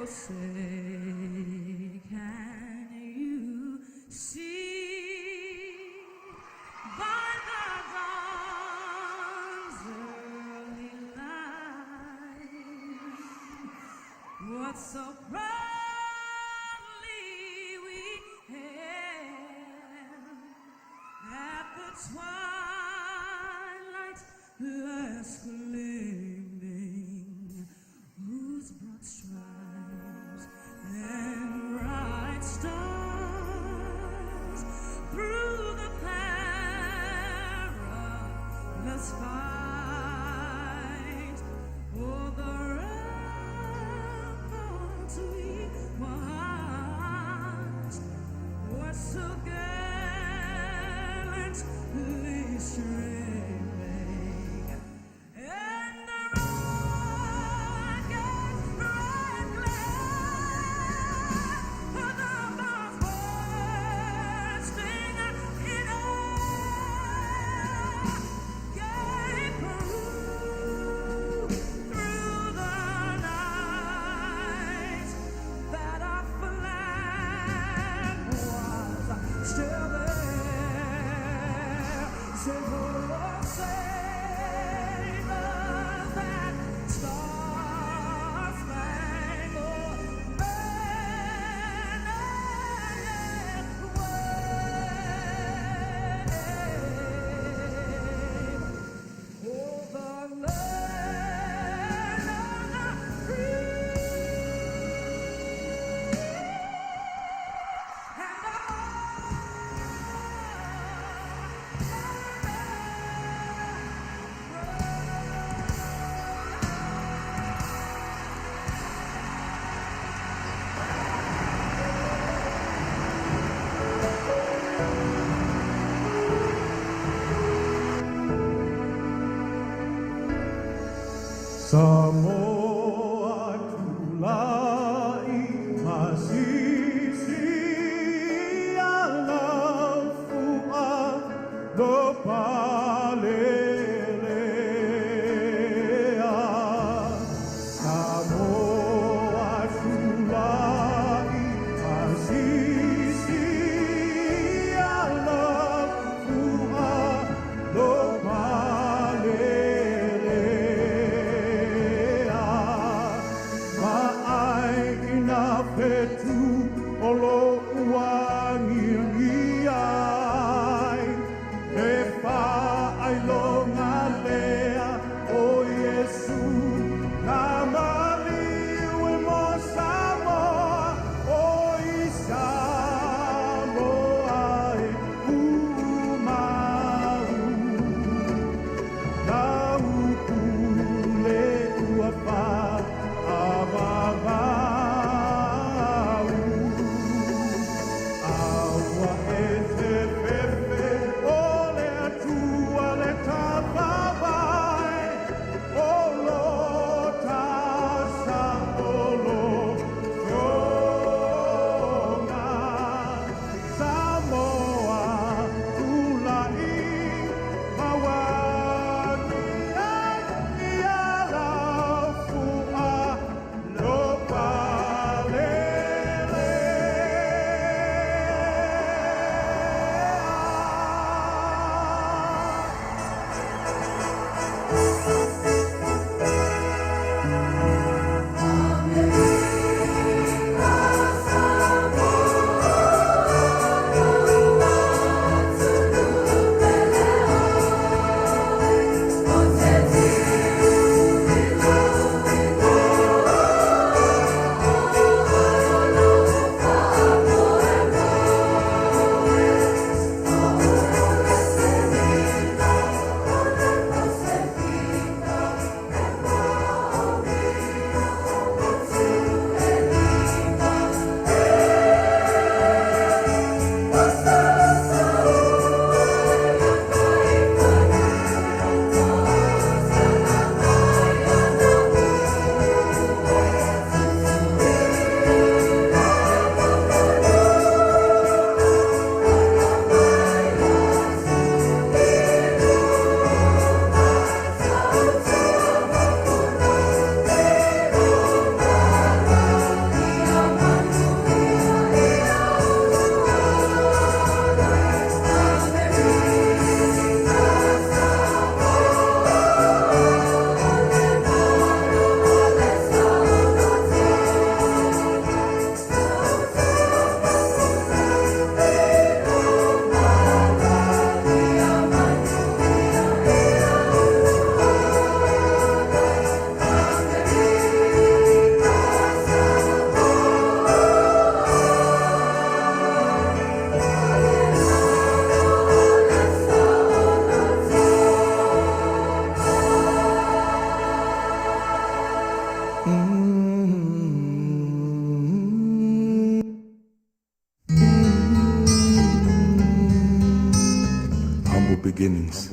say, can you see by the dawn's early light what so proudly we hailed at the twilight's last gleaming, whose broad stripes and bright stars through the perilous fight o'er the ramparts we watched was so gallantly streaming, and the rocket red glare of the bombs bursting in air gave proof through the night that our flag was still there. Simple of sailors that star-spangled banner yet wave over the land of the free and the Samoa tulai masisi alafua do palelea. Samoa tulai masisi alafua do palelea. Humble beginnings.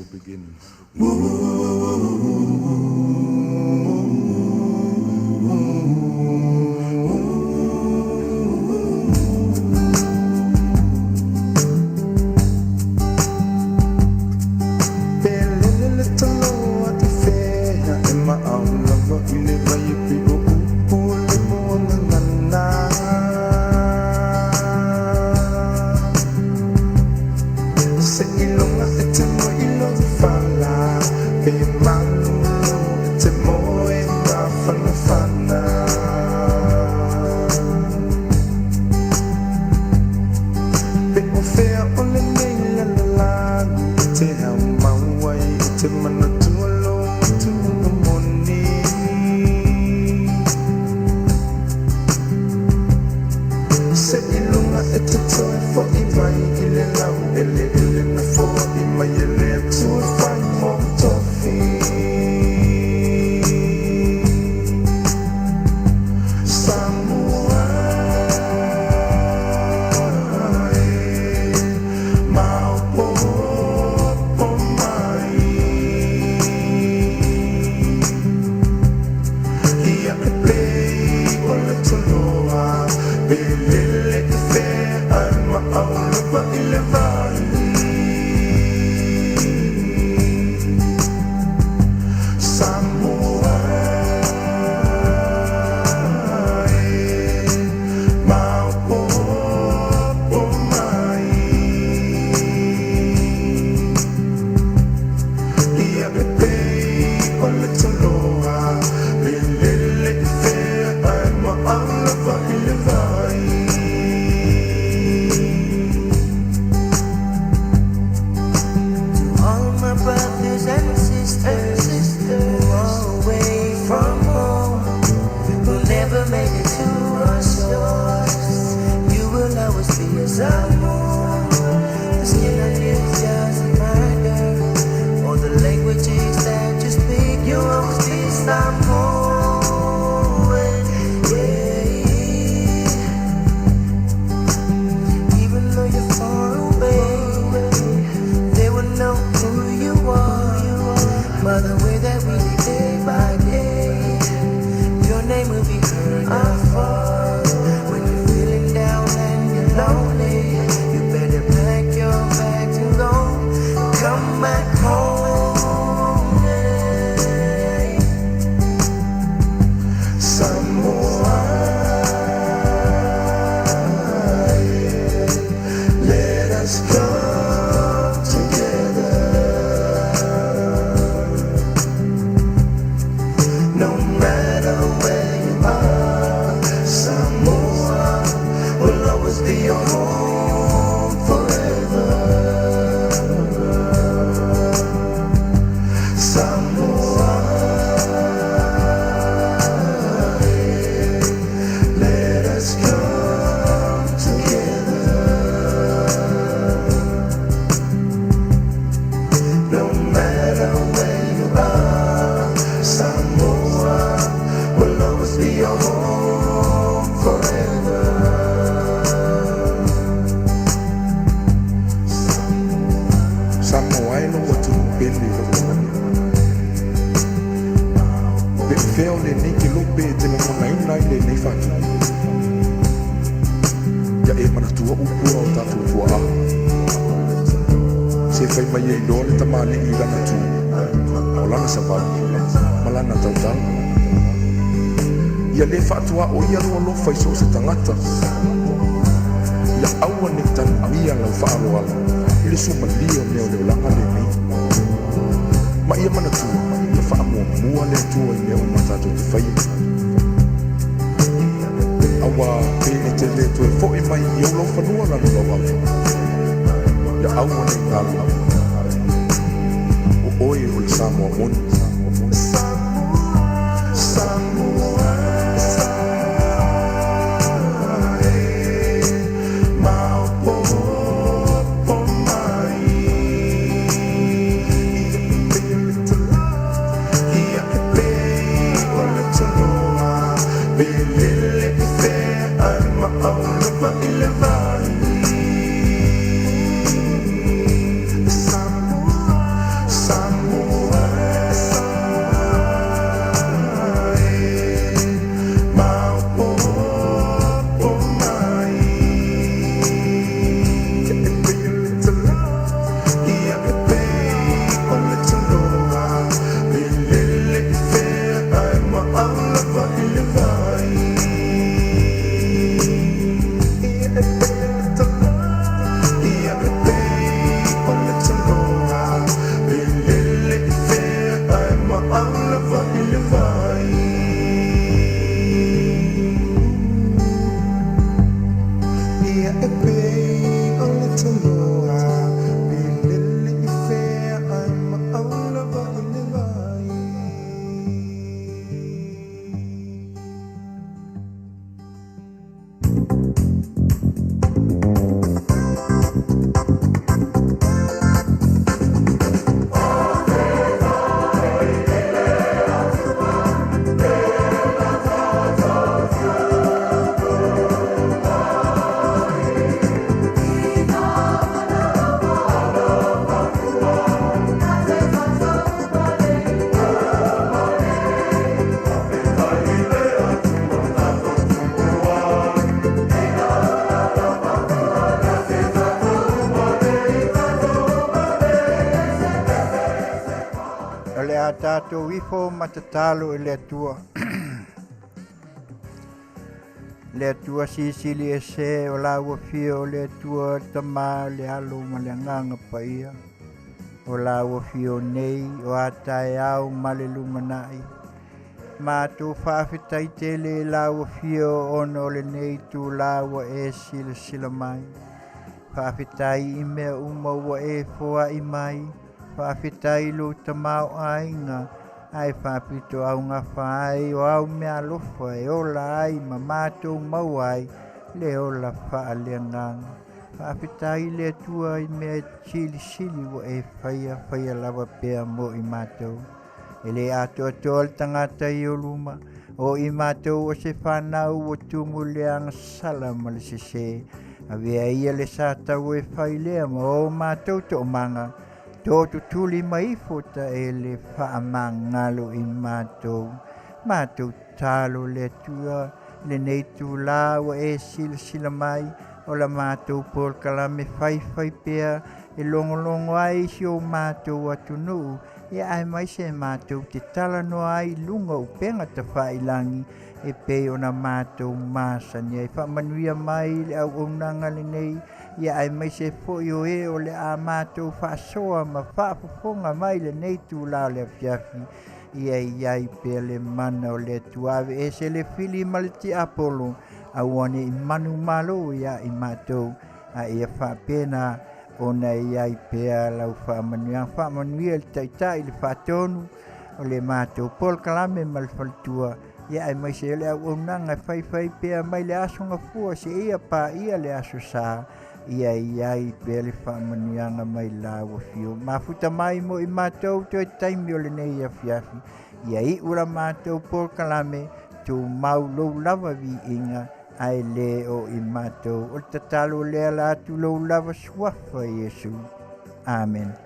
Ia le whaatua o ia roa lofa I so se tangata. Ia aua ne tanu ia lau whaaroala. I le suma lio leo leo langa le nei. Ma ia mana tua, ia whaamua mua le tua I leo matato te whaia. Awa pene te le tue fo I mai I olo whanua lanu lau au. Ia aua ne ngalo. O oe o le Samoa moni. Belele ife ai ma'aulava i le vai. Samoa Tātou ifo matatalo e le atua. Le atua sisili e se o la uafia o le atua tama le alo ma le nganga paia. O la uafia o nei o atae au ma le lumanai. Ma tō whawhitai tele la uafia o no le nei tu la ua e sila mai. Whawhitai i mea uma ua e foa i mai. Whawhitai lo tamau ainga, ai whapito au ngā whai o au mea lofa e ola ai ma mātou mau ai, le ola whaalea nganga. Whawhitai le tua i mea sili wa e whaia lawa pēr mo i mātou. E le ato le tangata i o luma, o i mātou o se whanau o tumu leanga sala ma le se. A vea ia le sātau e whai lea ma o mātou to manga. Tōtu tuli maifota e le whaamangalo i mātou. Mātou talo le tua, le nei tu lawa e sila mai, o la mātou pol kalame whai pēr, e longolongo ai si o mātou atu nuu, e ai mai se mātou te tala no ai lunga upenga ta whailangi, e pe o na mātou māsani, e Manuia mai le au unanga le nei, ia ai mai se foi o e o le a mātou whaasoa ma Faafofoga'aga mai le nei tu lao le Afiafi. Ia iai pe le mana o le tuave e se le fili ma le ti apolo a wane i manu malo ia i mātou a ia whapena o na iai pe a lau Manuia le taitai le whatonu o le mātou pol kalame ma le whalitua. Ia ai mai se le au unanga whai pe mai le asonga fua se ia pa ia le aso saa. Ia iai pe le whamanianga mai la wafio. Mafuta mai mo i mātou to e taimi o le nei Afiafi. Ia i ura mātou por kalame tu mau lou lava vi inga ai le o i mātou. O tatalo lea la tu lou lava swafa Yesu. Amen.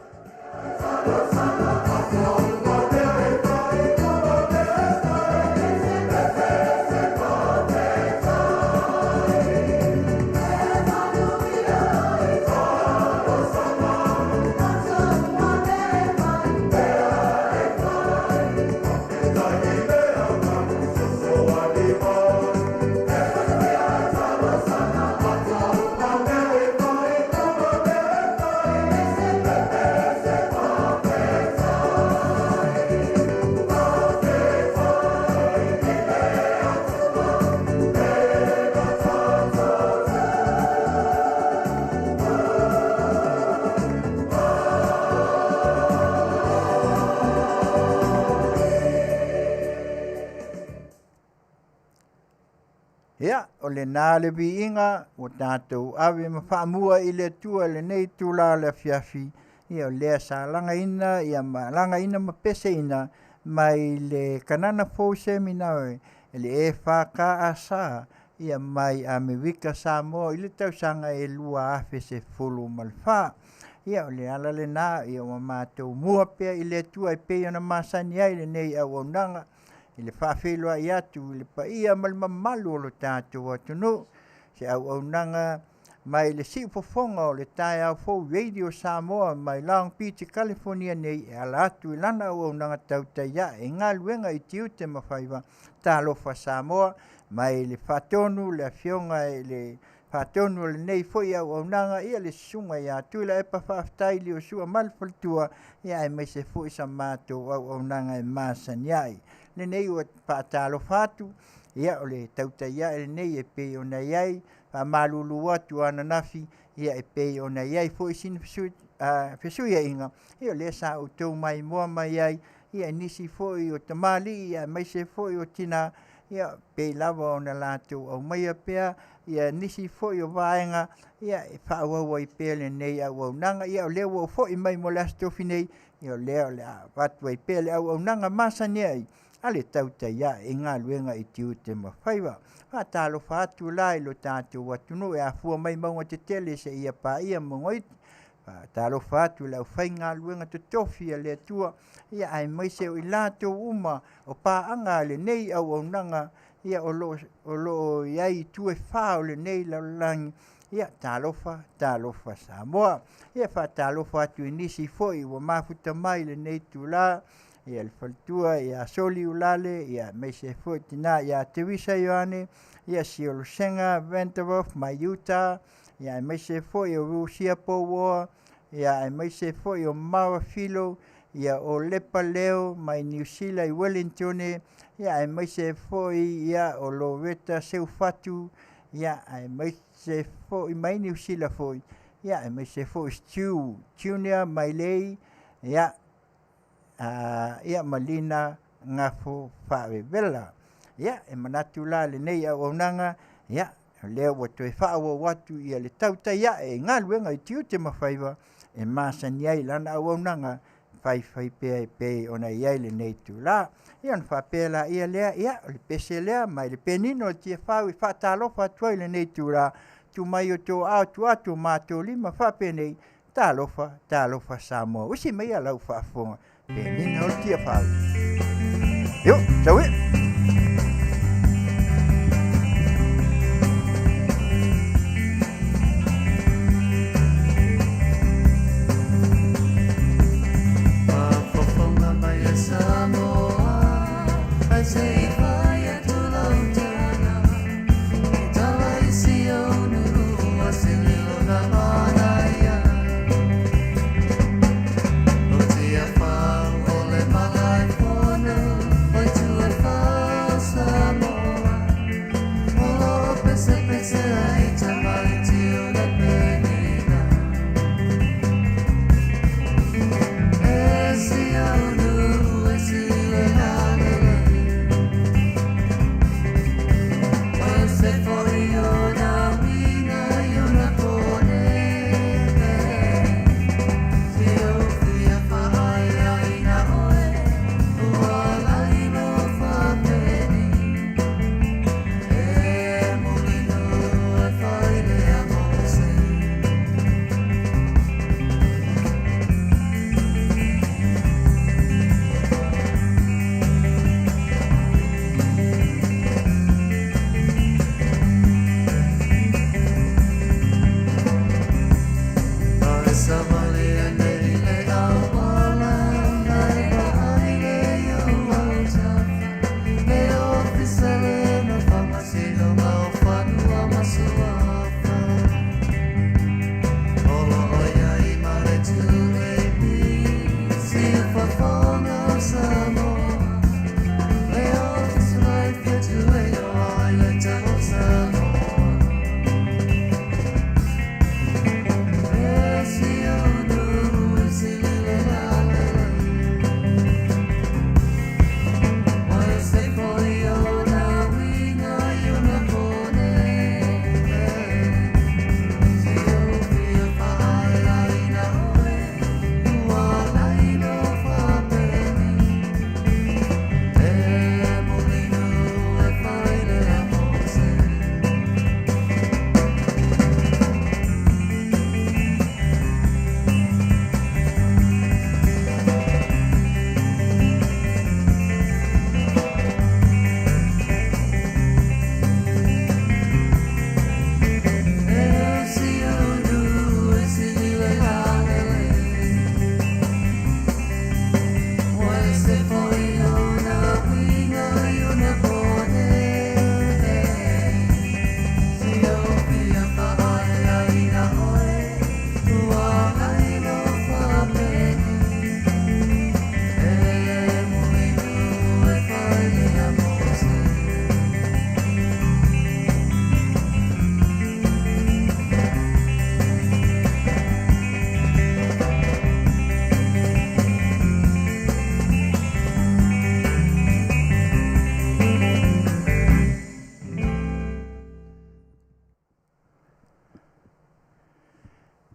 Ia, o le nā le vi inga, o tātou awe ma whaamua i le tua le nei tūla le Afiafi. Ia o lea sa langa ina, ia ma langa ina ma pese ina, mai le kanana fōu seminawe, le e whakaasa ia mai a me wika Samoa i le tausanga e lua afe se fulu malwha. Ia o le ala le nā ia o mātou mua pia i le tua i pei ana masani ai le nei au au nanga i le whawhelua i atu i le pa ia mamalu o lo tātou atunu se au au nanga mai le si fofonga o le tai au fo radio Samoa mai Long Beach, California nei e ala atu i lana au au nanga Taulapapa e Galuega i Tiute ma Faiva talofa Samoa mai le whatonu le Afioga e le whatonu le nei foi au au nanga ia le sunga ia tuila e pa whaftaili o sua malfaltua ia e mai se foi sa mātou au au nanga e Masina le nei o patalofa atu ia o le Taulapapa e nei e pe o nei ai pa malulu atu ana nafi ia e pe o nei ai foi sin fesui inga ia le sa o tau mai moa mai ai ia nisi foi o tamali ia mai se foi o tina ia pe lava ona latu o mai pea ia nisi foi o vaenga ia e whaawawa i pele nei au au nanga ia o leo o foi mai mo lastofi nei ia o leo le watu i pele au au nanga Masina ai ale Taulapapa e Galuega i Tiute ma Faiva talo fatu lai lo tātou watunu e afua mai maunga te tele se ia pa ia mongoit talo fatu lau whai Galuega te tofi a le tua ia ai mai se o i lātou uma o paanga le nei au au nanga ia o lo iai tue whao le nei lau langi ia talofa Samoa ia talofa atu inisi foi wa mafuta mai le nei tula ia le faltua ia soli ulale ia mai se foi tina ia tewisa yoane ia siolusenga Ventavof mai Utah ia mai se foi o Rusia Powo ia mai se foi o Mawafilo ia o Lepaleo mai New Zealand i Wellington ia mai se foi ia o Loretta Seufatu ia mai se foi mai New Zealand foi ia mai se foi Stu Junior mai lei ia ia malina ngafo whaavevela ia e manatu la le nei au au nanga ia leo watu e whaawa watu ia le Taulapapa e Galuega i Tiute ma Faiva e Masina ai lana au au nanga fai pea e pe ona iai le nei tu la ia on whapela ia lea ia le pese lea mai le penino o tia whau i whaatalofa atua i le nei tu la tu mai o tō atu mātou lima whapenei talofa Samoa usi mai a lau whaafonga penino o tia whau yo, tau e Oleh malai pono, oi tu e fa.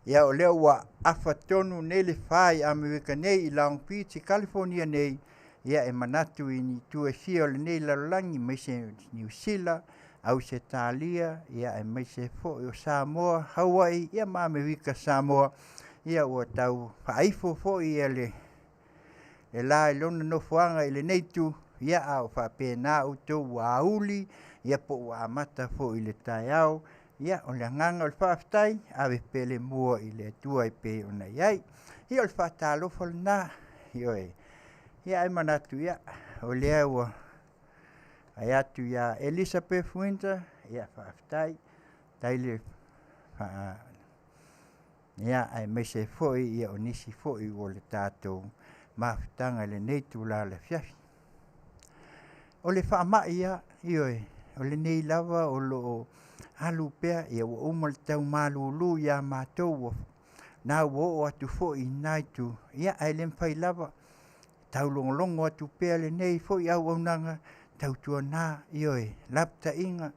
ia o lea ua afatonu nei le fai Amerika nei i Long Beach i California nei ia e manatu i ni tuasia o lenei lalolagi mai se New Zealand au se Talia ia e mai se foʻi o Samoa Hawaii ia ma Amerika Samoa ia ua tau faaifo foʻi ia le la i lona nofoaga i lenei tu ia a o faapena outou ua auli ia po ua amata foʻi le taeao ia o le agaga o le faafetai ave pele mua i le atua i pe ona iai ia o le faatalofa lanā ioe ia e manatu ia o lea ua ai atu ia Elizabeth Winter ia faafetai tai le ia ai mai se foʻi ia o nisi foʻi o le tatou mafutaga i lenei tula le Afiafi o le faamaʻi ia ioe o lenei lava o loo alu pea ia ua uma le taumālūlū iā matou na ua oo atu foʻi inā itu ia ae le mafai lava taulogologo atu pea lenei foʻi auaunaga tautuanā ioe lapataʻiga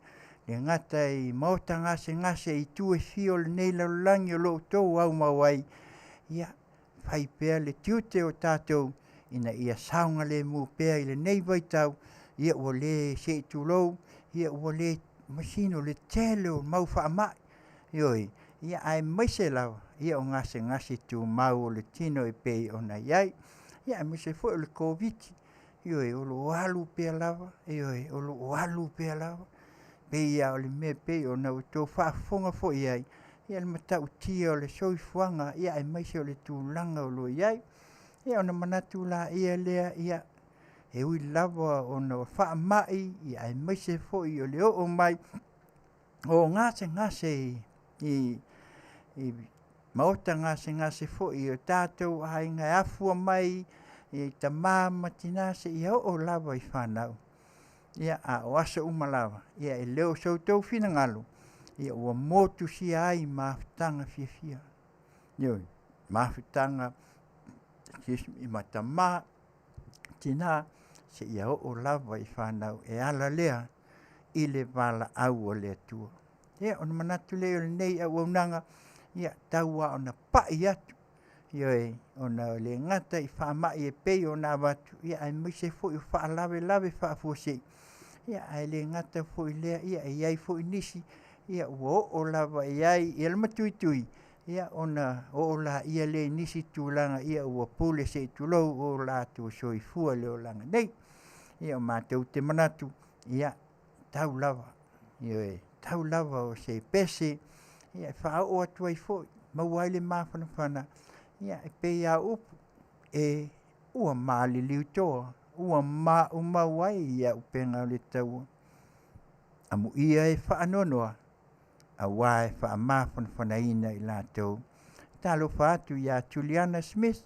le gata i maota gasegase i tuefia o lenei lalolagi o loo tou aumau ai ia fai pea le tiute o tatou ina ia saoga lemu pea i lenei vaitau ia ua lē seʻi tulou ia ua lē Masina o le tele o mau faamaʻi ioe ia ae maise lava ia o gasegase tumau o le tino e pei ona iai ia e maise foʻi o le koviti ioe o loo alu pea lava ioe o loo alu pea lava peia o le mea pei ona outou faafofoga foʻi ai ia le matautia o le soifuaga ia e maise o le tulaga o lua iai ia ona manatu la ia lea ia e ui lava ona faamaʻi ia e maise foʻi o le oo mai o gasegase i maota gasegase foʻi o tatou aiga e afua mai i tamā ma tinā seʻi oo lava i fanau ia a o asa uma lava ia e leo soutou finagalo ia ua motusia ai mafutaga fiafia ioe mafutaga i matamā tinā seʻia oo lava i fanau e ala lea i le valaau o le atua ia ona manatu lea o lenei auaunaga ia taua ona paʻi atu ioe ona le gata i faamaʻi e pei ona avatu ia ae maise foʻi o faalavelave faafuaseʻi ia ae le gata foʻi lea ia e iai foʻi nisi ia ua oo lava i ai ia le matuitui ia ona oo la ia le nisi tulaga ia ua pule seʻi tulou o latou soifua le olaga nei ia o matou te manatu ia tau lava ioe tau lava o se pese ia e faaoo atu ai foʻi maua ai le mafanafana ia e pei a upu e ua maliliu toa ua maumau ai ia upega o le taua amuia e faanoanoa auā e faamafanafanaina i latou talofa atu iā Juliana Smith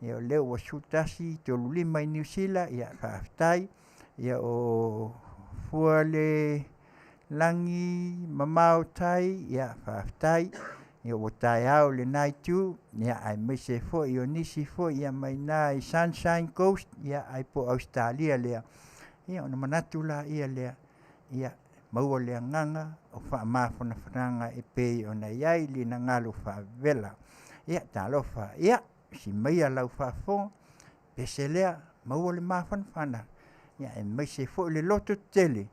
ia o leo ua sutasi tolulima i New Zealand ia faafetai ia o fua le lagi mamaotai ia faafetai ia ua taeao lenā itu ia ae maise foʻi o nisi foʻi ia mainā i Sunshine Coast ia ai po Australia lea ia ona manatu la ia lea ia maua le agaga o faamafanafanaga e pei ona iai lina galo faavela ia talofa ia simaia lau faafofoga pese lea maua le mafanafana ia e maise foʻi le loto tele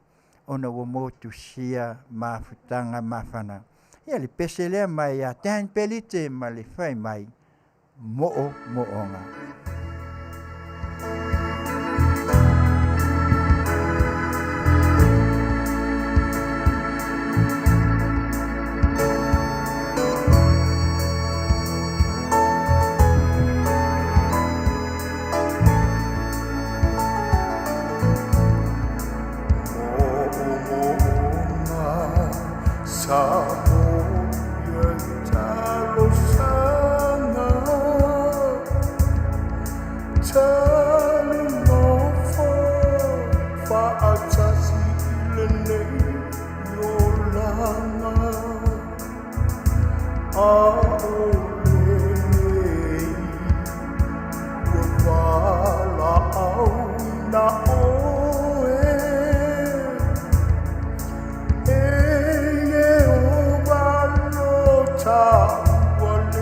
ona ua motusia mafutaga mafana ia le pese lea mai iā ten pelite ma le fai mai moʻomoʻoga Wale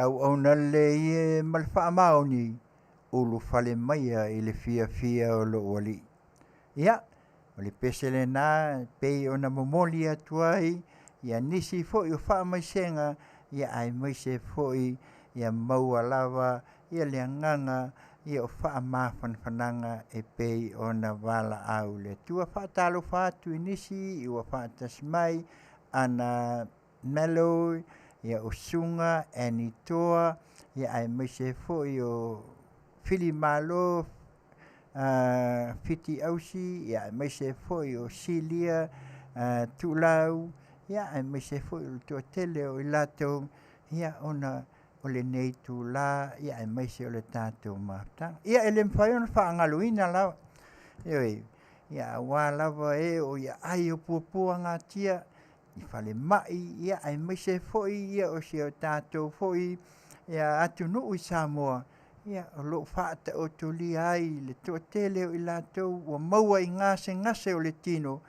au na le mal fa maoni ulu fale mai I le fia o lo wali ia o le pesele na pe ona momoli atuai ia nisi fo o fa mai senga ia ai mai se foi ia maua lava ia le nganga ia o fa ma fananga e pe ona wala au le tua fa talo fa tu nisi I wa fa tasmai ana melo ia o sunga anitoa ia ai mai se foi o fili malo fiti ausi ia mai se foi o silia tulau ia ai mai se foi o to tele o lato ia ona o le nei tu la ia ai mai se o le tato mata ia ele mfai ona fa ngaluina la ia wala va o ia ai o pupua ngatia I fale mai ia ai mai se foi ia o se o tato foi ia atunu I Samoa ia o lo fata o tuli ai le to tele o lato o maua I ngase o le tino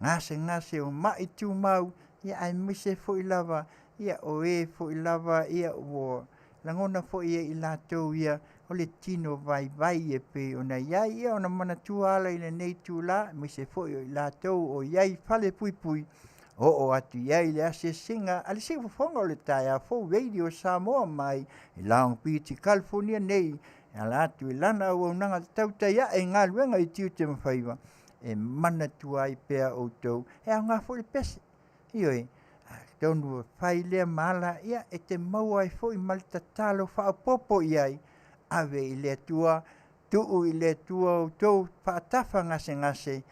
ngase o mai tu mau ia ai mai se foi lava ia o foi lava ia o langona foi I lato ia o le tino vai e pe ona ia ona mana tuala I le nei tula mai se foi o lato o ia fale pui o atu ia le ase singa ale se fonga o le taia fo radio Samoa mai I Long Beach California nei ala atu I lana o nanga Tautai e Galuega I Tiute ma Faiva e mana tuai pea o tou e nga fo le pese ioi tonu fai le mala ia e te maua I fo I malta talo fa popo iai ave I le tua tu I le tua o tou fa tafa ngase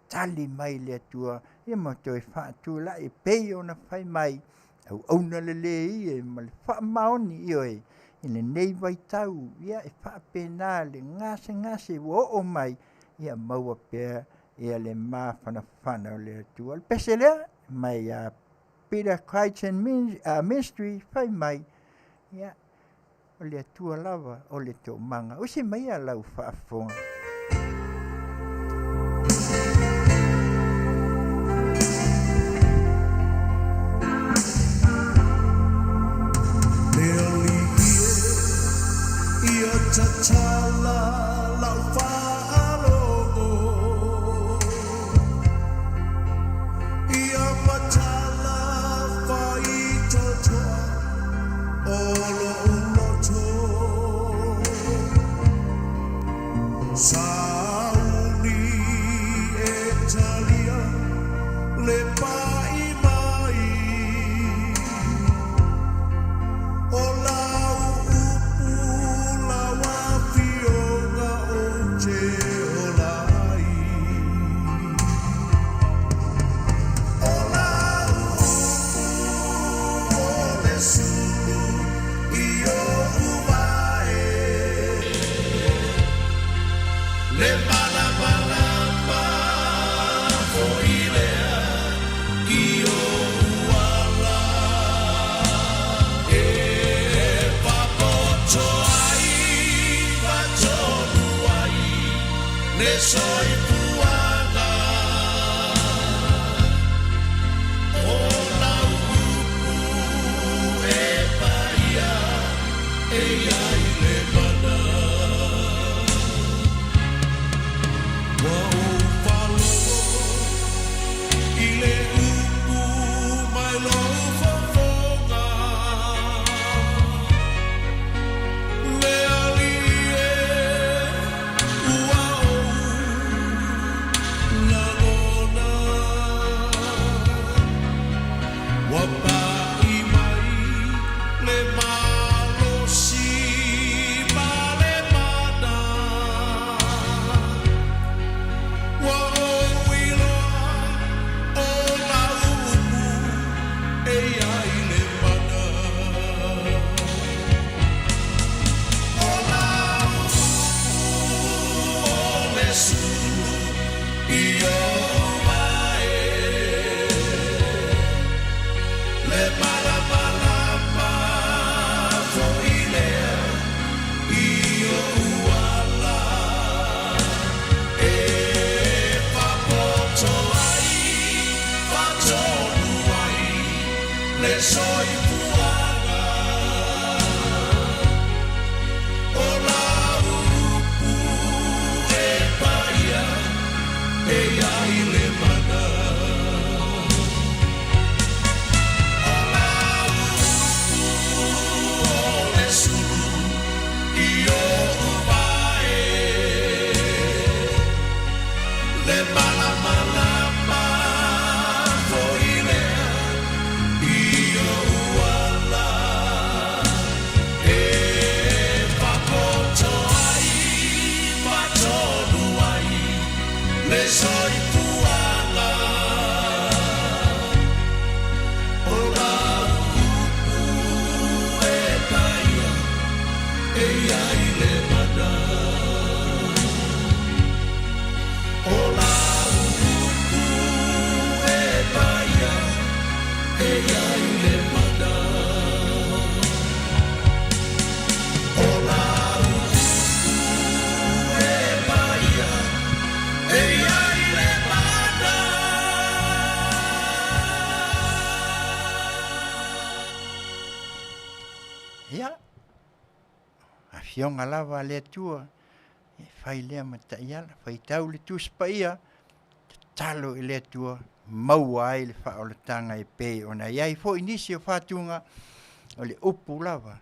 tali mai le tua ia mo toi fa tu la I pe ona fai mai au na le e mal fa maoni ioi ile nei vai tau ia e fa penale ngase o mai ia maua pe ia le ma fana le tua le pesele mai a Peter Christian ministry fai mai ia o le tua lava o le to manga o se mai a lau fa fonga Chala la falo ia machala fai toto olo sauni Italia le pai mai ola soy puanga ola upu e paia e ai le mana wa o falo I le upu mai lo fofoga le alie ua Wapai mai le malo si Afioga lava le tua e fai lea mataiala fai tau le tuspaia talo i le tua maua ai le whaolatanga e pe ona iai fo inisi o whatunga o le upu lava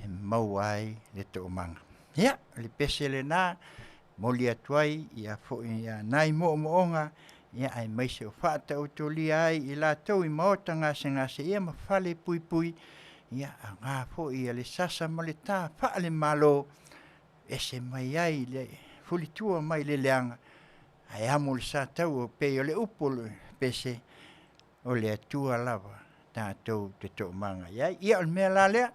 e maua ai le to manga ia le pese le nā moli atuai ia fo ia nai mo moonga ia ai maise o whata utolia ai i la tau i maota ngase ia ma fale pui pui ia ngā fo ia le sasa ma le tā wha le malo ese mai ai le fulitua mai le leanga ai amo le sa tau o pe o le upo le pese o le atua lava tātou te tō manga ia o le mea la lea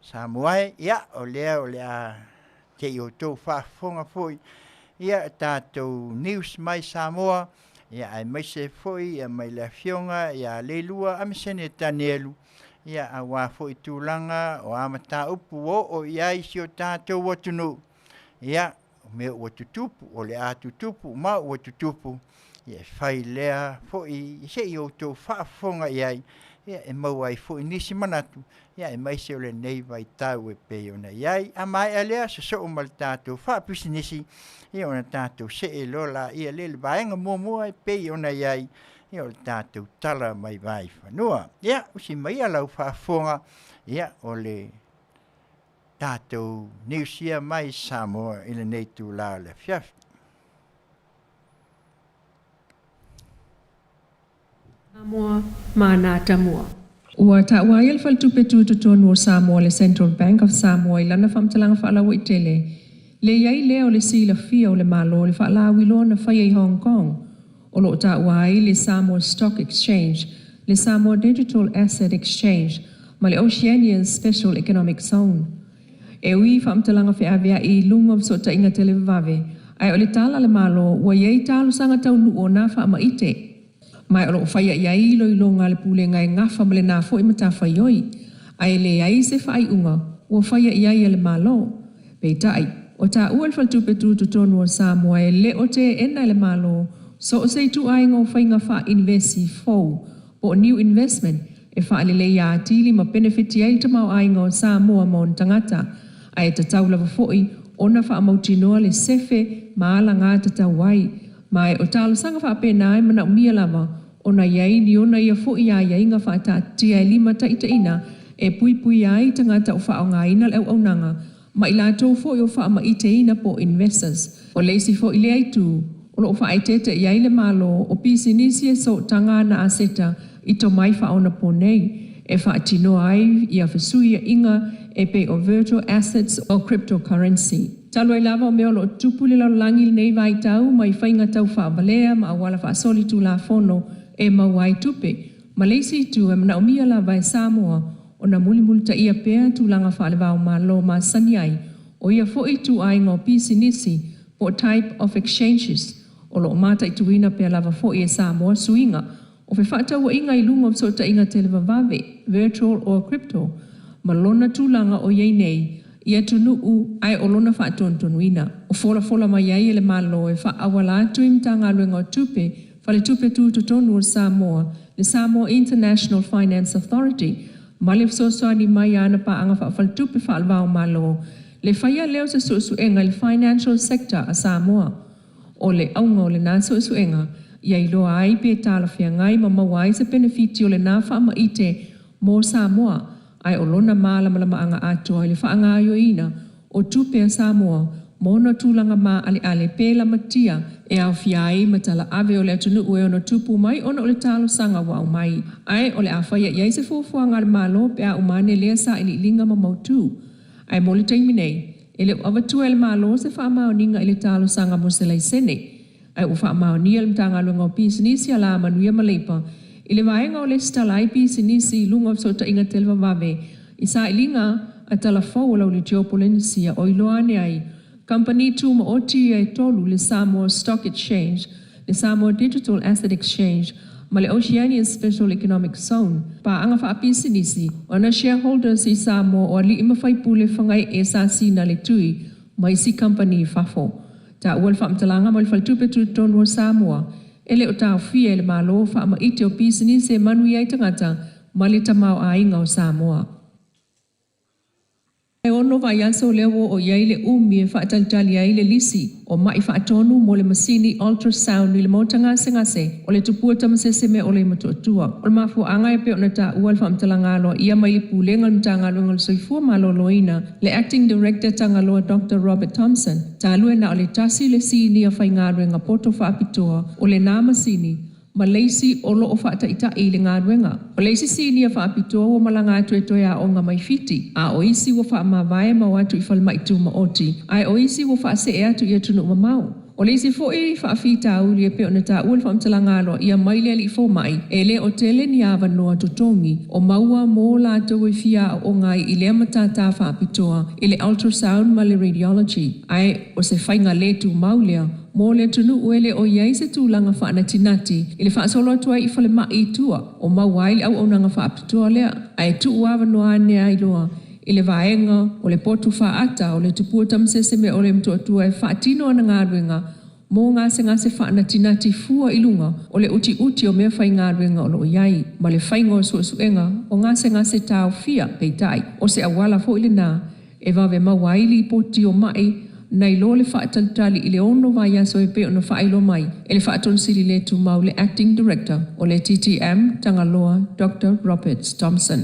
Samoa ia o le a te i o tō whaafonga foi ia tātou news mai Samoa ia ai maise foi ia mai le Afioga ia le lua amisene tanelu ia a wā foi tūlanga o amata upu o ia isi o tātou watunu ia me o tutupu o le a tutupu ma o tutupu ia fai lea foi se i o tō whaafonga iai ia e mau ai foi nisi manatu ia e maise o le nei vai tau e pe ona iai a mai a lea se so o mal tātou whaapisi nisi ia ona tātou se e lola ia le vaenga mua e pe ona iai ia o le tātou tala mai vai whanua ia usi mai a lau whaafonga ia o le tātou niusia mai Samoa i le nei tū la le Afiafi. Samoa mana tamua. Ua ta'uai al faltupe tūtutonu o Samoa le Central Bank of Samoa i lana whamtalanga whaalawa i tele. Le iai leo le sila fia o le malo le whaalawi lona whaia i Hong Kong. O lo ta'uai le Samoa Stock Exchange, le Samoa Digital Asset Exchange, ma le Oceania's Special Economic Zone. E ui whamtalanga whiawea i lunga so ta inga tele vave, ai o le tala le malo ua iei talo sanga tau nu o na wha ama ite. Mai olo whaia ia i lo ngā le pule ngai ngafa ma le nā fo i mata whaioi. Ai le ai se whai unga, ua whaia ia i le malo. Pei tai, o tā ua le whaltupe tūtutonu o Samoa e le o te ena le malo, so o sei tu ai ngō whainga wha investi fau, po new investment, e wha le ia atili ma benefiti ai tamau ai ngō Samoa mo tangata, ai ta taulava foi, ona wha amautinoa le sefe ma ala ngā ta tawai, mai o talo sanga wha pena ai mana umia lava, ona iai ni ona ia fo ia inga wha ta tia e lima ta ita ina, e pui pui ai tangata o wha o ngā ina leo au nanga, ma ila tō fo i o wha ma ite ina po investors, o leisi fo i le aitu, o lo wha aitete iai le malo, o pisi nisi e so tanga na aseta, i to mai wha ona po nei, e wha atino ai i a whesui inga, e pe o virtual assets o cryptocurrency. Talo i lava o mea lo tupuli lau langi nei vai tau, mai whainga tau wha avalea, ma awala wha asoli tu la fono, e mawai tupe. Ma leisi tu e mana umia la vai Samoa, o na muli ta ia pea tu langa wha le vau ma lo ma saniai, o ia fo i tu ai ngō pisi nisi, po type of exchanges, o lo mata i tuina pea lava fo i e Samoa suinga, o fe whata wa inga i lunga so ta inga televa vave, virtual or crypto, ma lona tūlanga o iei nei, ia tunuu ai o lona whatontonuina. O fola mai iai ele malo e wha awala atu imtanga luenga o tupe, whale tupe tūtotonu o Samoa, le Samoa International Finance Authority, ma le sosoani mai ana pa anga whale tupe whalvao malo, le whaia leo se suenga le financial sector a Samoa, o le aunga o le nā suenga, ia i loa ai pe tala whia ngai ma mawai se benefiti o le nā wha ma ite mo Samoa, ai o lona malama anga atoa le whaanga ayo ina o tupe a Samoa mona tūlanga ma ale pēla matia e au fiai matala ave o le atunu ue ono tupu mai ona o le talo sanga wau mai. Ai o le awhaia iai se fuafuanga le malo pe a umane lea sa ili linga ma mautu. Ai mo le taimi nei, e le avatua le malo se wha mao ninga i le talo sanga mo se lai sene. Ai u wha mao nia le mtanga luenga o pisinisi a la Manuia Maleipa, I le vaenga o le stalai pisinisi lunga sota inga telva vave. I sa ilinga a talafau lau le Geopolencia o iloane ai company tu ma oti ai tolu le Samoa Stock Exchange, le Samoa Digital Asset Exchange, ma le Oceania Special Economic Zone, pa anga whaapisinisi, o na shareholders i Samoa o li ima whaipule whangai e sasina le tui, mai si company Fafo. Ta ual whaamtalanga ma le whaltupe tu tonu o Samoa, ele o tau fia ele malo whaama ite o pisinisi e Manuia i tangata, ma le tamau a inga o Samoa. E ono vai aso lewo o iaile umi e whaataltali aile lisi o mai whaatonu mo le masini ultrasound ni le mautanga ngase o le tupua tamasese me o le matuatua. O le mafu anga e pe o na ta ual whaamtalangalo ia mai le pulenga mtangalo ngal soifua maloloina le acting director tangaloa Dr. Robert Thompson ta alue na o le tasi le sini a whaingaro nga poto whaapitoa o le nā masini ma leisi o lo o whaataita i le ngāruenga. O leisi sini a whaapitoa o malanga atu e toia o ngā mai fiti. A o isi o whaamawai ma watu i whalmaitu ma oti. Ai o isi o whaase e atu i atunu ma mau. O leisi fo e whaafita uli e pe o na ta ual whaamtalangalo i a maile li fo mai e le o tele ni awa noa tutongi o maua mō lātou e fia o ngai i le amatata whaapitoa i le ultrasound ma le radiology. Ai o se whainga le tu maulea mo le tunu uele o iai se tūlanga whaana tinati i le whaasolo atua i whale mai i tua o mauai au au nanga whaapitoa lea ai tu uawa noa nea i loa i le vaenga o le potu whaata o le tupua tamsese me o le mtuatua e whaatino ana ngāruenga mo ngase whaana tinati fua ilunga o le uti o mea whai ngāruenga o lo iai ma le whaingo suenga o ngase tau fia peitai o se awala fo ile nā e vawe mauai li poti o mai nei lo le whaataltali i le ono vai aso e pe o na whaelo mai e le whaatonsiri le tu mau le acting director o le TTM tangaloa Dr. Robert Thompson.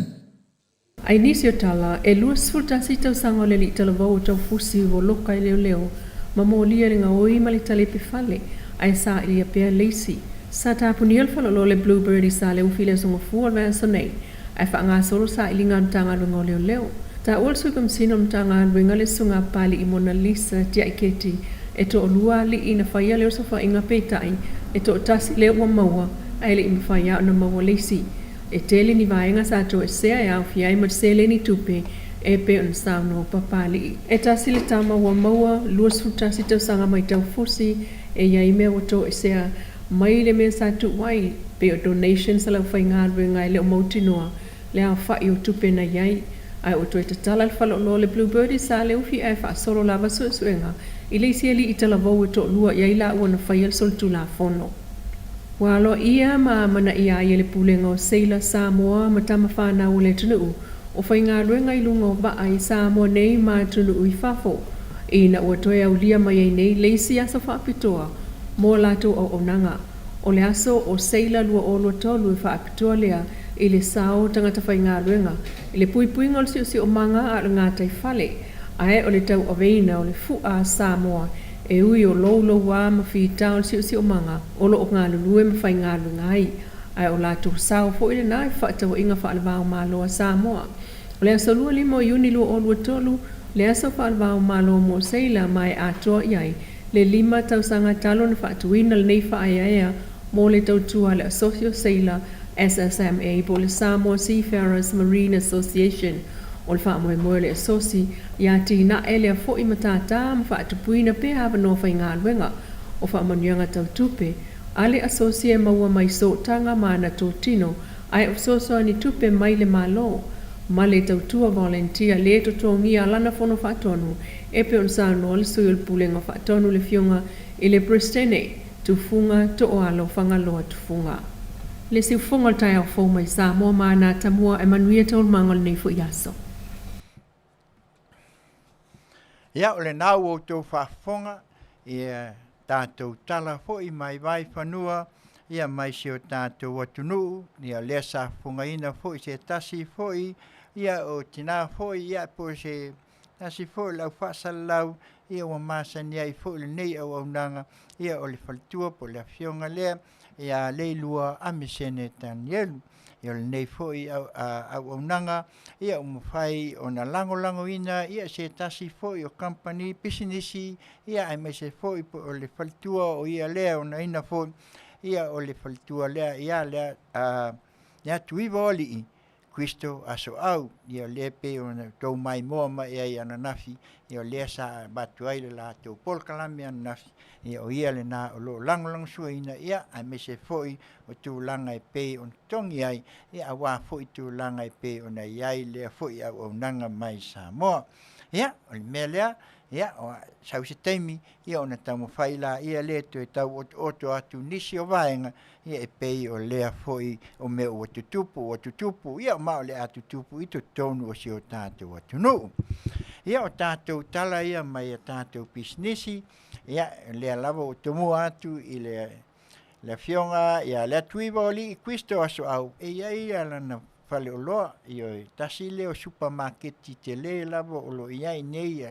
Ai nisi o tala e luas fultasi tau sango le li tala vau tau fusi o loka i leo ma mo lia ringa oi ma li tale pe fale ai sa ili a pea leisi. Sa tapuni alfa lo le bluebird i sa le ufile songo fuwa vea so nei ai wha ngā soro sa ili ngā tanga rungo leo. Ta also kom sinom tanga ringa le sunga pali i Mona Lisa tia iketi e to olua li ina whaia leo sofa inga peitai e to tasi leo wa maua ai le imi whaia na maua leisi e tele ni vaenga sa to e sea e Afia i mat sele ni tupe e pe on sauno papali e tasi le tama wa maua luas futasi tau sanga mai tau fusi e iai mea wato e sea mai le mea sa tu wai pe o donations ala whainga ringa i leo mautinoa le a whai o tupe na iai ai o toi tatala le whalolo le bluebird i sa le ufi e wha soro lava suenga i le isieli i tala vau e to lua iai la ua na whaial sol tu la fono. Walo ia ma mana ia i le pulenga o Seila Samoa ma tama whana o le tunu o whainga ruenga i lunga o ba ai Samoa nei ma tunu i Fafo i na ua toi au lia mai ai nei le isi asa whaapitoa mo lato o onanga o le aso o Seila lua o lua tolu i whaapitoa lea i le sao tangata whainga ruenga i le pui ngol si o manga a ngā tai whale ae o le tau aveina o le fua Samoa e ui o lo wā ma whita o si o manga o lo o ngā lulue ma whainga ruenga ai ae o lātou sao fo i le nai whaatau inga whaalawao māloa Samoa o le aso lua limo iuni lua o lua tolu le aso whaalawao māloa mo Seila mai atoa iai le 5 tausanga talo na whaatuina le nei whaaia mo le tau tua le asosio Seila SSMA po le Samoa Seafarers Marine Association o le whaamoe le asosi ia tina ele a fo i matata ma whaatupuina pe hawa no whainga luenga o whaamanianga tau tupe ale asosi e maua mai so tanga mana tō tino ai o soso ni tupe mai le malo ma le tau tua volunteer le to tongi a lana fono whaatonu e pe on sa no le sui pulenga whaatonu le fionga i le pristene tufunga to o alo whangaloa tufunga. Le si fungal tai au fo mai Samoa mana tamua e Manuia tol mangol nei fo yaso. Ia o le nau o tō whaafonga ia tātou tala fo i mai vai whanua ia mai se o tātou atunu ia lea sa whungaina fo i se tasi fo i ia o tina fo i ia po se tasi fo i lau whaasalau ia o masani ai fo i nei au au nanga ia o le whalitua po le Afioga lea ia leilua amisene tanielu ia le nei foi au nanga ia umawhai o na lango ina ia se tasi foi o company businessi ia ai mai se foi o le whalitua o ia lea o na ina foi ia o le whalitua lea ia lea ia tuiva oli Kristo aso au ia le pe ona tau mai moa ma ia ana nafi ia le sa batu ai le la tau pol kalami ana nafi ia o ia le na o lo lang suina ia a me se foi o tu langa e pe on tongi ai ia a wa foi tu langa e pe ona iai le foi a o nanga mai Samoa ia o le melea ia o sau se taimi ia ona tamu faila ia le tu e tau oto atu nisi o vaenga ia e pei o lea foi o me o tutupu ia ma o le atu tupu i to tonu o si o tātou atunu ia o tātou tala ia mai a tātou pisnisi ia lea lava o tomu atu i le Afioga ia le atuiva o li i Kristo aso au e ia lana fale o loa i o tasi le o supermarket i te le lava o lo iai nei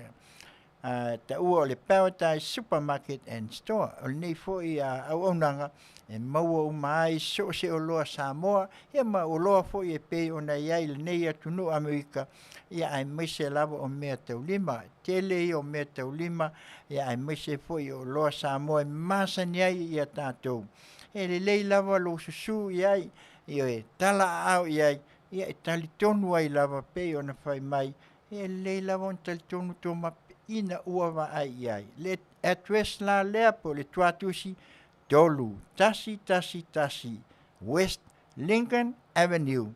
ta ua o le Paradise Supermarket and Store o nei foi au aunanga e maua umai so se o loa Samoa ia ma o loa foi e pe ona iai le nei atunu Amerika ia ai maise lava o mea taulima tele o mea taulima ia ai maise foi o loa Samoa masani ai ia tātou e le lei lava lo susu iai ia e tala au iai ia e tali tonu ai lava pe ona fai mai ia le lei lava on tali tonu toma ina ua ai le address la lea po le tuatusi tolu tasi West Lincoln Avenue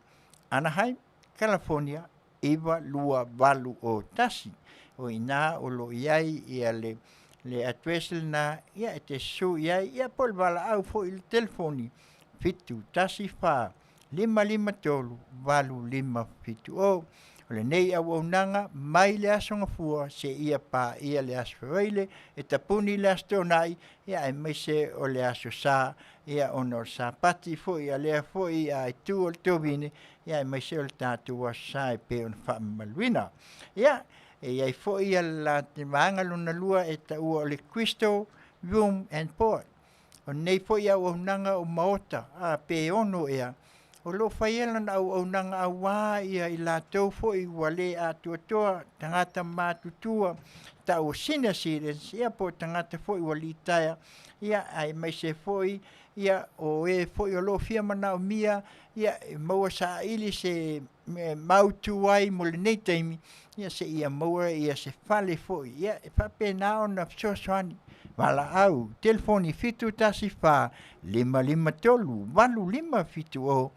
Anaheim California iwa lua valu o tasi o ina o lo iai ia le address na ia te su iai ia po le vala au fo il telefoni fitu tasi fa 5 tolu valu 5 fitu o le nei au nanga mai le asonga fua se ia pa ia le asfereile e tapuni le astonai ia e meise o le aso sa ia ono sa pati fo ia le fo ia i tu o tobine ia e meise o le tatu wa sa e pe on fa malwina ia e ia fo ia la te manga luna lua e ta o le Cristo Room and Port o nei fo ia o nanga o maota a pe ono ia o lo faiela na au nanga awa ia i la tau fo i wale a tuatoa tangata matutua ta o senior citizens ia po tangata fo i walitaia ia ai mai se fo ia o e fo i o lo fia mana o mia ia maua sa ili se mautu ai mo le nei taimi ia se ia maua ia se fale fo ia e pape na ona sosoani wala au telefoni fitu tasi fa 5 tolu valu 5 fitu o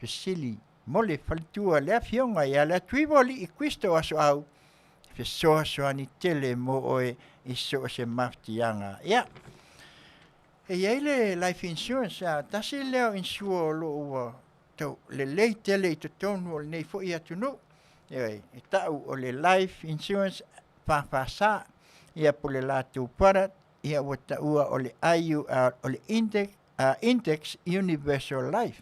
Pesili mole faltua le Afioga ia le atuivoli i Kristo aso au fesoasoani tele mo oe i so se maftianga ia e ia le life insurance tasi leo insure o lo ua tau le lei tele i totonu o le nei fo ia tunu e tau o le life insurance fafasa ia po le latu para ia ua taua o le o le index universal life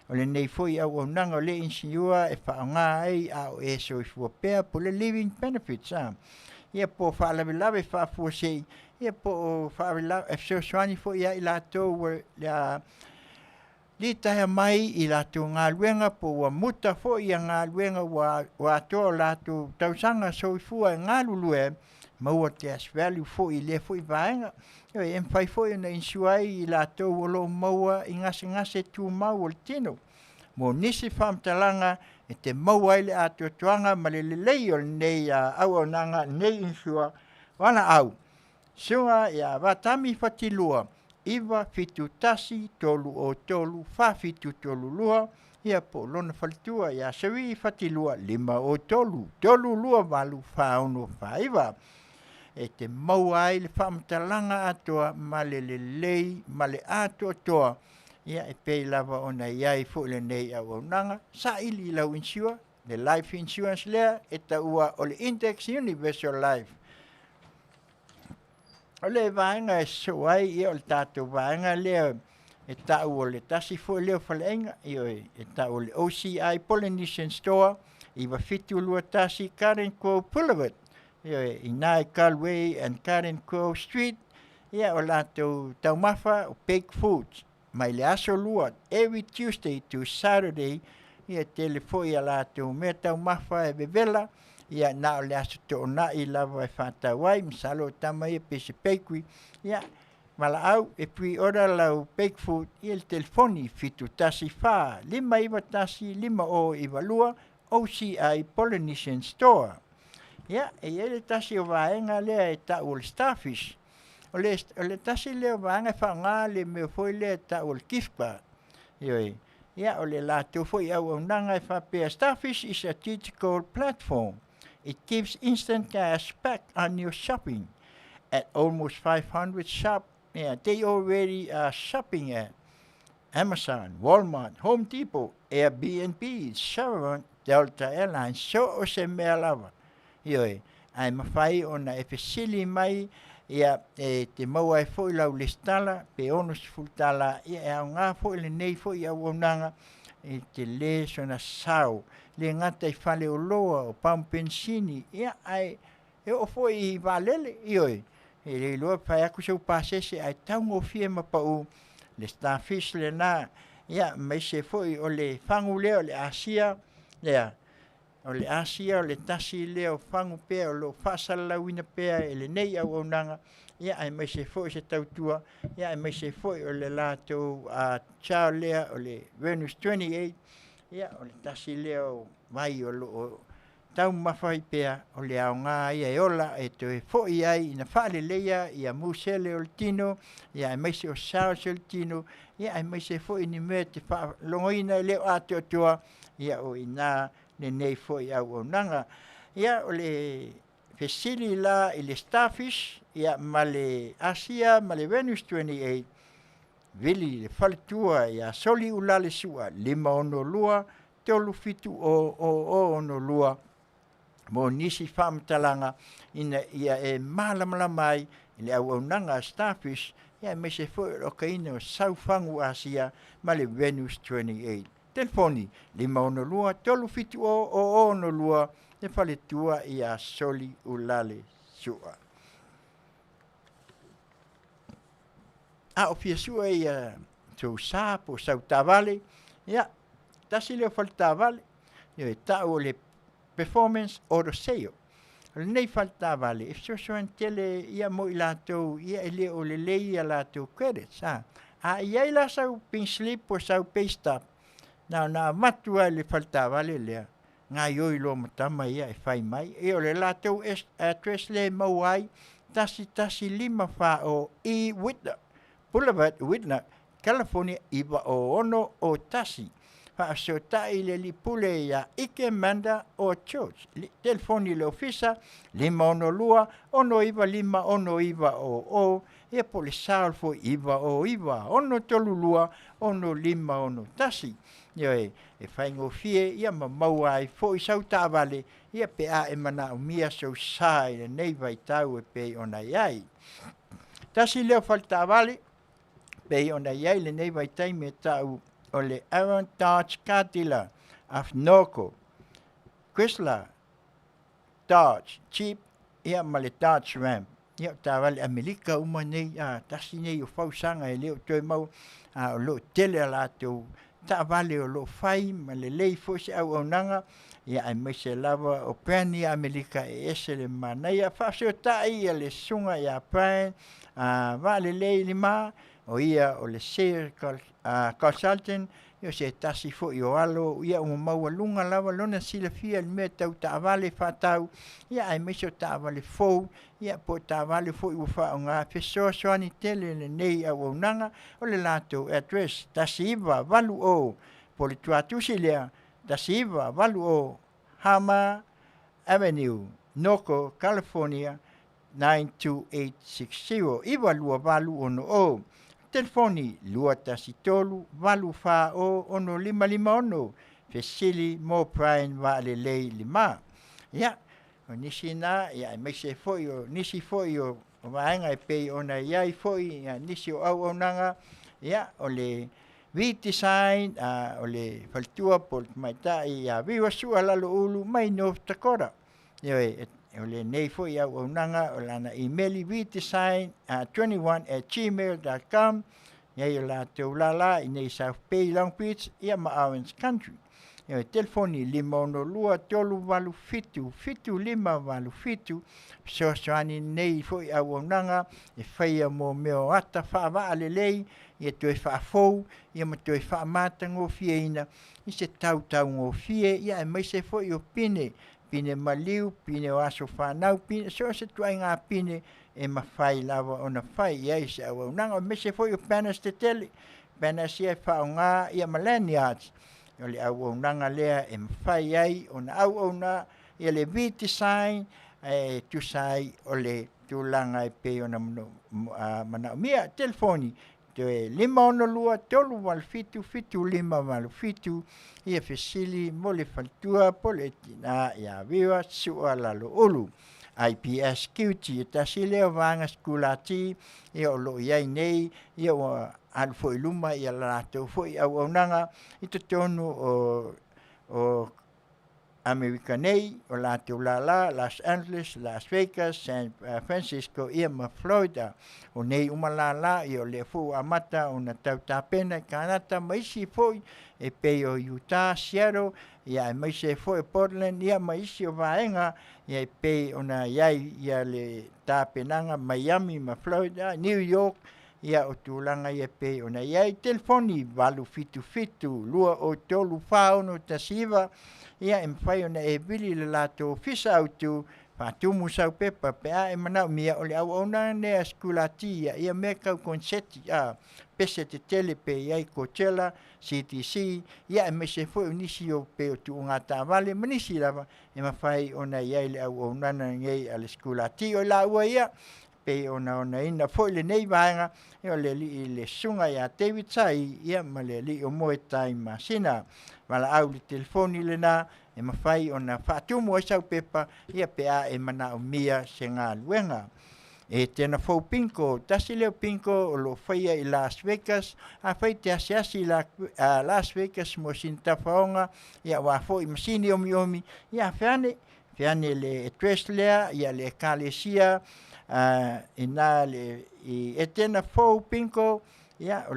o le nei foi au nanga o le insiua e whaonga ai au e so i fuapea po le living benefits ia po whaalawe whaafuasei ia po whaalawe e so swani fo ia i lato li taia mai i lato ngā luenga po wa muta fo ia ngā luenga wa ato lato tausanga so i fua ngā lulue maua te as value fo i le fo i vaenga e mwhai fo i na insuai i lato wolo maua i ngase tu mau o le tino mo nisi whamtalanga e te maua i le ato tuanga ma le lei o nei au nanga nei insua wana au sunga ia watami fatilua iwa fitu tasi tolu o tolu fa fitu tolu lua ia po lona falitua ia sawi fatilua 5 o tolu lua valu faunu Faiva e te maua ai le whamtalanga atoa ma le lei ma le ato toa ia e pei lava ona iai fo le nei au nanga sa ili lau insua le life insurance lea e ta ua o le index universal life o le vaenga e so ai ia o le tato vaenga lea e ta ua le tasi fo leo faleenga e ta ua le OCI Polynesian Store iwa fitu lua tasi Karen Crow Boulevard i nai Galway and Karen Crow Street ia o lato taumafa o Big Foods mai le aso lua every Tuesday to Saturday ia telefo ia lato me taumafa e bevela ia na o le aso to na i lava e Faatautaia misalo tama ia pese pekui ia Malaau e pui ora lau Bigfoot i le telefoni fitu tasi wha, 5 iwa tasi, 5 o iwa lua, OCI Polynesian Store. Ia, e ele tasi o vaenga lea e ta o le starfish. O le tasi lea vaenga whaanga le meo foi lea ta o le kifpa. Ioi, ia o le lātou foi au nanga e whapea. Starfish is a digital platform. It gives instant cash back on your shopping. At almost 500 shops, yeah, they already are shopping at Amazon, Walmart, Home Depot, Airbnb, Chevron, Delta Airlines, so o se mea lava. Ioi, ai mawhai ona e fesili mai, ia e te maua e fo i lau listala, pe ono si fultala, ia e au ngā fo i le nei fo i au onanga, e te le sona sao, le ngata i whale o loa o pampensini, ia ai, e o fo i valele, ioi, e le loa pai aku sau pasese ai taungo fie mapau le starfish le na ia mai se foi o le fangu leo le Asia lea o le Asia o le tasi leo fangu pea o lo fasalauina pea e le nei au nanga ia ai mai se foi se tautua ia ai mai se foi o le lato a chao lea o le Venus 28 ia o le tasi leo mai o lo tau mawhai pea o le au ngā ia e ola e to e fōi ai ina whaale leia ia musele o le tino ia e maise o sao se o le tino ia e maise fōi ni mea te wha longoina e leo ate o tua ia o ina ne nei fōi au o nanga ia o le fesili la i le starfish ia ma le Asia ma le Venus 28 vili le whaletua ia soli ulale sua 5 ono lua tolu fitu o ono lua mo nisi whamtalanga ina ia e malamala mai i le au nanga starfish ia me se fo o kaina o saufangu Asia ma le Venus 28. Telefoni 5 ono lua tolu fitu o ono lua te whaletua ia soli ulale sua. A o fia sua ia tau sa po sau tavale ia tasi leo whaletawale ia e tau le performance o seo. Le nei faltavale, if so tele ia mo i lātou, ia e leo le lei a lātou credits, a ia i la sau pin slip o sau pay stub, na matua le faltavale lea, ngā ioi lo matama ia e whai mai, e o le lātou address le mauai, tasi 5 wha o i Whitner, Boulevard Whitner, California, iwa o ono o tasi, so tai le lipule ia ike manda o church. Telefoni le ofisa 5 ono lua, ono iwa 5 ono iwa o, ia po le salfo iwa o iwa, ono tolu lua, ono 5 ono tasi. Ia e whaingo fie, ia mamau ai fo i sau tāwale, ia pe a e mana o mia sau sai le nei vai tau e pe ona iai. Tasi leo fal tāwale, pe ona iai le nei vai tai me tau o le Aaron Dodge Cadilla of Norco, Chrysler Dodge Jeep ia ma le Dodge Ram ia tāwale Amerika uma nei tasi nei o whausanga e leo toi mau o lo tele a lātou tāwale o lo whai ma le lei fose au nanga ia ai mai se lava o peani Amerika e ese le manai a whaseo tai ia le sunga ia praen va le lei lima o ia o le sales consultant yo se tasi fo i o alo ia o maua lunga lava lona sila fia le mea tau tāwale whatau ia ai meso tāwale fou ia po tāwale fo i uwha o ngā whesoa soani tele le nei au nanga o le lato address tasi iwa walu o po le tuatusi lea tasi iwa walu o Hama Avenue Norco, California 92860 iwa lua walu ono o telefoni lua tasi tolu walu wha o ono 55 ono fesili mo praen wa le lei 5 ia o nisi na ia mai se foi o nisi foi o vaenga e pei ona iai foi ia nisi o au onanga ia o le V-design o le faltua po mai tai ia viwa sua lalo ulu mai no takora ia o le nei foi au onanga o lana emaili vdesign 21@gmail.com ia i la te ulala i nei South Bay Long Beach ia ma Orange Country e telefoni 512-375-5 soasoani nei fo'i auaunaga e faia mo meo ata fa'ava'a lelei ia toe fa'afou ia ma toe fa'amatagofieina i se tautaugofie ia e maise fo'i o pine maliu pine o aso fanau pine so se tuaiga pine e mafai lava ona fai ia se auaunaga o maise fo'i o penas tetele penas ia e fa'aogā ia ma lanyards o le auaunaga lea e mafai ai ona auauna ia le vitisign e tusai o le tulaga e pei ona manaʻomia telefoni te 512-375-5 ia fesili mo le faletua po le tina ia viva su'a lalo'ulu IPS Tiute e tasi lea vaga skulati ia o lo'o iai nei ia ua alu fo'i luma ia latou fo'i auaunaga i totonu o Amerika nei o latou lala Los Angeles, Las Vegas, San Francisco ia ma Florida o nei uma lala ia o le fo'u amata ona tautapena i kanata ma isi fo'i e pei o Utah, Seattle ia e maise fo'i Portland ia ma isi o vaenga ia e pei ona iai ia le tapenaga Miami ma Florida, New York ia o tulaga ia pei ona iai telefoni 277-203-4 ia e mawhai ona e vili le lato fisa autu whātumu sau pepa pe a e manaʻomia o le auauna nea skulati ia mea kau konseti pese te tele pe iai Coachella, CTC ia e mese foi nisi o pe o tuunga tāwale manisi lava e mawhai ona iai le auaunana ngei a le skulati o la ua ia pe ona ina foi le nei vaenga e o le sunga ia David Tai ia ma le li o moe tai Masina wala au le telefoni le na e mawhai ona whaatumu o sau pepa ia pea e manaʻomia se ngā luenga e tena fau pinko tasi leo pinko o lo whaia i Las Vegas a whai te asiasi i Las Vegas mo sintafaonga ia wa fo i masini omi ia whiane le address lea ia le kalesia ina le e tena fau pinko ia o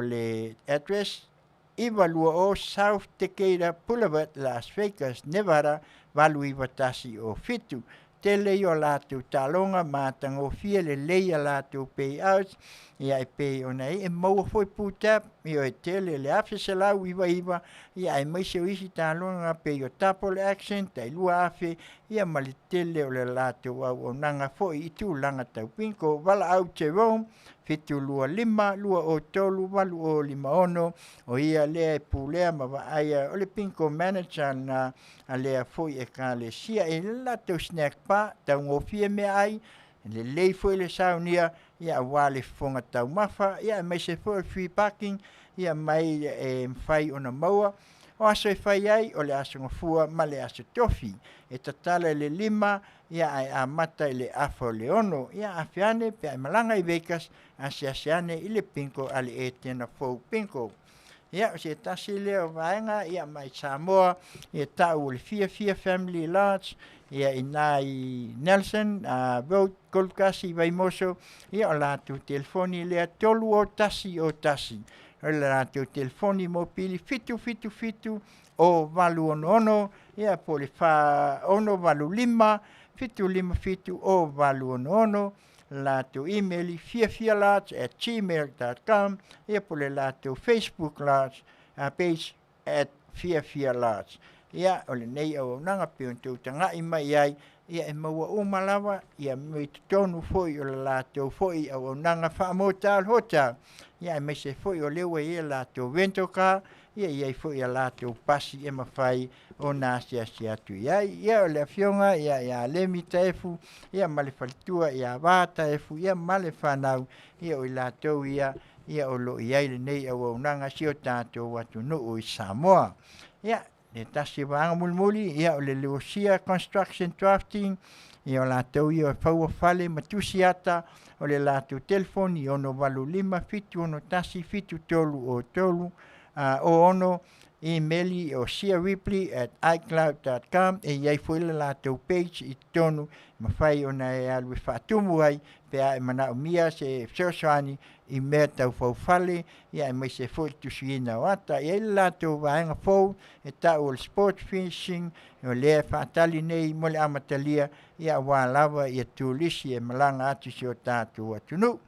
le address Ivalua o South Decatur Boulevard, Las Vegas, Nevada, valu iwa tasi o fitu. Tele i o lātou talonga, mātango fia le leia lātou pay out, ia e pay ona e maua foi pūtap, i o e tele le afisa lau iwa, ia e maise o isi talonga pay o tapo le accent, tai lua afe, ia ma le tele o le lātou au o nanga foi i tū langa tau pinko, wala au te Rome, fitu lua lima, lua o tolu, walu o lima ono, o ia lea e pūlea ma wa aia o le pinko manager na a lea foi e ka le sia e lato snack pa, tau ngofie me ai, le lei foi le saunia, ia wale fonga tau mafa, ia mai se foi free parking, ia mai e mwhai ona maua, o aso e whai ai, o le aso ngofua, ma le aso tofi, e tatala le lima, ia ai a mata i le afo le ono, ia afiane pe ai malanga i Vegas, asiane i le pinko ale e tena fau pinko. Ia o se tasi leo vaenga, ia mai Samoa, ia tau le fia family large, ia ina i Nelson, Road, Golkasi, Vaimoso, ia o lātou telefoni lea tolu o tasi, o le lātou telefoni mobili fitu, o valu ono, ia po le wha ono valu lima, fitu o valu ono, lātou emaili fiafialarge@gmail.com, ia po le lātou Facebook large, page @fiafialarge. Ia o le nei au nanga pe on tau tangai mai ai, ia e maua umalawa, ia me tonu foi o le lātou foi au nanga whaamotal hotel, ia e meise foi o lewa ia lātou ventoka, ia foi a lātou pasi e mawhai o nā sia atu ia o le Afioga, ia lemi taefu, ia male falitua, ia wā taefu, ia male whanau, ia o i lātou ia o lo iai le nei au aunanga si o tātou watu nuu i Samoa. Ia, le tasi wāanga mulimuli, ia o le Leosia Construction Drafting, ia o lātou ia o whaua whale matusi ata, o le lātou telefoni, ono walu lima, fitu ono tasi, fitu tolu o tolu, o ono emaili o siaripley@icloud.com e iai foi le lātou page i tonu mawhai ona e alwe whaatumu ai pea e mana umia se sosoani I mea tau faufale ia e mai se fo tusuina o ata ia la to vaenga fo e tau o sport fishing o le fatali nei mo le amatalia ia wa lava ia tulisi e malanga atu si o tatu atunu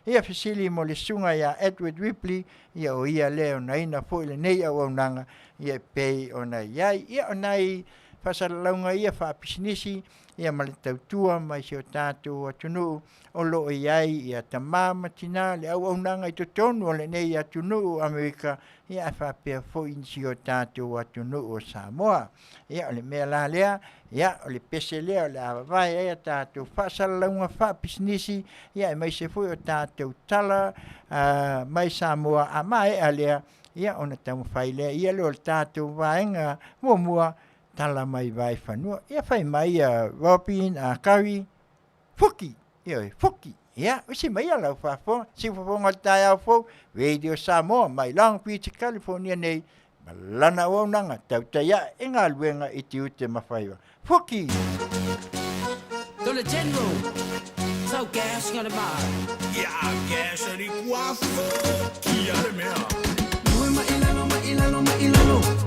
ia fasili mo le sunga ia Edward Ripley ia o ia leo naina fo le nei au nanga ia pei ona ia onai fasalaunga ia fa pisinisi ia male tautua mai si o tatu atunu o lo iai ia tamama tina le au nanga I totonu o le nei atunu Amerika ia fa pe fo in si o tatu atunu o Samoa ia o le mea la lea ia o le pese lea o le avavai ia tatu fasalaunga fa pisinisi ia mai se fo o tatu tala mai Samoa a mai alea ia ona tamu faile ia lo tatu vaenga mua tala mai vai fanua ia fai mai Robin Kawi Fuki ia Fuki ia o si mai ala fafo si Fofogaina fo Radio Samoa mai Long Beach California nei malana o nanga Tautai e ngā luenga I Tiute ma Faiva Fuki Dole General Sau gas ngā le maa Ia gas ari kuafo Kia le mea Due ma ilano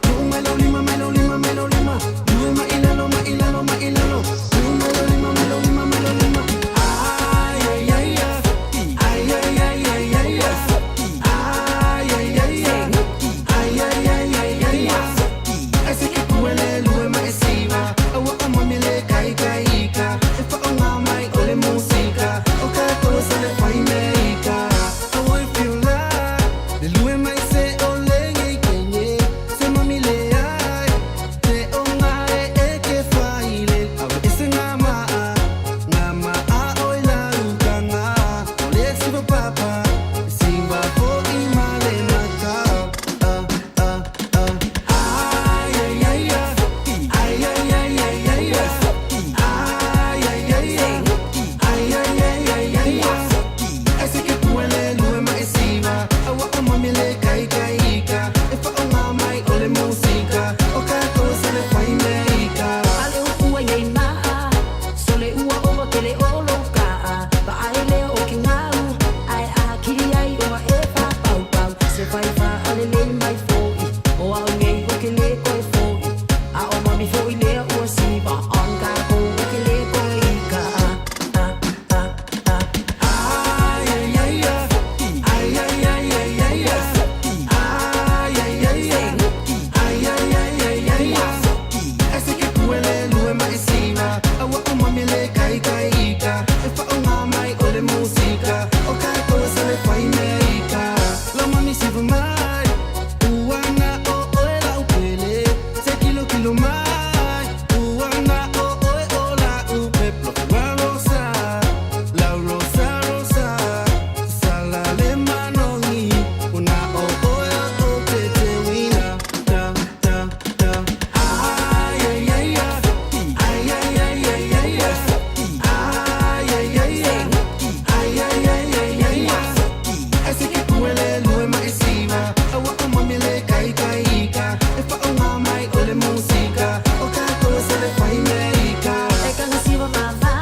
Due melo lima Due ma ilano Due melo lima Ay ay ay ay Ay ay ay ay ay Ay ay ay ay Ay ay ay ay ay Ese que kuele lue ma esiva Awa amamile kai ka Efa o ngā mai o le musika O ka kosa le fai meika Awa I feel like Le lue mai se o le ngei kenye Se mamile ai Te o ngā e ke fai le Awa ese ngā maa o I la ruka ngā O le siva papa Simba po I ma le maka Ay ay ay ay Ay ay ay ay ay Ay ay ay ay Ay ay ay ay ay Ese que kuele lue ma esiva Awa o mamile kai ka Efa o ngā mai o le musika O ka kosa le fai meika Ale ua yei maa So le ua o ke le olo ka Ba ai leo o ki ngau Ai a kiri ai o e fa pau Se Faiva ale le mai foi O au ngei o ke le koe foi A o mami foi lea ua siva On ka po o ke le koe ika Ay ay ay ay Ay ay ay ay ay Ay ay ay ay Ay ay ay ay ay Ese que kuele lue ma esiva Awa o mamile kai ika Efa o ngā mai o le musika O ka kosa le fai meika La mami siva mai Uana o oe la upele Se kilo mai Uana o oe o la upe Plofua rosa La rosa Sala le manongi Una o oe o te te wina Ay ay ay ay Ay ay ay ay ay Ay ay ay ay Ay ay ay ay ay Ese que kuele lue ma esiva Awa o mamile kai ika Efa o ngā mai o le musika O ka kosa le fai meika E ka ngasiva mava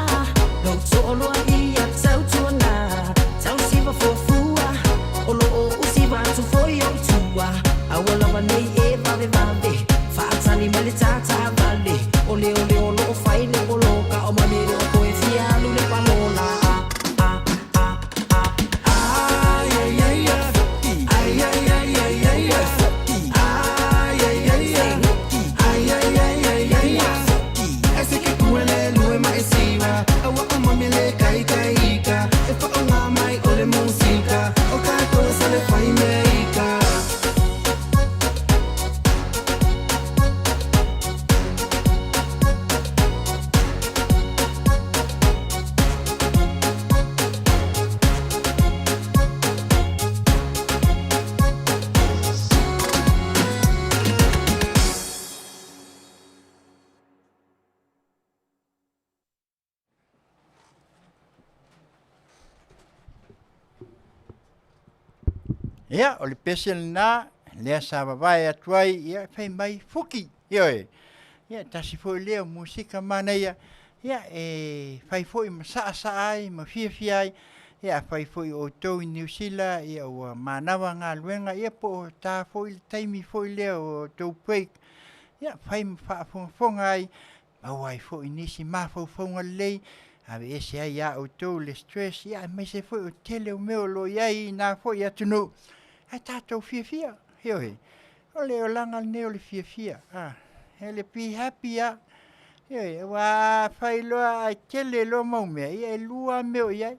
Lo so o loa ia tau tuana Tau siva fofua O lo o usiva tu foi o tua Awa lawa nei e vave Faatali mele tata vale Ole o lo o fai le o loka O mamire o koe fialu le palola Ay ay ay ay Ay ay ay ay ay Ay ay ay ay Ay ay ay ay ay Ese que kuele lue ma esiva Awa o mamile kai ika Efa o ngā mai o le musika O ka kosa le fai meika ia o le pese na lea sa vavai atuai ia fai mai Fuki ia tasi foi lea musika mana ia Ia fai foi ma sa ai ma fia ai ia fai foi o tau i New Zealand ia o manawa ngā luenga ia po tā foi taimi foi leo o tau peik ia fai ma whaafonga ai ma wai foi nisi mawhauwhaunga lei ave ese ai ia o tau le stress ia mai se foi o tele o meo lo iai nā foi atunu ai tātou fia hiohe o leo langa neo le fia ele be happy ia wa fai loa ai kele lo mau mea ia lua meo iai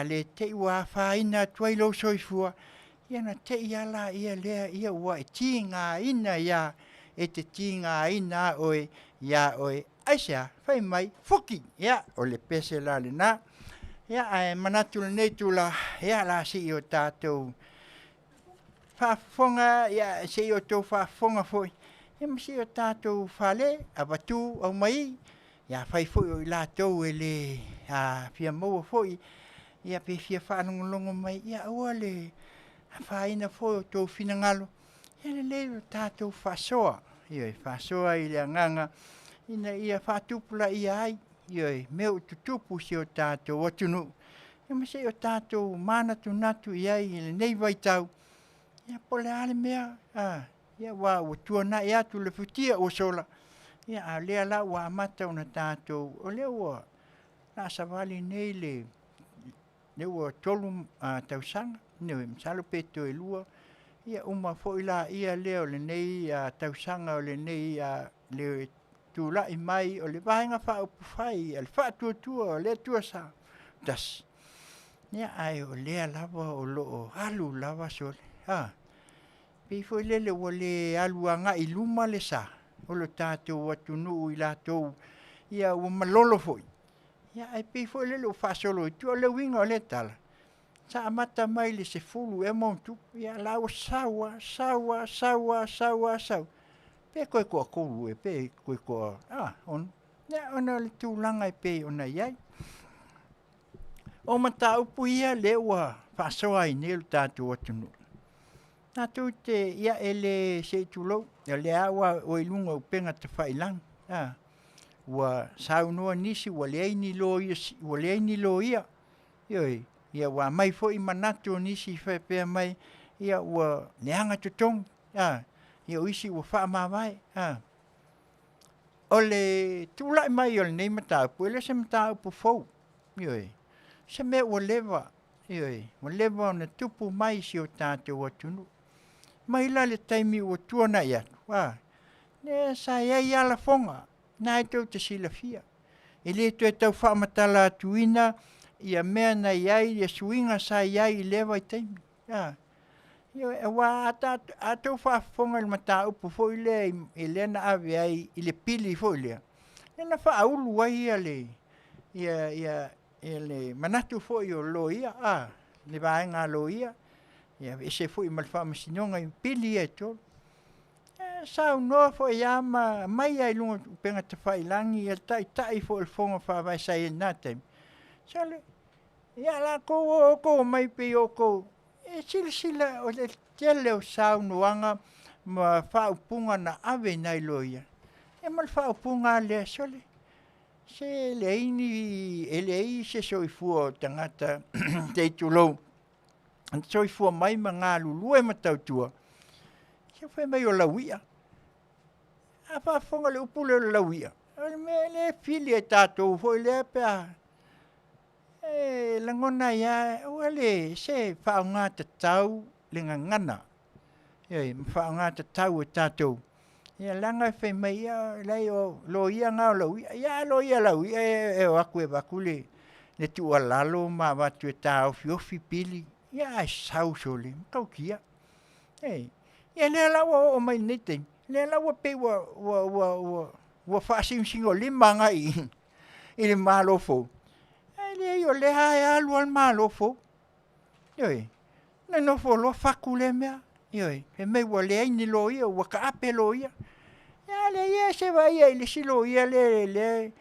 le te wa faina tuai lo soifua ia na te ia la ia lea ia wa tinga ina ia e te tinga ina oe ia oe aisia fai mai fuki ia o le pese la le na ia ai manatu le nei tula ia la si o tātou Faafofoga ia se o tau faafofoga foi ia ma se o tātou fale avatu au mai ia fai foi o i latou e le fia maua foi ia pe fia whanongolongo mai ia ua le whaina foi o tau finangalo ia le leo tātou whasoa ia whasoa i le anganga ina ia whatupula ia ai ia meo tutupu se o tātou atunu ia ma se o tātou manatu natu ia i le nei vaitau ia pole ale mea ia wa o tuana ia tu le futia o sola ia a lea la wa amata ona tātou o lea ua na savali nei le ua tolu tausanga ne msalo peto e lua ia uma foi la ia lea o le nei tausanga o le nei le tula'i mai o le vahenga whaupufai le whaatuatua o le tuasa das ia ai o lea lava o loo alu lava sole pe foi lele ua le aluanga i luma le sa o lo tātou atunu i latou ia ua malolo foi ia ai pe foi lele o whaasolo i tua le winga o le tala sa amata mai le se fulu e montu ia lau sawa pe koe koa koulu e pe koe koa on ia ona le tūlanga i pe ona iai o mata upu ia le ua whaasoa i ne lo tātou atunu Tātou te ia ele se tulou, le awa o ilunga o penga te whailang. Ua saunua nisi, ua le aini lo ia. Ia wa mai fo i manatu nisi whepea mai, ia ua neanga tutong. Ia o isi ua wha mawai. O le tūlai mai o le nei mataupu, ele se mataupu fau. Se me ua lewa. Ua lewa na tupu mai si o tātou atunu. Mai la le taimi o tuana ia. Ne sa ia ala fonga. Na tau te silafia. E le tu e tau whaamatala tuina. Ia mea na iai, ia suinga sa iai lewa i taimi. Ia wa atau whaafonga le mata upu fo ile i le na ave ai i le pili fo ile. E na whaaulu ai ia le. Ia le manatu fo i o lo ia. Le vaenga lo ia. Ia ese foi malfa masinonga i pili e tō. Sau noa fo ia mai ai lunga penga te whailangi e tai fo il fonga whawai sa e nā taimi. Sale, ia la ko mai pe o ko. E sila o le tele o sau noanga ma whaupunga na ave nai loia. E mal whaupunga le sole. Se le ini se soifua tangata te tulou. An soifua mai ma ngā lulua e matautua. Se whai mai o lauia. A whaafonga le upule o lauia. Le fili e tātou foi le pēa. Langona ia, ua le se whaonga te tau le ngangana. Whaonga te tau e tātou. Ia langa whai mai ia, lei o loia ngā o lauia. Ia loia lauia e o aku e wakule. Le tua lalo ma watu e tā ofi pili. Ia ai sau sole, kau kia. Ia le lawa o mai nete. Le lawa pe wa whaasimsingo lima ngai i le malofo. Le o le hae alu al malofo. Na nofo lo faku le mea. He mei wa le aini lo ia, wa ka ape lo ia. Ia le ia se wa ia i le silo ia le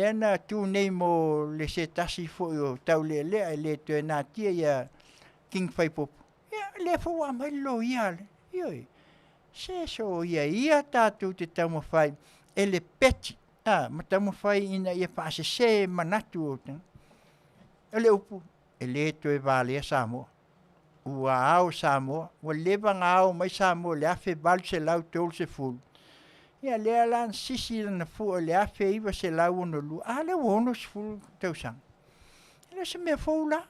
ana tu nei mo le se tasi fo o tau le tu e nā tia ia King Faiva. Ia le fo wa mai lo ia le. Se so ia tātou te tau mawhai. E le peti. Matamu fai ina ia whaasese manatu o tanga. Ele upu, ele toe vale Samoa. Ua ao Samoa, ua lewa ngā ao mai Samoa, le afe balu se lau tolu se fulu. Ia lea lan sisi na fua, le afe iwa se lau ono lu. Le wono se fulu tausanga. Ele se mea fula.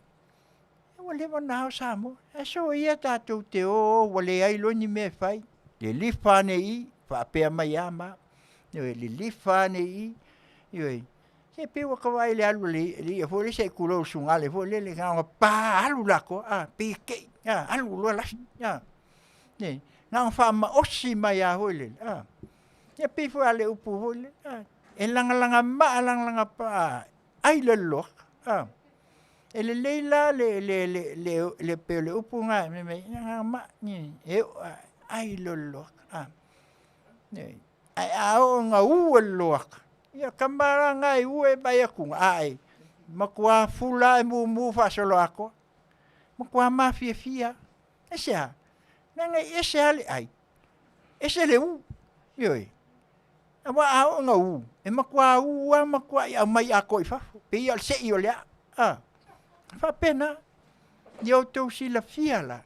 Ua lewa na ao Samoa. So ia tātou te o, wale ai loni mea fai. Le lifa ne i, whaapea mai ama. Le lifa ne i, ioi. Se pe wa kawai le alu le fo le se kulo sunga le fo le nga pa alu lako pe ke alu lo la ne nga fa ma osi mai a ho le ya pe fo ale upu ho le e langa pa ai le lo e le leila le pe le upu nga me nga ma ni e ai lo ne ai a nga u lo ia kamara ngai ue bai aku ai makua fula mu fa solo ako makua mafia esa nanga ese ale ai ese le u yoi ama au nga u e makua ia mai ako ifa pe ia se io le fa pena yo to si la fiala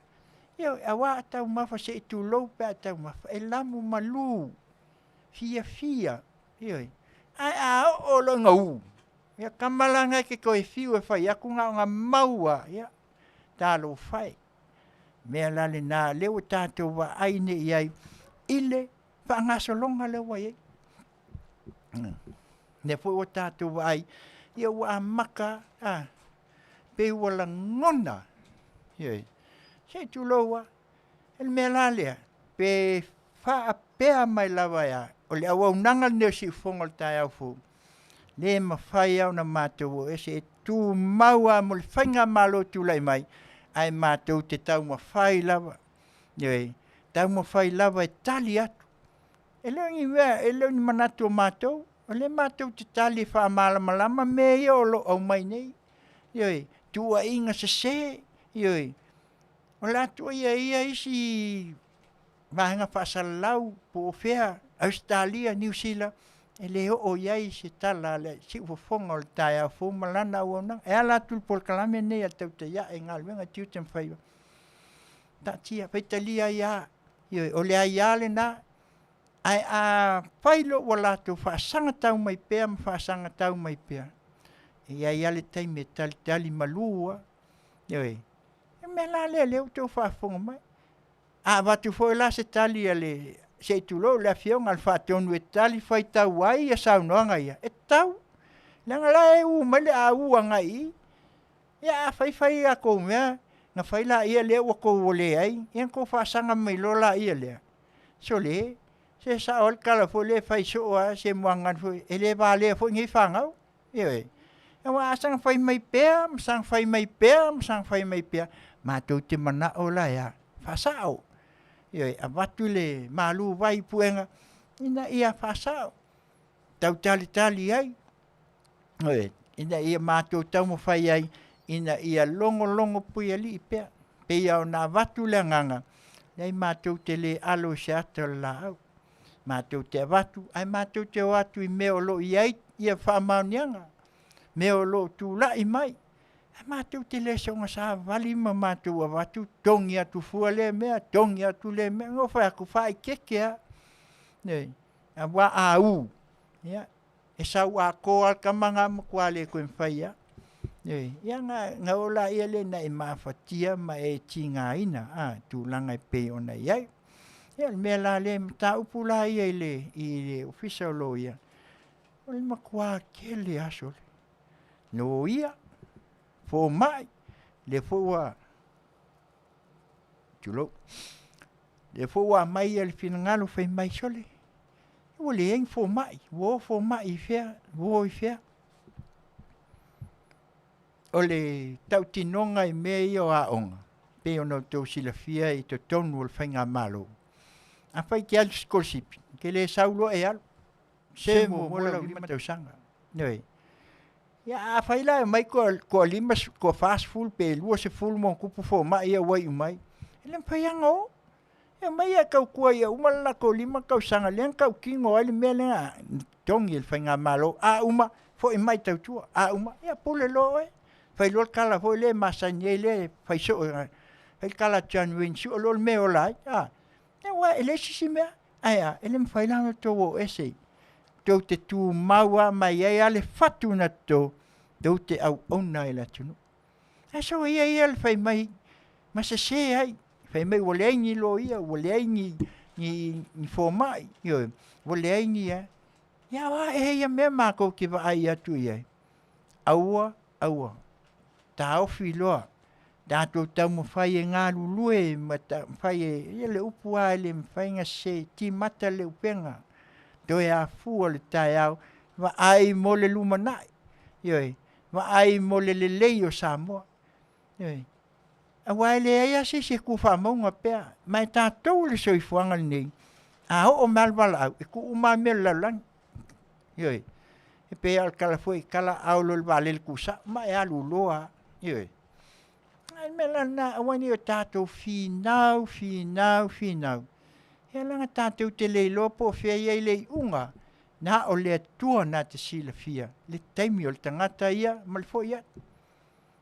yo awa tau mafa se tu lo pe tau mafa e lamu malu fia yoi ai o lo ngau ya kamalanga ke ko fiu e fai aku nga maua ya talo fai me la le na le o tato wa ai ne ia ile fa nga so longa le wa ye ne fo o tato wa ai ia wa maka pe wala ngona ye se tu lo wa el me la le pe fa pe mai la wa ya o le awa unanga ne si fonga tai au fu le mawhai au na mātou e se tu maua mo le whainga malo tu lai mai ai mātou te tau mawhai lava tau mawhai lava e tali atu e leo ni manatu o mātou o le mātou te tali wha malama me ia o lo au mai nei tua inga se o la tua ia isi mahenga whaasalau po whea Australia, New Zealand, e le o iai se tala le si fofonga o le tai a fo malana o na e ala tul por kalame nei a Tautai e Galuega Tiute Faiva. Ta tia peitalia ia o le ia le na ai a failo wala tu fa sanga tau mai pe fa sanga tau mai pe. Ia le tai me tali malua. E me la le o tu fa fonga mai. Va tu fo la se tali le se tu lo le Afioga al fatonu e tali fai tau ai e saunoanga ia. E tau. Langa la e u mele a uanga i. Ia fai a ko mea. Nga fai la ia le o ko ole ai. Ia ko fa sanga mai lo la ia le. So le. Se sa ol kala fo le fai so a se muangan fo. E le va le fo ngi fangau. Ia e. Ia wa sang fai mai pea. Sang fai mai pea. Ma tau te mana o la ia. Fa sao. Ia avatu le malu vai puenga ina ia fasao tau tali ai ina ia matou tau mo fai ai ina ia longo pui ali pe ia na avatu le nganga nei matou te le alo seata la matou te avatu ai matou te watu I meo lo ia fa maunianga meo lo tu la I mai matou te le songa sa vali ma matou avatu tongi atu fuale mea tongi atu le mea ngo fa ku fai kekea nei wa au ya e sa wa ko al kamanga mo kwale ko fai nei ya nga ola ele na ma fatia ma e tinga ina tu langa pe ona ya me la le ta upula ile official lawyer o ma kwa kele asol no ia fo mai le foa tulo le foa mai el finangalo fe mai sole o le en fo mai fe o le tautinonga I meio a onga pe ono to silafia I to tonu el fenga malo a fai que al discourse que le saulo e al se mo la lima te sanga nei ya fai la mai ko lima ko fast full pe lua se full mo kupu fo mai ia wai mai ele fai ngo e mai ka ku ia uma la ko lima ka sanga len ka kingo ale mele tongi il whainga malo. A uma, fo i mai tautua. A uma, ia pule lo e. Whai lor kala fo le masani le, whai so. Whai kala tian win su, lor me o lai. E wa, ele sisi mea. Aia, ele mwhailanga tō o ese. Tau te tū maua mai ai ale whatu na tō. Tau te au ona e la tunu. E so ia le whai mai. Masa se ai. Whai mai wale ai ni lo ia. Wale ai ni fō mai. Wale ai ni e. Ia wa e ia mea mako ki wa ai atu ia. Aua. Ta ofi loa. Tātou tau mo whai e ngā lulue. Whai e le upu a le mwhainga se. Ti mata le upenga. Toi a fua le tai au, wa ai mo le lumanai. Wa ai mo le lei o Samoa. A wai le aia se ku whamaunga pēr. Mai tātou le soifuanga nei. A ho o malwala au, e ku umame lalang. E pe al kala foi, kala au lo wale le kusa, mai alu loa. Ai mela na, awani o tātou finau. He langa tātou te leilo po whea iei lei unga. Nā o lea tua nā te sila fia. Le taimi o le tangata ia, malfo ia.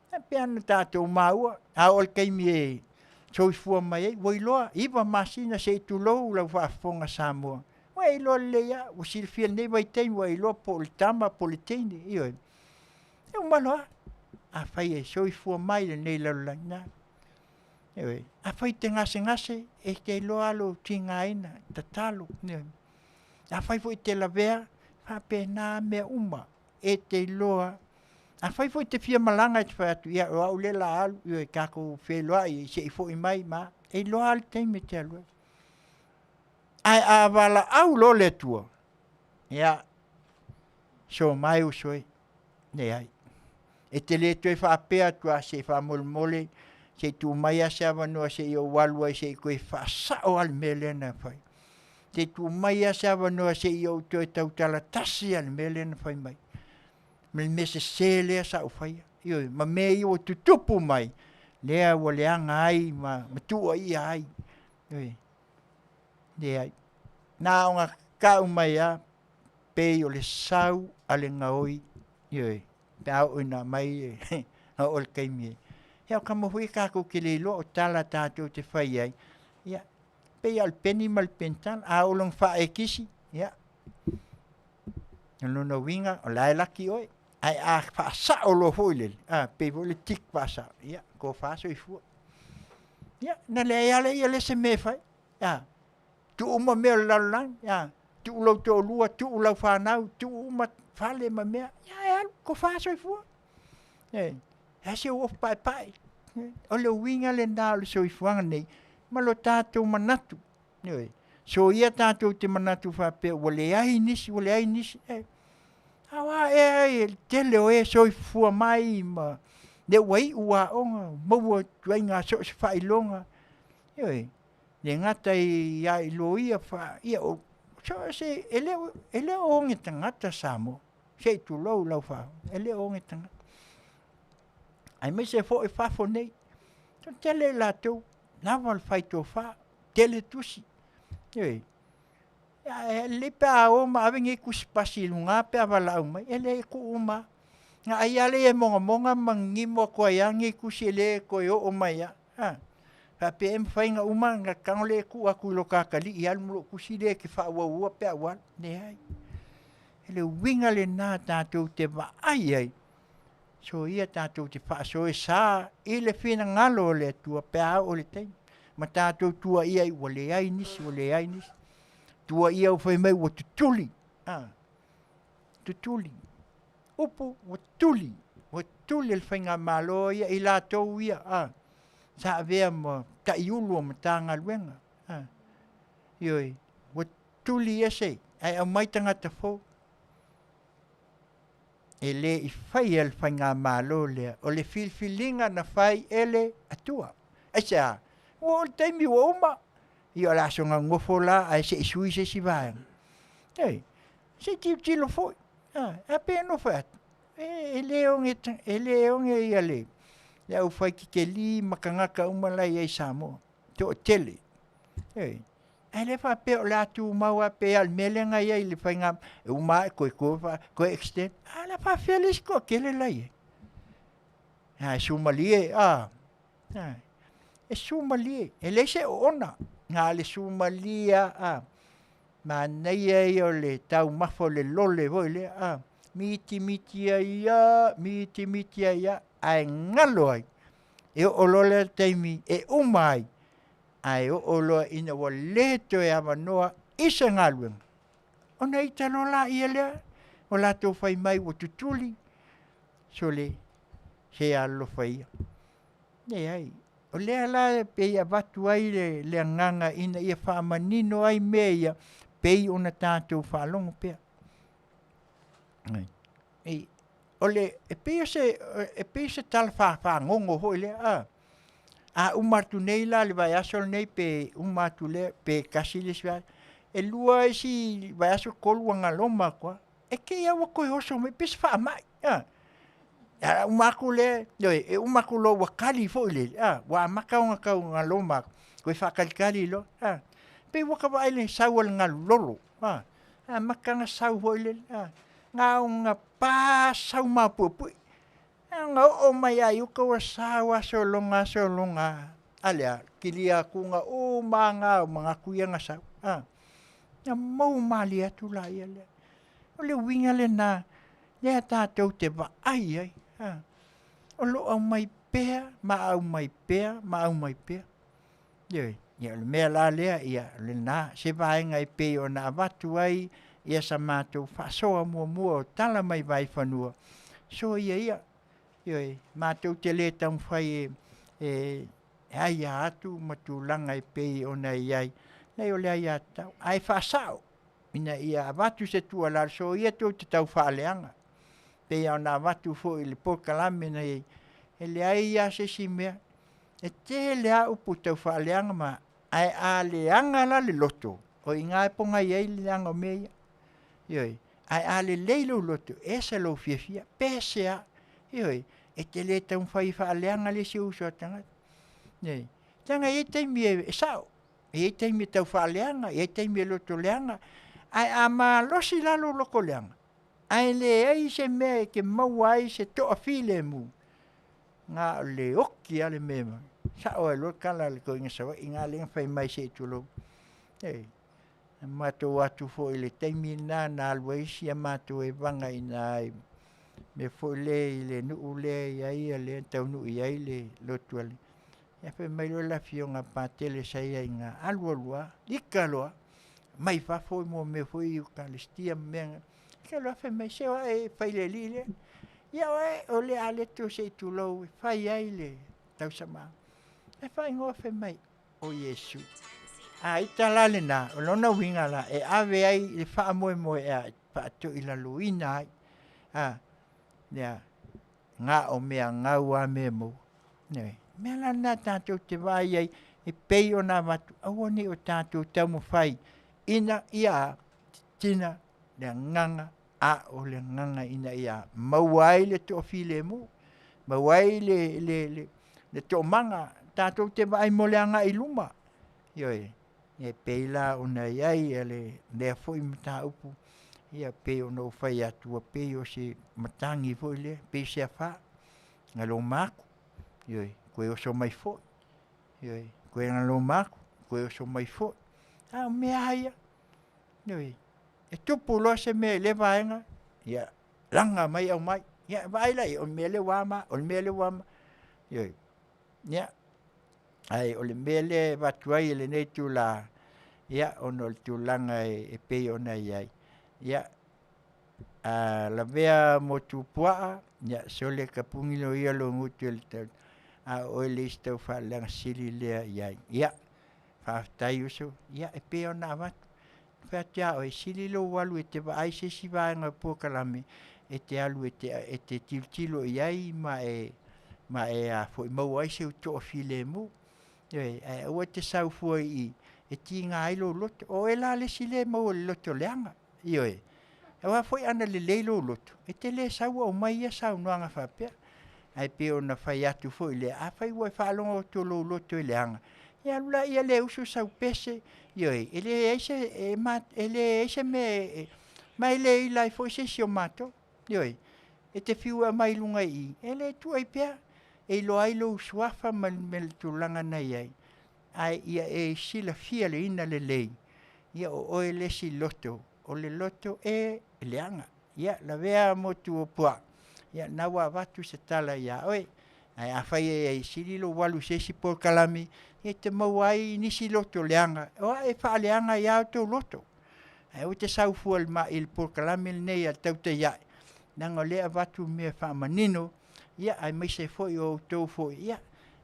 E pia na tātou maua. A o le kaimi e soifua mai ei. Wailoa, iwa Masina se tu lou lau Faafofoga Samoa. Wailoa le ia, o sila fia nei wai taimi wailoa po le tama, po le teine. E umaloa. A whai e soifua mai le nei lau langna. A whai te ngase, e te loa lo tingaina, tatalo. A whai fo i te lavea, whape nā mea uma, e te loa. A whai fo i te fia malanga te whai atu, ia o au le la alu, i kako wheloa, i se i fo i mai, ma, e loa al teime te alua. Ai a wala au lo le tua. Ia, so mai usoi, ne ai. E te le tue whapea tua se whamolmole, se tu mai a se awanua se i o walua se i koe whaasao al melena whai. Se tu mai a se awanua se i o tue tautala tasi al melena whai mai. Me se lea sa o whai. Ma me i o tutupu mai. Lea wa leanga ai, ma tua i ai. Lea ai. Nā o ngā kau mai a, pei o le sau ale ngaoi. Pe au ina mai o le kaimi. Hea kama hui kako ke leilo o tala tātou te whai ai. Ia, pei al peni mal pentan, a olong wha e kisi. Ia. Nuna winga, o lai laki oi. Ai a wha sa o lo hoilele. Pei vo le tik wha sa. Ia, ko wha so i fua. Ia, na le ale ia le se me whai. Ia, tu uma mea lalang. Ia, tu ulau tō lua, tu ulau whanau, tu uma whale ma mea. Ia, ko wha so i fua. Ia. Hase o pai. O le winga le nā le soifuanga nei. Ma lo tātou manatu. So ia tātou te manatu whapea. Wale ai nisi. Awa te leo e soifua mai ma. Le wai ua onga. Maua tuai ngā so se whailonga. Le ngata i a iloia wha. Ia o. So se ele o onge tangata Samoa. Se tu lau wha. Ele o onge tangata. Ai mai se fo e fafo nei. Ton tele la tau. Lava al fai tō wha. Tele tusi. Le pe a o ma awengi kusi pasi lunga pe a wala au mai. Ele e ku uma. Nga ai ale e monga mangi mo koe yangi kusi ele koe o mai ya. Ka pe em fai nga uma nga kangole ku aku lo kakali. I almulo kusi le ke wha ua pe a wala. Ne ai. Ele winga le nā tātou te wa ai. So ia tātou te whaaso e sā, i le whina ngalo le tua pēa o le teim. Ma tātou tua ia i wale ai nisi. Tua ia u whai mai wa tutuli. Tutuli. Upu, wa tuli. Wa tuli le whainga malo ia i lātou ia. Sa avea ma ta iulu ma tā ngaluenga. Ioi, wa tuli ese. Ai au mai tangata fō. Ele i whai el whainga malo lea. O le filfilinga na whai ele atua. Aisa, o le taimi o uma. I o la songa ngofo la, ai se isui se si vāyang. Se tilo foi. A pe no whai atu. Ele onge i ale. Le au whai ki ke li makangaka umalai ai Samoa. Te o tele. ai le whape o le atu maua pe al melenga ia i le whainga e umai koe extend. Le whawhelis ko kele lai. Sumalie, e sumalie, e le se ona, ngā le sumalia, ma nei e o le tau mafo le lole voi le, miti ia, ai ngalo ai, e o lole teimi, e umai, ai o loa ina wa leto e amanoa, isa ngaluenga. O nei talo la ia lea, o la tō whai mai o tutuli, so le, se alo whaia. Nei ai, o lea la pei a watu ai le nganga ina ia whaamanino ai mea ia, pei ona tātou whaalongo pea. Ei, ole, e pei se tala whaangongo hoi lea, umartu nei la le vai aso nei pe umartu le pe kasile swa e lua isi vai aso kolu ngaloma kwa e ke ia wa koe oso me pis fa mai umaku le e umaku lo wakali fo le wa maka ngaloma koe fa kali lo pe wa ka vai le sawal ngalolo maka nga saw fo le nga pa saw mapupu nga o mai ai uka wa sawa solonga alea kilia kunga o mga kuia nga sa nga mau mali atu la ia le o le winga le na le tātou te wa ai o lo au mai pea ma au mai pea ye le mea la lea ia le na se vaenga i pe o na watu ai ia sa mātou whasoa mua o tala mai vai whanua so ia Yoi, mātou te le tam whai ai atu matulanga i pei o nei ai. Nei o le ai atau. Ai whasao. Ina ia watu se tua lar so ia tau te tau whaaleanga. Pei au nā watu fo i le pokalame nei. E le ai ia se si mea. E te le au pu tau whaaleanga ma. Ai a le anga la le loto. O i ngai ponga iei le anga mea. Yoi, ai a le leilo loto. E se lo fiafia. Pesea. Yoi. E te le tau whai whaaleanga le se uso atanga. Nei. Tanga e teimi e sao. E teimi tau whaaleanga. E teimi e loto leanga. Ai a maa losi lalo loko leanga. Ai le ai se mea ke mau ai se toa file mu. Ngā le oki ale mema. Sao e lo kala le ko inga sawa. Inga le ngā mai se tulo. Ei. Mato atu fo i le teimi nā alwa isi a mato e vanga ina ai. Me fo le nuu le ia le tau nuu ia le lotu ale. Ia whai mai lo la fionga pātele sa ia inga alua ika loa. Mai whafo mo me fo i uka le stia menga. Ika loa whai mai sewa e whai le li le. Ia o le ale to se tu lau whai ai le tau sama. E whai ngoa whai mai o Yesu. Ita la le na, o lona winga la e ave ai le wha moe e a whaato i la luina ai. Nea, ngā o mea ngau a mea mo. Mea la nā tātou te vai ai, e pei o nā watu, aua ne o tātou tau mo whai, ina ia tina le nganga, o le nganga ina ia, mauai le to file mo, mauai le to manga, tātou te vai mo le anga i luma. Ioi, e pei la o na iai, le foi mta upu, ia pe o no fai atua pe o se matangi foi le pe se fa ngalo maku yoi koe o so mai fo yoi koe ngalo maku koe o so mai fo me aia yoi e tupu lo se me le vaenga ia langa mai au mai ia vai lai o me le wama yoi ia ai o le mele vatuai le nei tu la ia ono tu langa e pe ona iai ia la vea mo tu pua ia sole kapungi lo ia lo ngutul o le sto fa la sili le ia fa tai uso ia e pe ona va fa tia o sili lo walu te va ai se si va nga po kalame e te alu e te tiltilo ia ma e a foi mo ai se to file mu e o te sau foi e tinga ai lo lot o ela le sile mo lo to leanga ioi wa foi ana le leilo loto e te le sau o mai ia sau noanga fa pe ai pe ona fai atu foi le a fai wa fa longo to lo loto leanga ia lula ia le usu sau pese ioi ele ese me mai le i lai foi se si o mato ioi e te fiua mai lunga i ele tu ai pea e lo ai lo suafa mal tulanga nei ai ia e sila fia le ina le lei ia o ele si loto o le loto e leanga ia la vea mo tu pua ia na wa vatu se tala ia oi ai a fai e sili lo walu se si por kalami e te mau ai nisi loto leanga o e fa leanga ia to loto ai o te sau fu il por kalami nei a Tautai ia nanga le vatu me fa manino ia ai mai se foi o to foi ia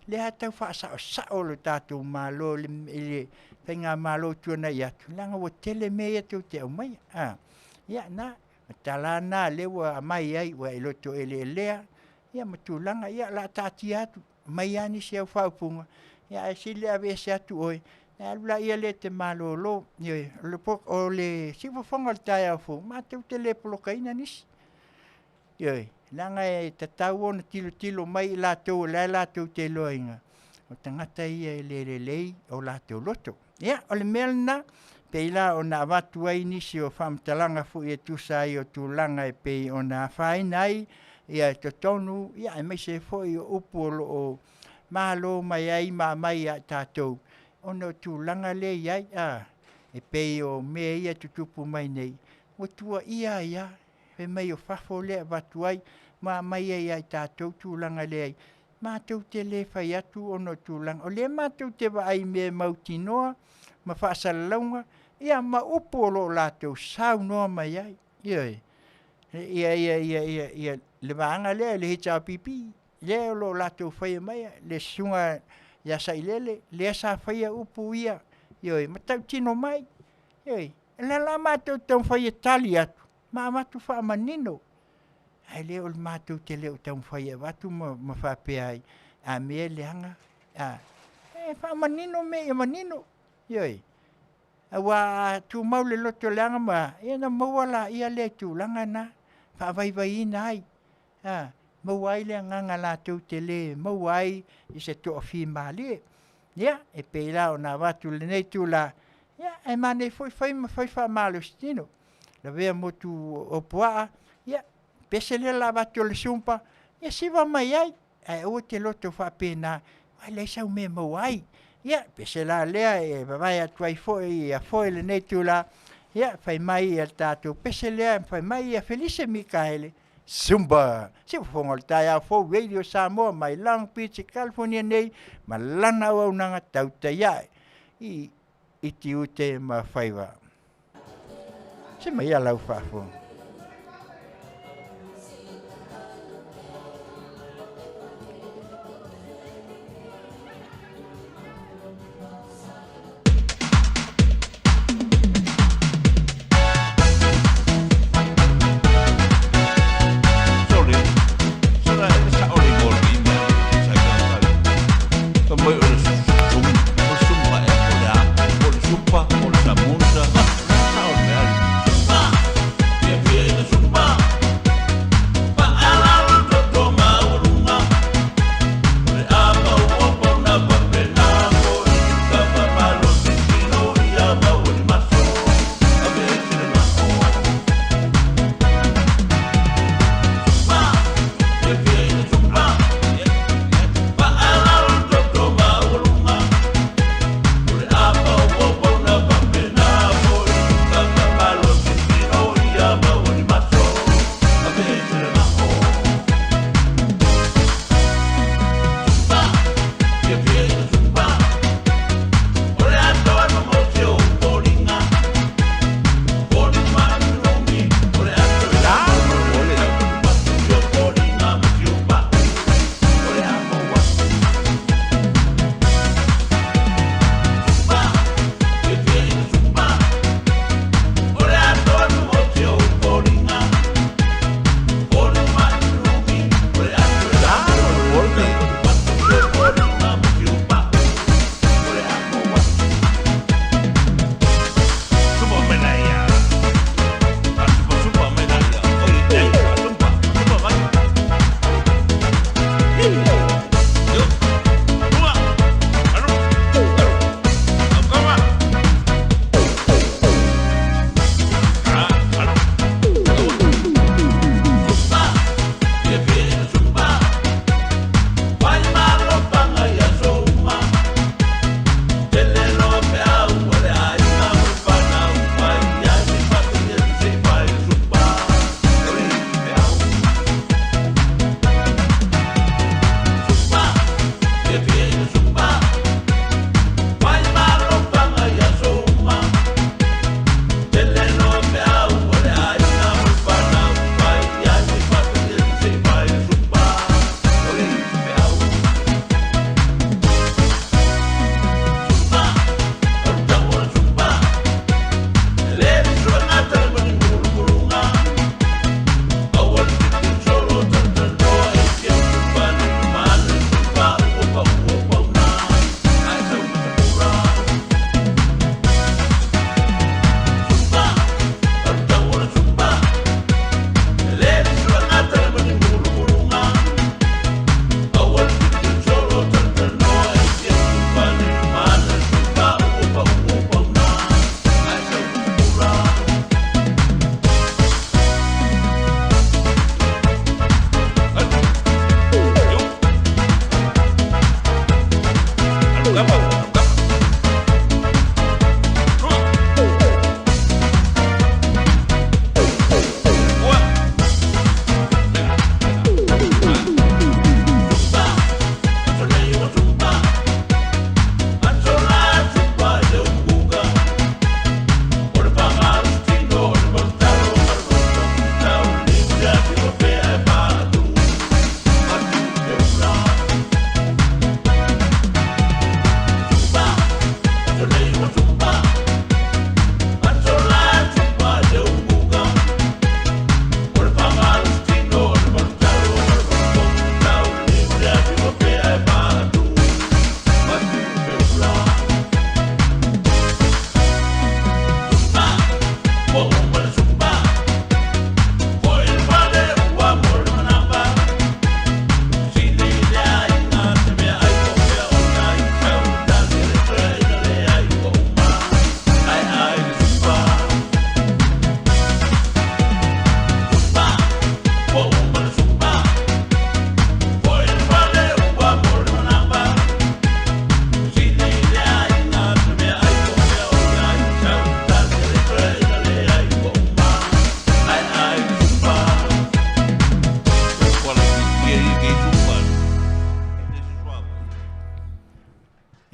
le atau fa sa o lo tatu malo le penga malo tu na ia langa o tele me ia te o mai ia na talana le wa mai ai wa lo to ele ia matulanga ia la tati atu mai ani se fa punga ia si le ave se atu oi na la ia le te malo lo ia le po o le si Fofogaina fu ma te le Fofogaina nis ia langa e tatau ona tilo mai la tau te loinga o tangata ia le o la tau loto ia o le melna peila ona watu ai nisi o whamtalanga fu e tusai o tūlanga e pei ona whainai ia te tonu ia e mai se foi o upu o malo mai ai mai a tātou ona tūlanga le iai e pei o mea ia tutupu mai nei o tua ia e mai o whafo le watu ai mai ai tātou tūlanga le ai mātou te le whai atu ono tūlanga o le mātou te wa ai me mautinoa ma whaasalaunga ia ma upo lo lātou sau noa mai ai ia le vaanga le hita pipi le lo lātou whai mai le sunga ia sailele le sa whai upo ia ma tau tino mai le la mātou tau whai tali atu ma matu wha manino ai le o mātou te leo tau whai watu ma whapea ai a mea leanga wha manino me manino wa tu mau le loto leanga ma ia na mawala ia le tu langa na wha vai ina ai mawai le nganga la tau te le mawai i se to fi mali ia e peila o na watu le nei tu la ia e mane foi wha malo stino la vea motu o pua ia pesele la watu le sumpa ia siwa mai ai o te loto wha pena ai le sau me mawai ia pesela lea e vai atu ai foi le nei tu la ia fai mai al tatu pesele fai mai a Felice Mikaele Sumba si Fofogaina fo radio Samoa mai Long Beach California nei ma lana au nanga Tautai i Tiute ma Faiva se mai ala ufafo Yeah.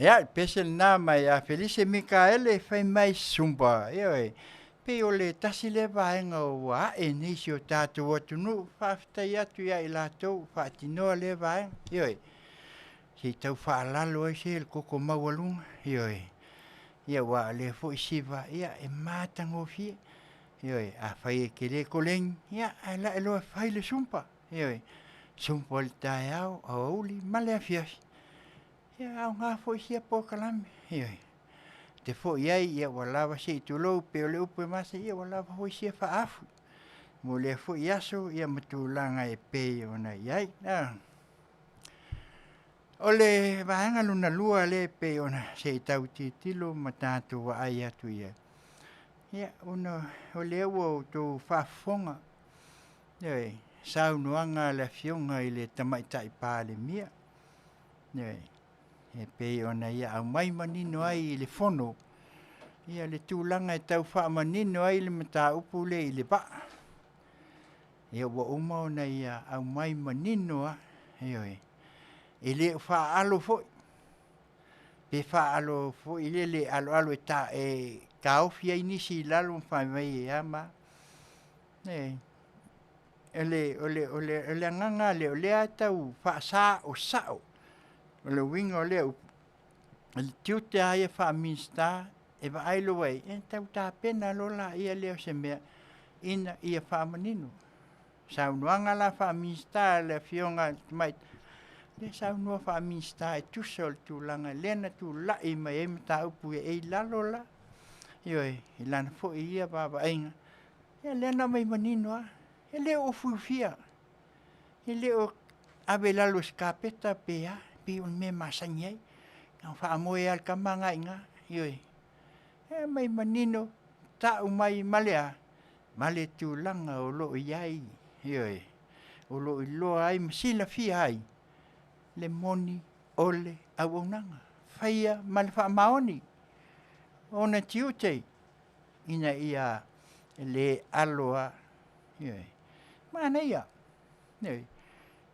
Ya, pesel nama ya Felice Mikaele fai mai sumpa. Ioi. Pe o le tasi le vaenga o wa e nisi o tātou atunu. Whaftai atu ia i lātou. Whaatinoa le vaenga. Ioi. Si tau whaalalo e se le koko maualunga. Ioi. Ia wa le fo i siva. Ia e mātango fie. Ioi. A whai e ke le koleng. Ia a la e loa whai le sumpa. Ioi. Sumpa le tae au. A auli male afiafi. Ia au ngā fo i sia po kalame. Ioi. Te fo iai ia walawa se i tulou pe o le upe masa ia walawa hoi sia Faafu. Mo le fo i aso ia matulanga e pe ona iai. O le vaenga luna lua le pe ona se i tau titilo matatu wa ai atu ia. Ia ona o le ua o tō Faafofoga. Iai, saunuanga le Afioga i le tamaitai pā le mia. Iai. E pe ona ia au mai manino ai le fono. Ia le tūlanga e tau wha manino ai le mata upu le i le ba. Ia wa uma ona ia au mai manino a. Ioi. E le wha alo foi. Pe wha alo foi le alo alo e ta e kaofia inisi lalo mwhai mai e ama. Ole nganga le ole a tau wha sa o sao. O le winga o leo, le tiute aia wha minsta, e wa ailo wai, e tau tā pena lola ia leo se mea, ina ia wha manino. Saunuanga la wha minsta, le Afioga mai, le saunua wha minsta, e tusa o le tūlanga, lena tū lai mai e mata upu e lalola. Ioi, i lana fo i ia baba ainga. E lena mai manino a, e leo o fuifia, e leo abe lalo skapeta pea, o me masangi ai. Ngā whaamoe al kamanga inga. Ioi. E mai manino. Ta umai malea. Male tūlanga o lo iai. Ioi. O lo i loa ai Masina fia ai. Le moni ole au unanga. Whaia male whaamaoni. Ona Tiute. Ina ia le aloa. Ioi. Mana ia. Ioi.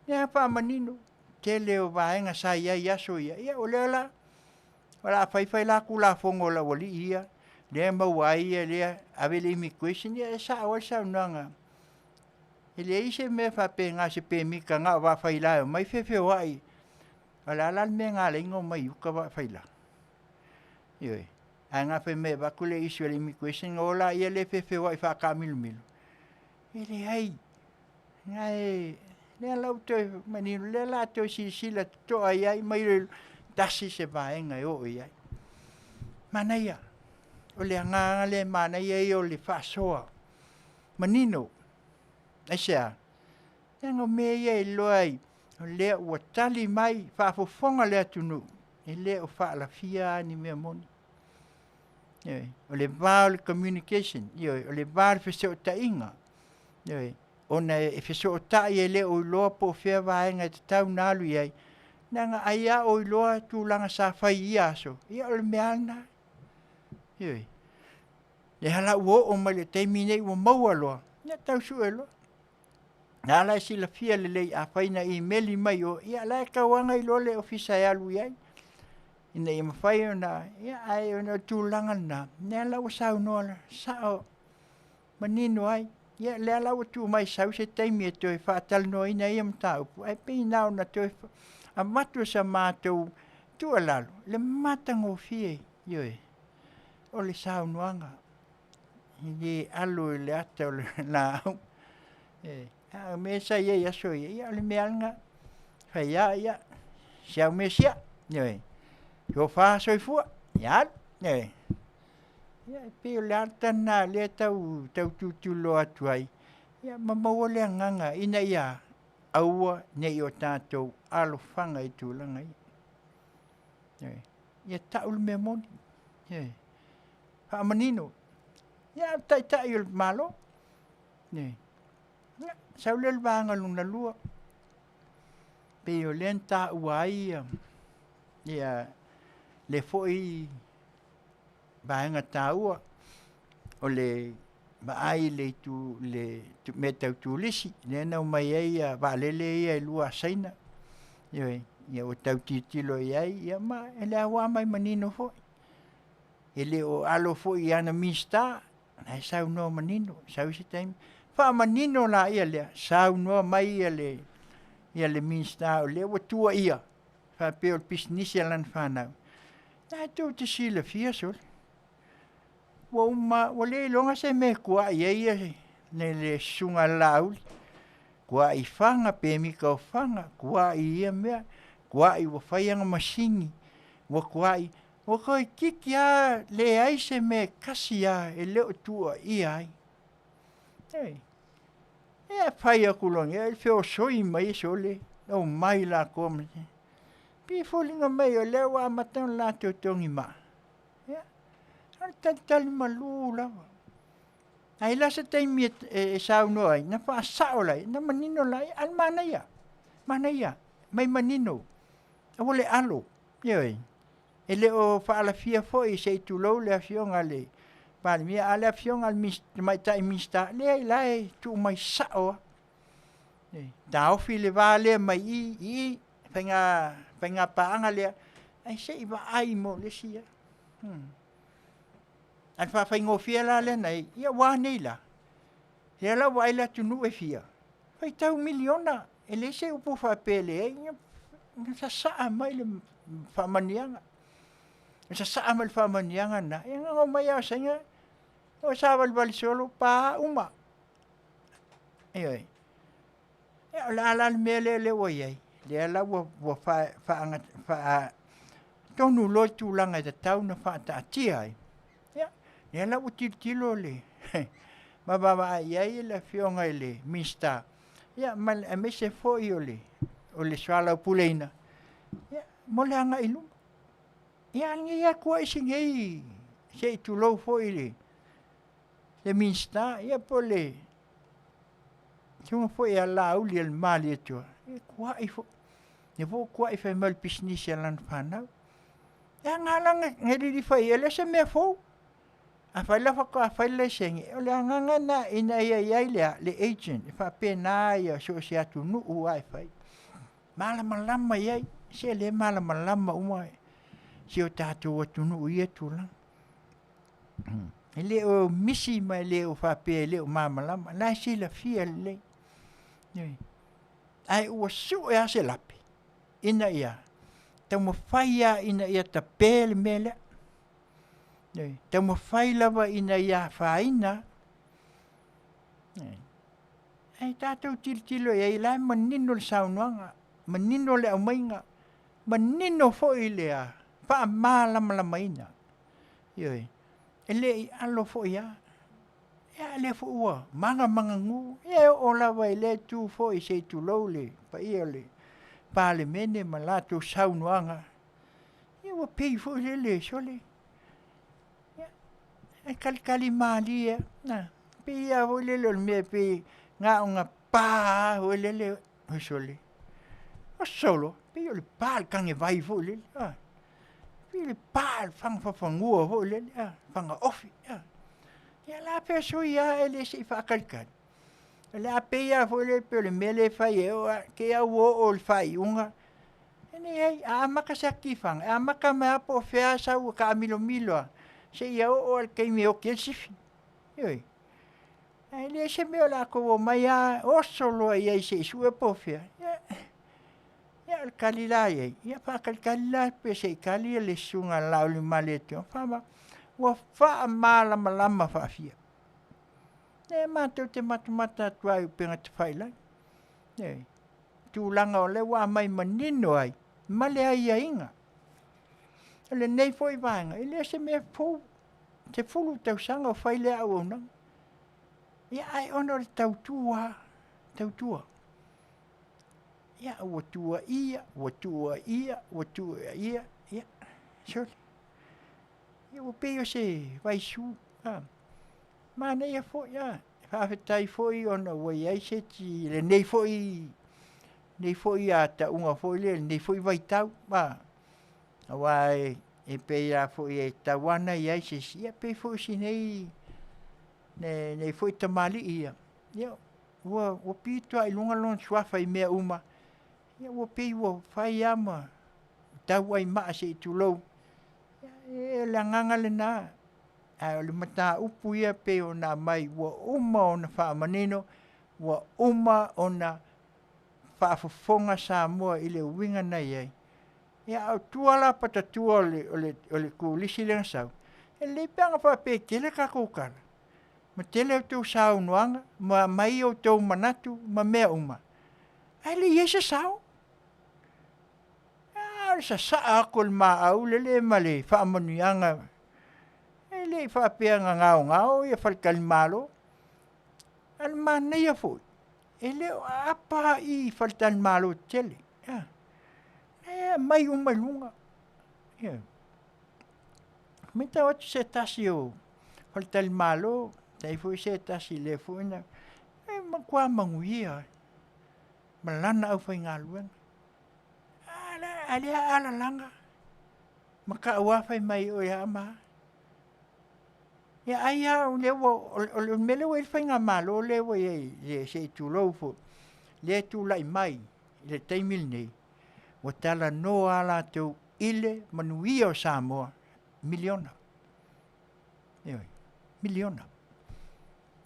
Ia whaamanino. Te leo vaenga sa ia aso ia. Ia o leo la. Wala whaiwhai la kula fongo la wali ia. Lea mawai ia lea. Ave le immigration ia. E sa awal sa unanga. E lea ise me whape ngā se pe mika ngā wawhai la. Mai whewhe wai. Wala ala me ngā leingo mai uka wawhai la. Ioi. A ngā whai me wakule isu le immigration. O la ia le whewhe wai whaka milu milu. E le ai. Ngai. Le lau toi manino, le la toi sila toa iai, mai le dasi se vaenga e o iai. Manuia, o le anganga le Manuia i o le whaasoa. Manino, aisea, tengo me iai loai, o le ua tali mai, Faafofoga le atunu, e le o whaalafia ni mea moni. O le vā o le communication, o le vā le wheseo tainga. Ona e wheso o tai e le o iloa po whea vaenga e te tau nalu iai. Nanga aia o iloa tūlanga sa whai ia aso. Ia o le meana. Ioi. Le hala uo o mai le teimi nei ua maua loa. Ia tau su e loa. Nā lai sila fia le lei a whaina i meli mai o. Ia lai kawanga iloa le ofisa e alu iai. Ina i mawhai o na. Ia ai o na tūlanga na. Nea lau sau noa la. Sao. Manino ai. Ia lea lau tu mai sau se taimi e toi whaatal no ina ia mta upu. Ai pei nao na toi a matu sa mātou tua lalo. Le matango fie. Ioi. O le sau nuanga. Ie alu le ata o le nao. Me sa ia aso ia. Ia le mealanga. Whai ia. Siau me sia. Ioi. Yo wha soifua. Ia. Ioi. Ia pe o le atana le tau tutulo atu ai. Ia mamaua le nganga ina ia aua nei o tātou alofanga i tūlanga i. Ia tau le mea moni. Wha manino. Ia tai o le malo. Ia sau le vanga luna lua. Pe o le nta ua ai. Ia le foi vaenga taua o le maai le tu me tau tulisi le na mai ai va lele ia lua saina. Ioi ia o tautitilo iai ia ma ele awa mai manino foi ele o alo foi ana mista na sau no manino sau se tem fa manino la ia le sau no mai ia le mista o le o tua ia fa pe o pisnisi lan fa na tu te sila fia sol wo ma wo le longa se me kua ia ne le sunga lauli kua I fanga pe mi ka fanga kua ia me kua I wo faianga masingi wo kua I wo ko kikia le ai se me kasia e le tua ia ai e faia kulong e feo soi mai sole o mai la kom pi folinga mai o le wa matan la tongi ma ya tal malula ai la se te mi e sau no ai na fa saola na manino lai al manaya mai manino o le alo ye ele o fa la fia foi se tu lo le Afioga le pa mi ale Afioga mis mai tai mista le lai tu mai sao dau file vale mai I penga paanga le ai se va ai mo le sia al fa ngo fia la le nei ia wa nei la ia la wa ila tu nu e fia fai tau miliona ele se upu fa pele ia sa mai le fa manianga sa mal fa manianga na ia ngo mai a senga o sa val solo pa uma ia la mele le wo ye le la wo fa tonu lo tu langa de tau na fa ta tia ya la utilo le ba ye la Afioga le mista ya mal me se foi o le swala puleina ya molanga ilu ya ngia ko isingei se tu lo foi le mista ya pole Tuma foi a la uli el mali tu. Kwa ifo. Ne vo kwa ifa mal business lan fana. Ya ngala ngedi di fa ele se me fo. A fa la fa ka fa le sengi. Ole nganga na ina ya le agent. Fa pe na ya so sia tu nu wifi. Mala malama ya se le mala malama uma. Si o tatu tu nu ia tu la. Ele o misi mai le o fa pe le o mama lama. Na si la fia le. Ai o su e ase lapi ina ia te mo faia ina ia ta pel mele te mo fai lava ina ia faina ai tatou tiltilo ia la manino le saunoanga manino le amainga manino foi le a fa mala mala maina ele alo foi ya le fo manga ngu ya o la vai le tu fo I se tu lo le pa ia le pa le mene malato saunoanga ia o pei fo le sole ya e kali malia na pe ia o le me pe nga unga pa o le o sole o solo pe o le pa kange vai fo le pe le pa fang fa fo le fanga ofi ya la persona ele se fa calcar la peia foi pelo mele fai eu que é o fai unga ene a maka sakti fang a maka ma po fea sa o camilo se eu o que me o que se oi ele se me la ko mai a o solo ia se sue po fea ya el kalila ya fa kalila pe se kali le sunga la o maleto fama wa fa mala malama fa fia e mato te mata tua u penga te faila tu langa o le wa mai manino ai male ai inga ele nei foi vanga ele se me fo te fulu tau sanga o faile au na ia ai honor tau tua ia o tua ia sure o peo se vai su mana ia fo ia faafetai foi ona ua ai se ti le nei foi ata unga foi le nei foi vai tau ba awai e pe ia foi e tawana ia se ia pe foi si nei foi tamali ia o pito ai lunga lon swafa I mea uma Ia ua pei ua whai ama. Tau ai maa se i tulou. E le nganga le nā. Ai o le mata upu ia pe o nā mai. Ua uma o na whaamanino. Ua uma o na Faafofoga Samoa i le winga nei ai. Ia au tuala patatua o le kulisi le ngasau. E le peanga whape tele ka kukala. Ma tele o tau sau nuanga. Ma mai o tau manatu. Ma mea uma. Ai le iesa sau. Sa saa ako le maau le male whaamanuianga. E le whapeanga ngao ia whalkali malo. Al manea fui. E le apa i whalkali malo tele. E mai umalunga. Mita watu se tasi o whalkali malo. Tai fui se tasi le fui na. E makua manguia. Malana au whai ngaluanga. Alia ala langa. Maka wafai mai o ya ma. Ya aya o le mele o il fainga malo le o ye se tu lofo. Le tu lai mai le taimil nei. O tala no ala tu ile Manuia o Samoa miliona. Yoi. Miliona.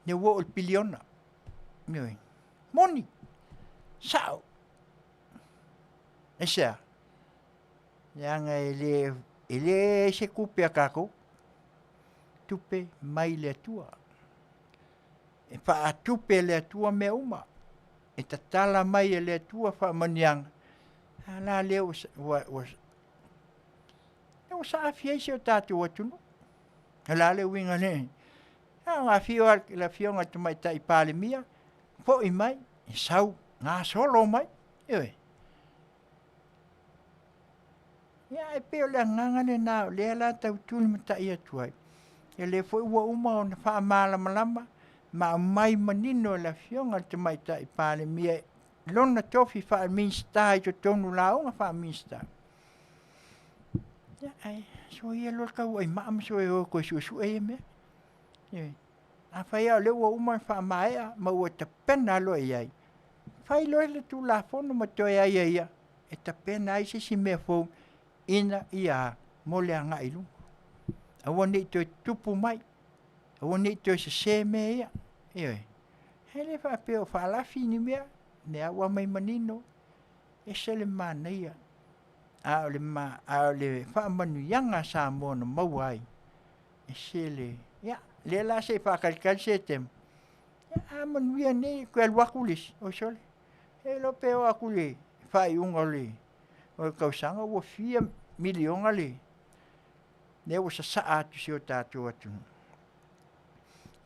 Ne wo o biliona. Yoi. Moni. Sao. Esa. Yang ele se kupe kako tupe mai le tua e fa tupe le tua me uma e tatala mai le tua fa maniang ala le o sa Afiafi o tatu watu ala le winga ne Afioga la Afioga tu mai tai pale mia fo i mai sau nga solo mai ia e peo le nganga le nā le ala tau tūni mata ia tuai. E le foi ua uma o na wha malama ma mai manino la Afioga te mai tai pale mia lona tofi wha minsta i to tonu launga wha minsta. Ia ai, so ia lor kau ai maama so e o koe susu e me. A whai au le ua uma wha maea ma ua ta pena lo e ai. Whai lo le tu la fono ma toi ai ia. E ta pena ai se si mea fau. Ina ia mole anga ilu. Awa ni to tupu mai. Awa ni to se me ia. Hele fa peo fa la fini mea. Ne awa mai manino. E se le Manuia. A le fa Manuianga Samoa na mauai. E se le. Ia. Le la se fa kalkal se tem. A Manuia ne ko el wakulis. O sole. E lo peo akule. Fa iunga le. O kausanga o fia miliona le. Ne o sa atu si o tatu atu.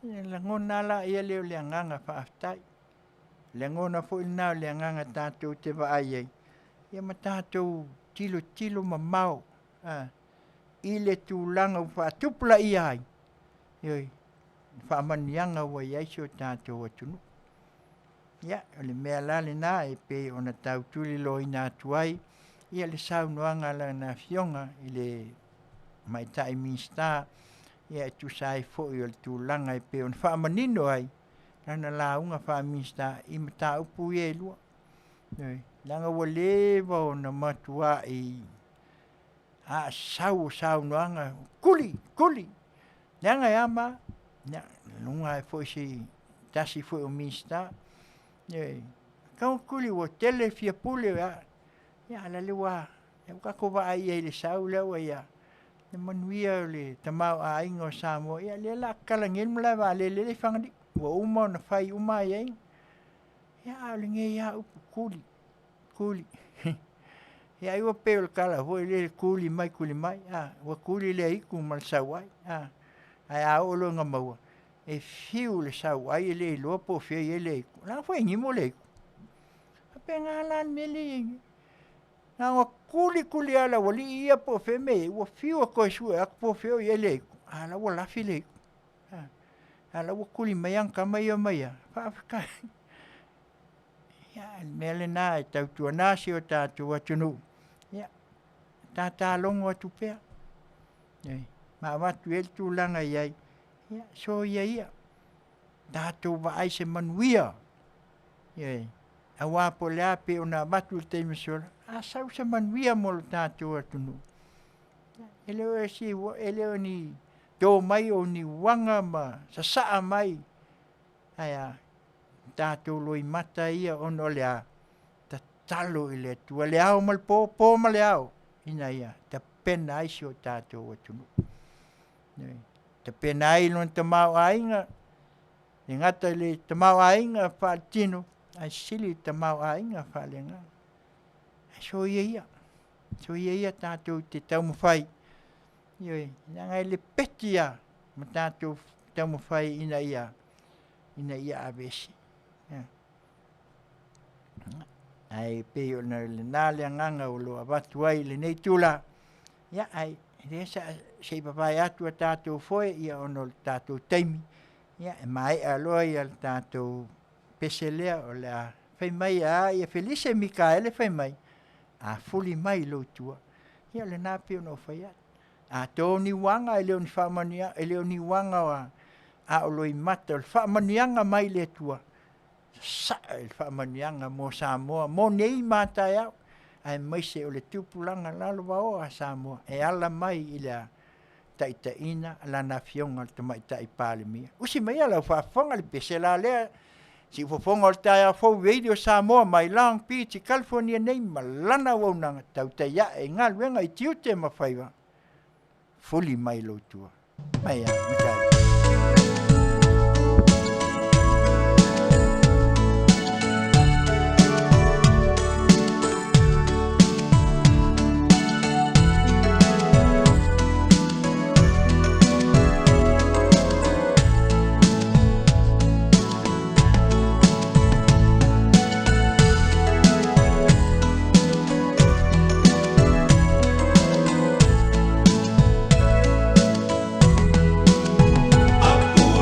Le ngona la ia leo le nganga Faatautaia. Le ngona fo ina le nganga tatu te va ai. Ia ma tatu tilo mamau. Ile tu langa o Faatupla ia ai. Ioi. Faamanianga o ia si o tatu atu. Ia, le mea la le na e pe ona tau tuli lo ina tuai. Ia le saunoanga la na Afioga i le maitai minsta ia tu sai fo i le tūlanga i pe on whaamanino ai nana launga wha minsta i mata upu i e lua langa wa lewa o na matua i a saunoanga kuli langa i ama lunga e fo i si tasi fo i o minsta kau kuli wa tele fia pule ia la lewa e kako wa ai le sau lewa ia le Manuia le tamau a ingo Samoa ia le la kalangin mla va le fangdi wa uma na fai uma ia le nge ia kuli ia i wa pel kala ho le kuli mai wa kuli le iku mal sawai ai a olo nga maua e fiu le sawai le lopo fe le la foi ngimo le apenga la mele na wa kuli ala wali ia po fe me wa fiu ko su a po fe o ele ala wala file ala wa kuli mayang kamaya fa ka ya mele na ta tu na si o ta tu wa tunu ya ta longo tu pe ma wa tu el tu langa ya so ya ta tu va ai se Manuia Awa po lea pe ona matu te misola. Asau sa manuia mo lo tātou atunu. Ele o si ele o ni tō mai o ni wanga ma sa saa mai. Aia tātou loi mata ia ono lea ta talo i le tua le au mal po ma le au. Ina ia ta pena ai si o tātou atunu. Te pena ai lon te mau ainga. Ni ngata le te mau ainga whaatino. Ai sili te mau ainga whalenga. So ia. So ia tātou te taumawhai. Ioi, ngai le petia. Ma tātou taumawhai ina ia. Ina ia avesi. Ai peo na le nale nganga o loa watu ai le nei tula. Ia ai. Resa sei papai atu a tātou foe ia ono tātou taimi. Ia mai aloa ia tātou peselea o lea whai mai a ia Felice Mikaele whai mai. A fuli mai lo tua. Ia le nā peo no whai atu. A tō ni wanga e leo ni whamania, e leo ni wanga wa a oloi mata. Le whamanianga mai le tua. Sa le whamanianga mo Samoa. Mo nei mātai au. Ai mai se o le tupulanga lalo wao a Samoa. E ala mai i lea taitaina lana Afioga te mai tai pale mia. Usi mai ala whaafonga le pesela lea. Si Fofoga o le taia fau radio Samoa mai Long Beach, California nei malana waunanga. Tautaia e Galuega i Tiute ma Faiva. Fuli mai lo tua. Mai a, mikai. Apu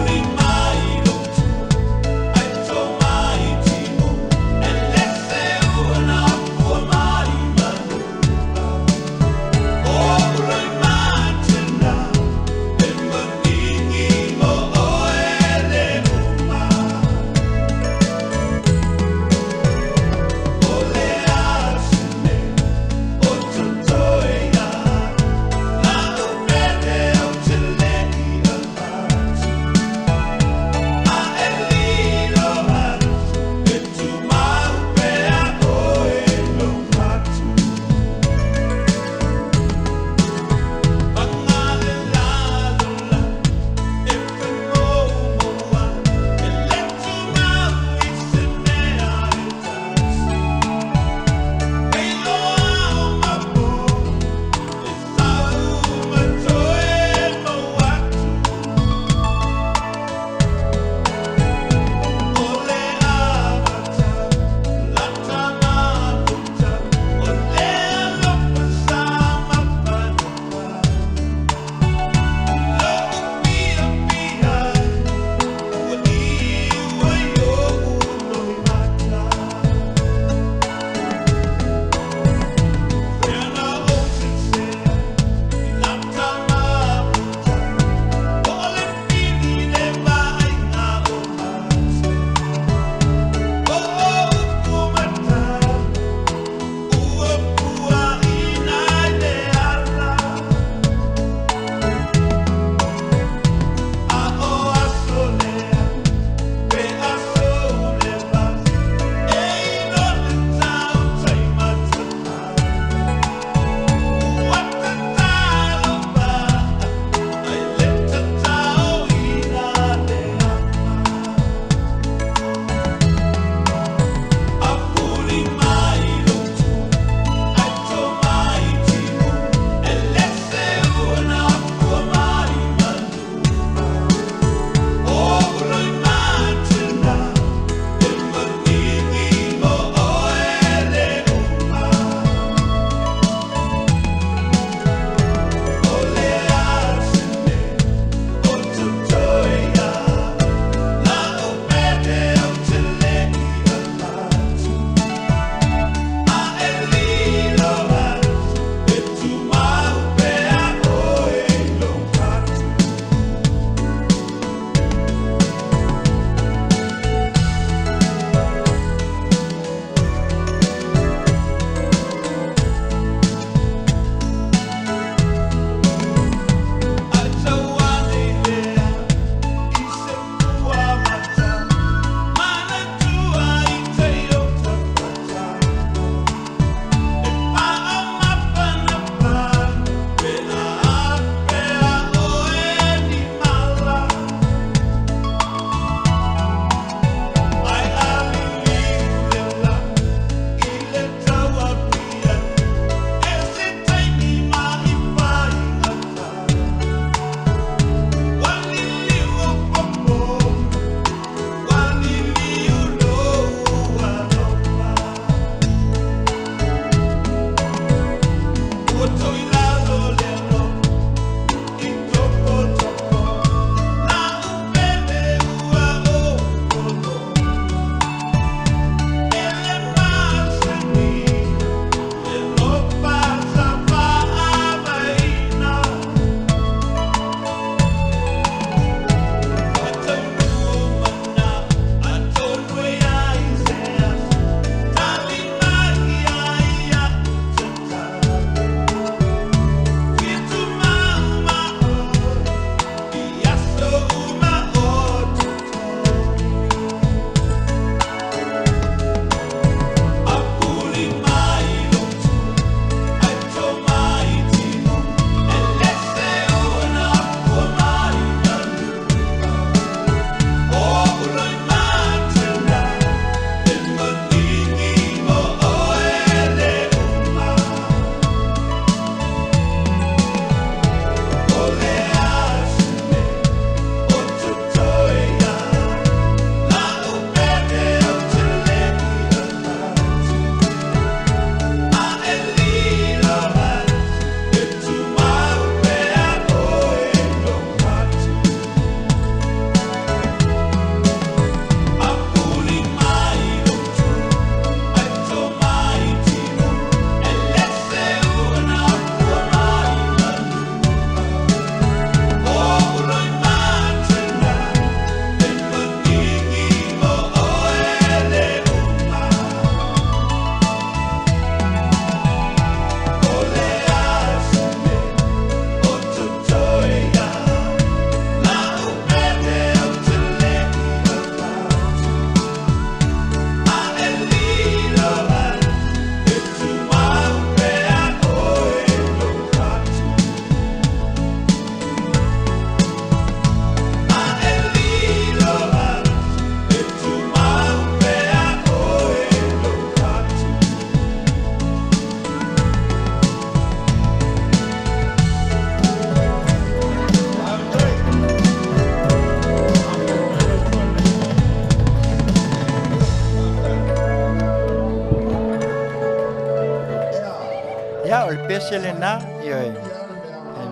Ia o le pesele na ia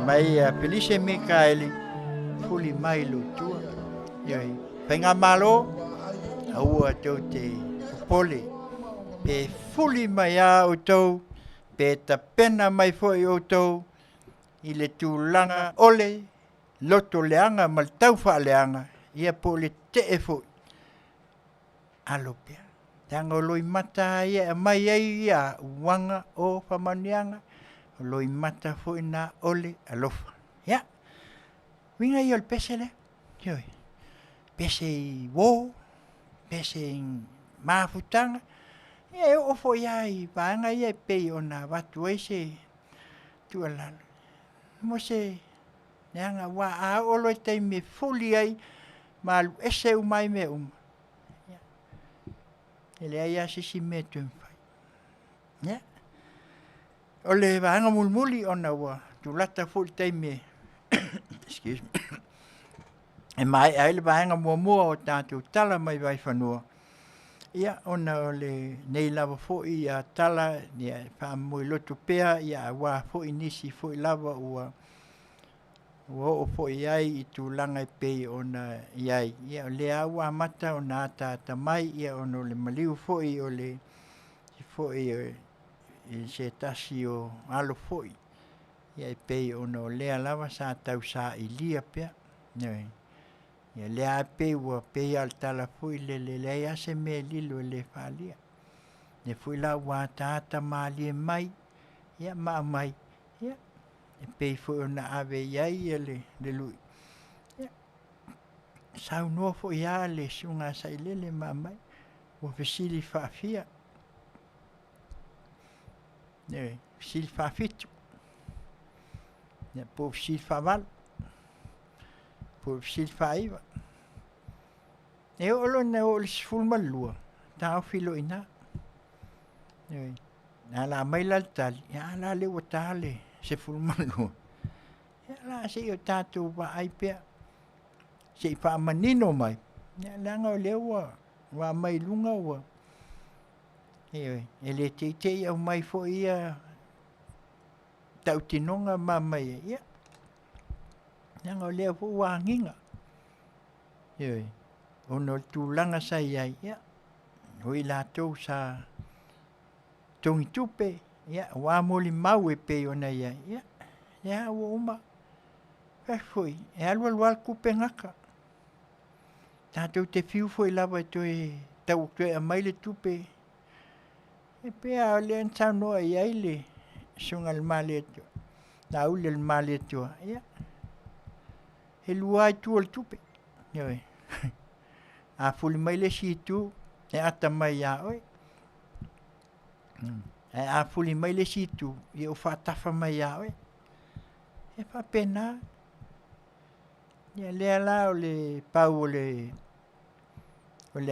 mai Felice Mikaeli fuli mai lo tua ia penga malo au tau te pole pe fuli mai a o tau pe ta pena mai foi o tau i le tūlanga ole loto leanga mal tau wha leanga ia po le te e foi alo pia tanga loi mata ia mai ai ia wanga o whamanianga loi mata foi na ole alofa ia winga i ol pesele ioi pese i wo pese i mafutanga e o foi ai vanga ia pe ona watu ese tualala mo se neanga wa a olo te me fuli ai ma ese o mai me ele ai asisi me tu ya ole vanga mulmuli ona wa tu lata fuli te me excuse me e mai ai le vanga mo o tatu tala mai vai fanua ia ona ole nei lava fo ia tala ia fa mo lotu pea ia wa fo inisi fo lava ua o fo iai i tu langa pe ona iai ia le awa mata ona ta mai ia ono le maliu fo i ole fo i se tasio alo fo ia pe ono le lava sa tau sa i lia pea nei ia le a pe ua pe al tala fo le ia se me lilo le falia ne fo la wa ta mali mai ia ma mai ia e pei foi ona ave iai le lui sau no foi ia le sunga sai le mamai o fesili faafia ne fesili faafitu ne po fesili faval po fesili Faiva e olo ne o le sfulma lua tau filo ina ne ala mai la tali ya la le wotale se fulmanu la se o tatu wa ai pe se fa manino mai la nga le wa mai lunga wa ele te o mai fo ia tautinonga mai ia nga le fo wa nginga ono tu langa sai ai ia oi la to sa tongi tupe ia wa moli mau e pe ona ia ia o uma foi e alwa kupe ngaka tatou te fiu foi lava to e tau te mai le tupe e pe a le tau no ia ile sunga le maleto na ule le maleto ia e luai tu el tupe ia a fuli mai le situ e ata mai ia oi e a fuli mai le situ i o fatafa mai ia oi e fa pena ia le ala o le pau o le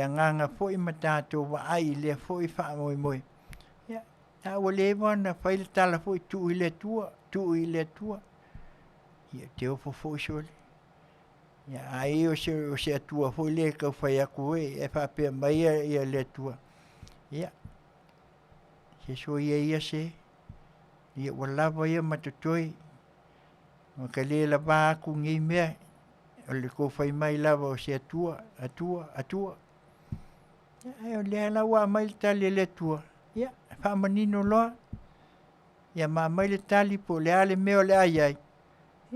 anganga foi matato wa ai le foi fa moi ia a o le bona fa il tala foi tu ile tua ia te o fo sole ia ai o se tua foi le ka fa ia ko e fa pe mai ia le tua ia se so ia se ia wala va ia matutoi ma kale la ba ku ngi me o le ko fai mai lava o se atua ia o le la wa mai tali le tua ia fa manino lo ia ma mai le tali po le ale me o le ai ia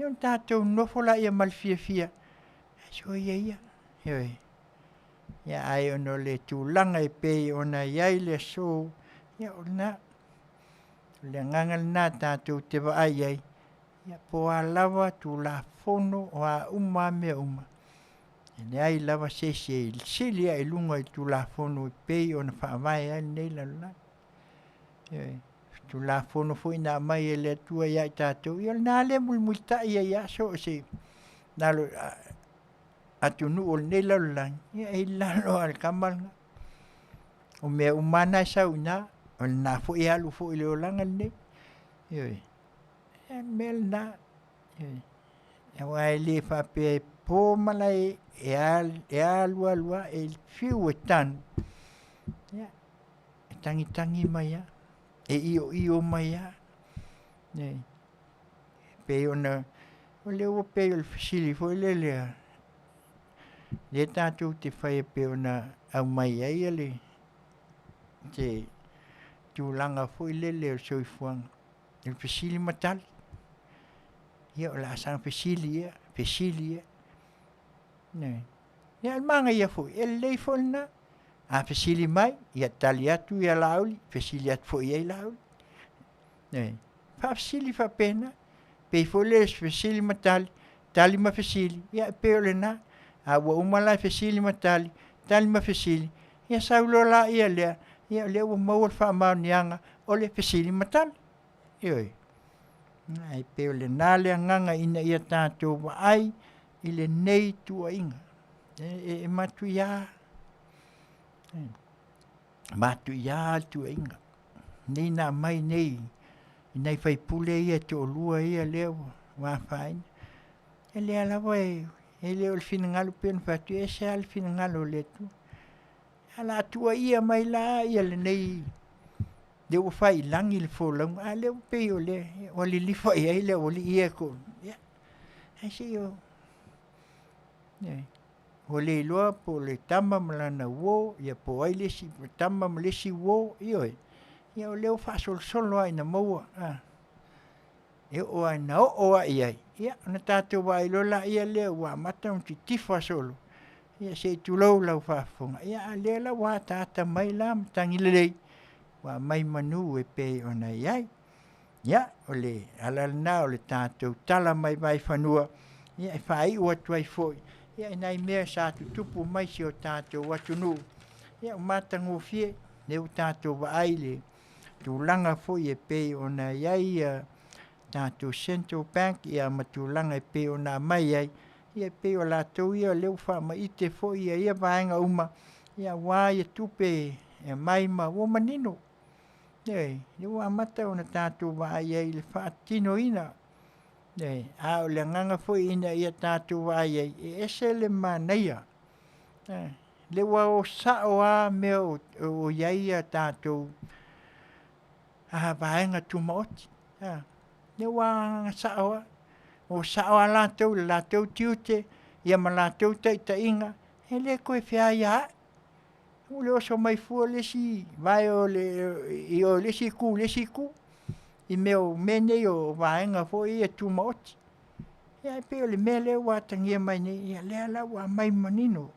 un tato no fola ia mal fia so ia ia ai ono le tu langa e pe ona ia le so ia ona le ngangal na tato te va ai ia po a lava tu la fono o a uma me uma e ai lava se silia e lunga i tu la fono pe ona fa vai ai nei la tu la fono foi na mai le tua ia tato ia na le multa ia so se na lo atu nu o nei la ia i la lo al kamal o me umana sa una o na fo ia lu fo le olanga nei mel na e wai le fa pe po malai e alwa el fiu tan ya tangi mai ya e io mai ya Nei. Pe ona o leo pe o fasili foi le le tātou te whaia pe ona au mai ai ale te tūlanga foi le o soifuanga il fasili matali ia o la sang fasili ia nei ia manga ia foi le foi na a fasili mai ia tali atu ia lauli fasili atu foi ia lauli nei fa fasili fa pena pe foi le fasili matali tali ma fasili ia pe ole na a wa umala fasili matali tali ma fasili ia saulo la ia le o mau fa ma nianga o le fasili matali ioi ai pe ole na le nganga ina ia tātou wa ai ile nei tua inga e matuia tua inga nei na mai nei fai pule ia to lua ia leo wa fai ele ala vai ele o finangalo pen fatu ese al finangalo le tu ala tua ia mai la ia le nei de o fai langi le folang ale o pe o le li fai ele o li ia ko ya ai si o o le loa po le tama malana wo ia po ai le si tama le si wo ioi ia o leo fa solo ai na moa e o ai na o ai ia na tātou vai lola ia leo wa mata un tifa solo ia se tu lau fa fonga ia le la wa tata mai la tangi le wa mai manu e pe ona ia o le ala na o le tātou tala mai vai fanua ia fai o tuai foi ia nai mea sa tupu mai si o tātou watunu ia mata ngofie ne o tātou wa aile tūlanga foi e pe ona ia tātou Central Bank ia matūlanga e pe ona mai ai ia pe o lātou ia leu wha ma ite foi ia vaenga uma ia wā ia tupe e mai ma o manino ia wā mata ona tātou wa ai le whaatino ina a o le nganga foi ina ia tātou wa ai e ese le manaia le wā o sao a mea o ia tātou vaenga tumaoti ne wā sao o sao a lātou tiute ia ma lātou taitainga he le koe whia ia o le oso mai fua lesi vai o lesi ku i meo mene o vaenga fo ia tumaoti ia pe o le mele watangia mai ne ia le ala wa mai manino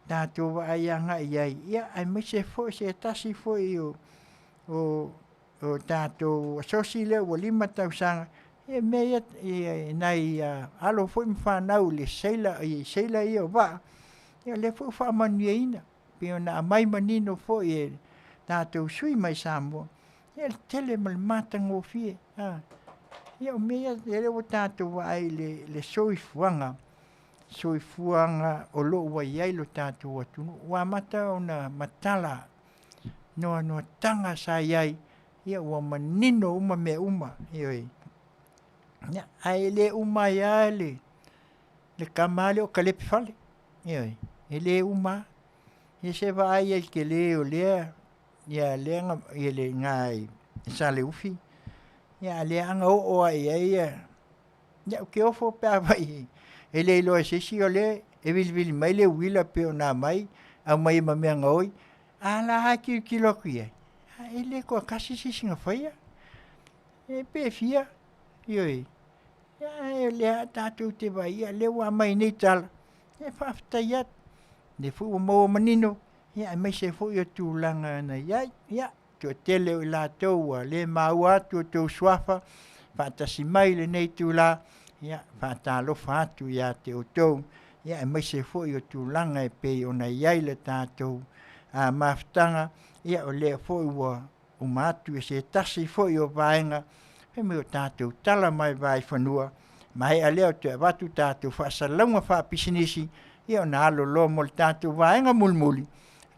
tātou wa ia ngai ia ai mai se fo se tasi fo o tātou asosi le o 5,000 e mea nai alo fo mwhanau le seila ia o wa ia le fo wha Manuia ina pe ona mai manino fo tātou sui mai Samoa ia tele mal matango fie ia o mea ele o tātou wa ai le soifuanga o lo wa iai lo tātou atunu wa mata ona matala no tanga sa iai ia ua manino uma me uma ioi ia ai le uma ia le kamale o kalepi fale ioi ele uma ia se va ai ke le o le ia lenga ia le ngai sa le ufi ia le anga o ai ia o ke ofo pa vai ele lo se si ole e vil mai le wila pe ona mai a mai ma me ngoi ala haki kilo kia ele ko kasi si singa faia e pe fia ioi ia le tātou te vai ia le wa mai nei tala e Faatautaia ne fu o mo manino ia mai se fu ia tūlanga na ia tu tele o lātou le maua tu swafa faatasi mai le nei tūla ia faatalofa atu ia te outou ia mai se fu ia tūlanga e pe ona iai le tātou a mafutanga ia o le fu ua umatu e se tasi fu o vaenga e me o tātou tala mai vai whanua mai a leo te watu tātou whaasalunga whaapisinisi ia o na alo lo mo le tātou vaenga mulmuli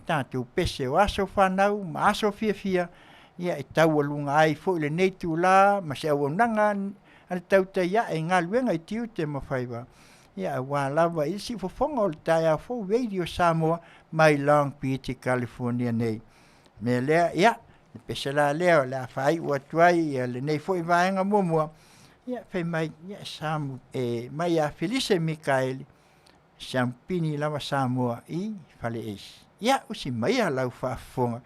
tātou pese o aso whanau ma aso fia ia e tau alunga ai fu le nei tūla ma se au nanga al Tautai e Galuega i Tiute ma Faiva ia wa lava isi fofonga o le taia fo radio Samoa mai Long Beach California nei me lea ia Pese la leo la fai ua tuai ia le nei foi vaenga mua. Ia fai mai ia Samu mai a Felice Mikaeli. Sampini lava Samoa I fale eisi. Ia usi mai a lau Faafofoga.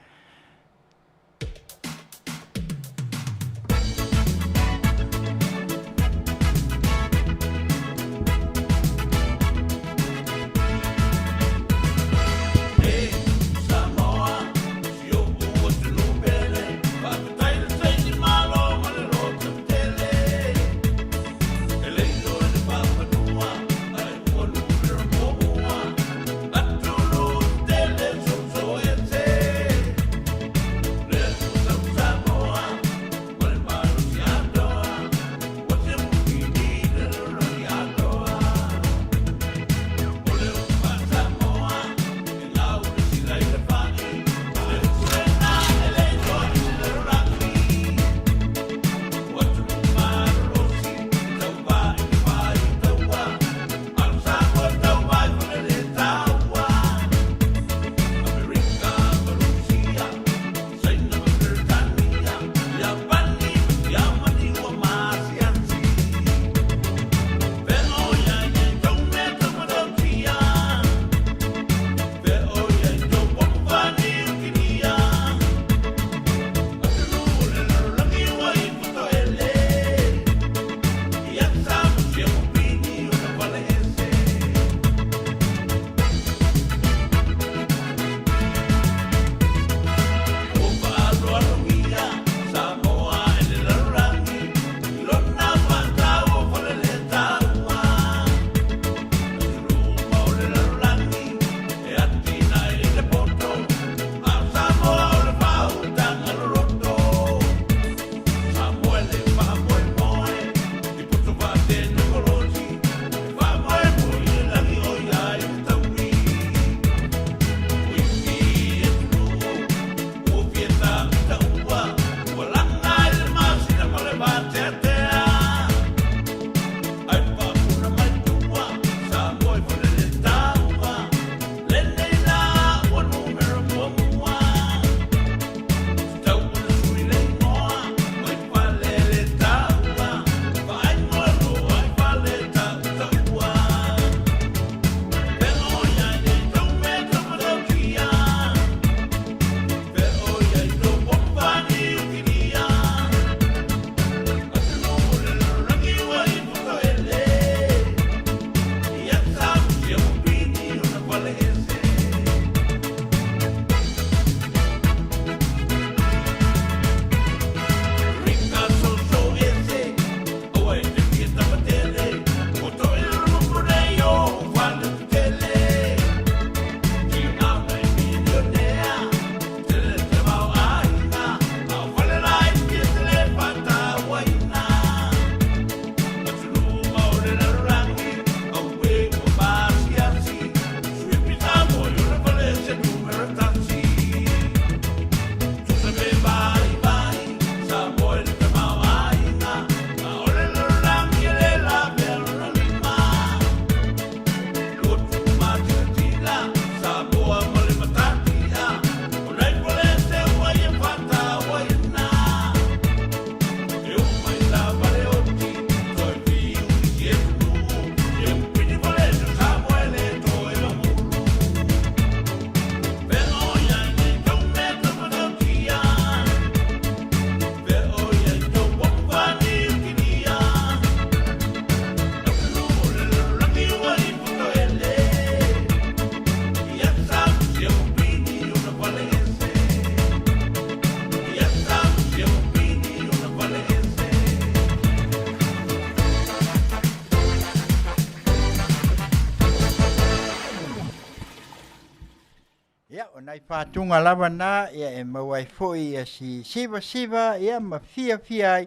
Nai whātunga lava nā, ia e mawai fōi ia si siva ia ma fia ai,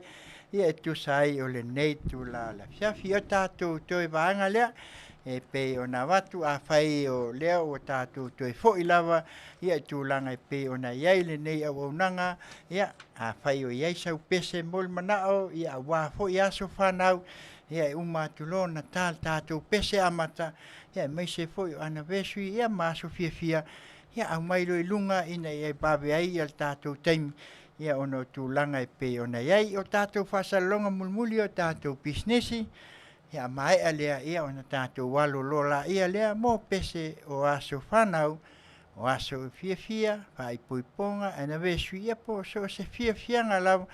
ia e tusai o le nei tu la Afiafi o tātou toi waanga lea, e pe o nā watu a whai o lea o tātou toi fōi lava, ia e tūlanga e pe o nā iai le nei au aunanga, ia a whai o iai sau pese mol manao, ia a wā fōi aso whanau, ia e umatulo na tātou pese amata, ia e meise fōi o anniversary, ia ma aso fia, ia au mailo I lunga ina ia bawe ai al tātou taimi. ia ono tūlanga e pe ona iai o tātou whasalonga mulmuli o tātou pisnesi, ia mai alea ia ona tātou walo lola ia lea mō pese o aso whanau, o aso fia, whai puiponga, ana vesu ia po so se fia ngalawa,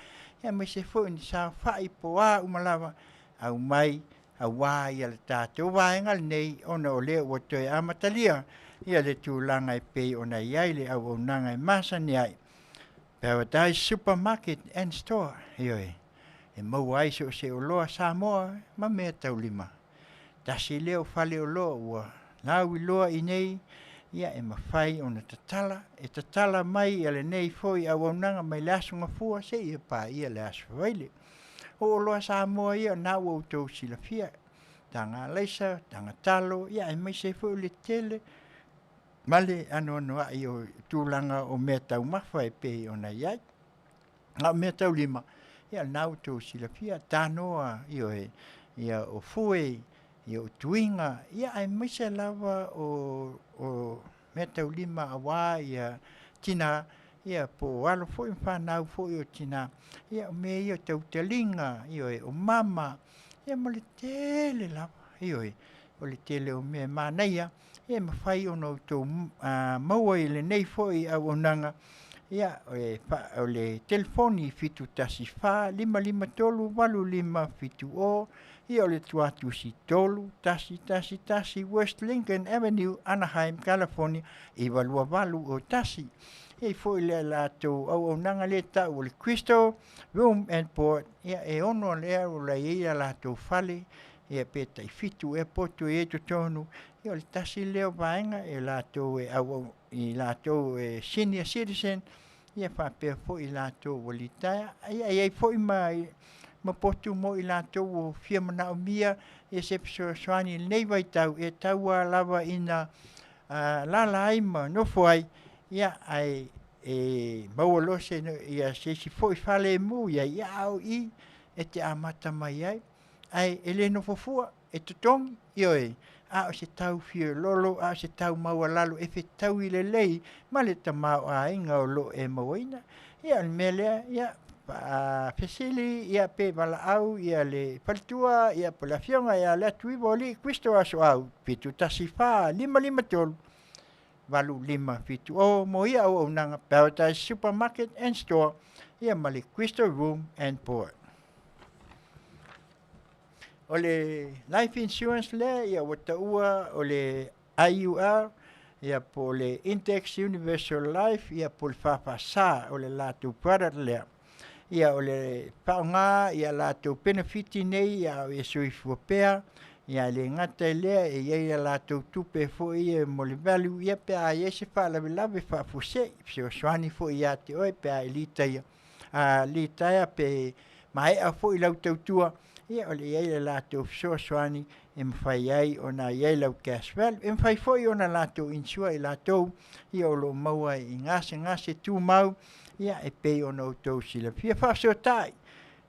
ia mai se fo ni sa whai po a umalawa, au mai, au wā ia le tātou wāenga nei ona o lea o toi amatalia, ia le tūlanga e pe ona iai le au nanga e Masani ai. Paradise Supermarket and Store, ioi. E mau ai so se o loa Samoa, ma mea tau lima. Tasi leo whale o loa ua. Nau I loa I nei, ia e mawhai o na tatala. E tatala mai ia le nei foi au nanga mai le asunga fua se ia pa ia le asu waile. O loa Samoa ia nau au tau sila fia. Tanga leisa, tanga talo, ia e mai se foi le tele. Male ano ai o tūlanga o mea tau mawha e pe o na iai. Nga mea tau lima. Ia nau tō sila fia tānoa ia o fue, ia o tuinga. Ia ai maise lava o mea tau lima a wā ia tina. Ia po alo foi whanau foi o tina. Ia o mea ia tau talinga. Ia o mama. Ia mo le tele lava. Ia o le tele o mea mānaia. Ia mawhai ono tō maua I le nei foi au onanga. Ia o le telefoni fitu tasi wha, 553 85 fitu o. Ia o le tuatu si tolu, tasi West Lincoln Avenue, Anaheim, California. Iwa lua walu o tasi. Ia foi le lato au onanga le tau o le Crystal Room and Board. Ia e ono lea o la ia lato fale. Ia peta I fitu e poto e to tonu. Ia o le tasi leo vaenga e lato e au I lato e senior citizen. Ia whapea fo I lato o litaia. Ia fo I ma potu mo I lato o fia mana o mia. Ia se piso swani nei vai tau. E tau a lava ina lala aima no foi. Ia ai maua lose ia se si fo I fale mu. Ia au I e te amata mai ai. Ai ele no fofua e tutong ioi a o se tau fio lolo a se tau maua lalo e fe tau I le lei ma le tamau a inga o lo e mawina ia mele ia fesili ia pe bala au ia le paltua ia po la Afioga ia le tui voli Cristo aso au pitu tasifa 553 valu 5 fitu o mo ia o nanga Paradise Supermarket and Store ia mali Cristo Room and Board. O le life insurance le ia wata ua o le IUR ia po le Index Universal Life ia po le Faafasa o le latu product le ia o le paunga ia latu benefiti nei ia o sui fuapea ia le ngata le ia latu tupe fo ia mo le value ia pe a se fa la fa fuse se swani fo ia te oi pe a litaia pe mai a fo I lau tautua. Ia o le iai lato soaswani e mwhai ai o na iai lau caswell. E mwhai foi o na lato insua I lato ia o lo maua I ngase tu mau ia e pei o na utou sila. Fia Tautai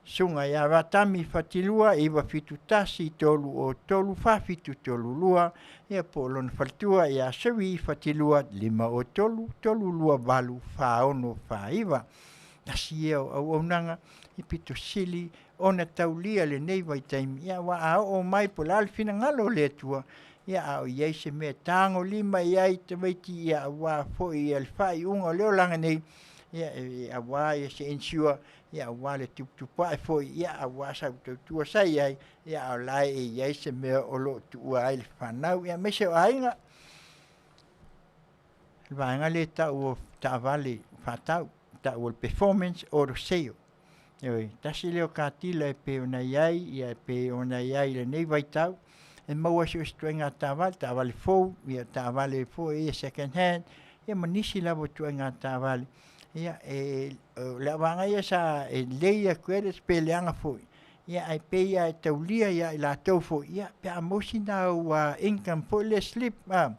sunga ia watami fatilua iwa fitu tasi tolu o tolu fafitu tolu lua ia po lon faltua ia sewi fatilua 5 o tolu lua valu faono Faiva. Nasi ia au nanga I pito sili ona taulia le nei vai taimi ia wa o mai po la alfina ngalo le tua ia au iai se mea tango 5 iai te maiti ia wa fo I alfai unga leo langa nei ia wa ia se insua ia wa le tupa fo ia wa sa tua sai ai ia au lai iai se mea o lo tua ai le whanau ia mese o ainga vaenga le tau ta vale fatau ta o performance o sale. Ioi, tasi leo kātila e pe ona iai, ia pe ona iai le nei vai tau. E maua si o stuenga tāwale fou, ia tāwale fou ia second hand, ia manisi lavo tuenga tāwale. Ia le wanga ia sa e leia credits pe leanga fou. Ia ai pe ia e taulia ia I la tau fou. Ia pe a mosi nau income fou le slip. Ia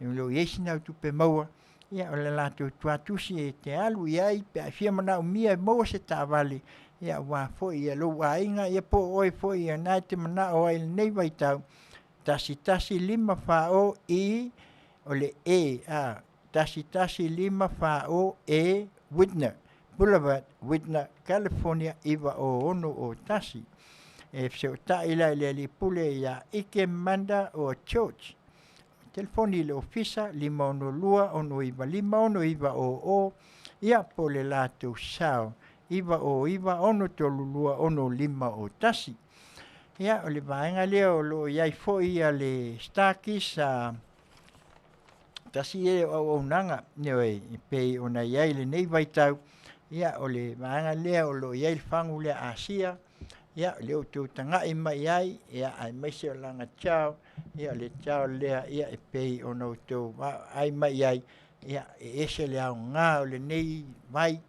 lo iesi nau tu pe maua. Ia o le lato tuatusi e te alu iai pe a fia mana o mia maua se tāwale. Ia wa foi ia lo wa inga ia po oi foi ia nai te mana o ai nei vai tau. Tasi 5 fa o I o le tasi 5 fa o e Whitner Boulevard, Whitna, California, iwa o ono o tasi. E fseo ta ila le pule ia ike manda o church. Telefoni le ofisa 512 ono iwa 5 o ia po le lātou sao. Iwa o iwa ono tolulua ono 5 o tasi. Ia o le vaenga lea o lo iai foi ia le stakis tasi e o nanga neoi i pei ona iai le nei vaitau. Ia o le vaenga lea o lo iai le fangu lea Asia. Ia le o tau tangai mai ai, ia ai maise o langa chao, ia le chao lea, ia e pei o no tau ai mai ai, ia e ese le au ngā o le nei mai,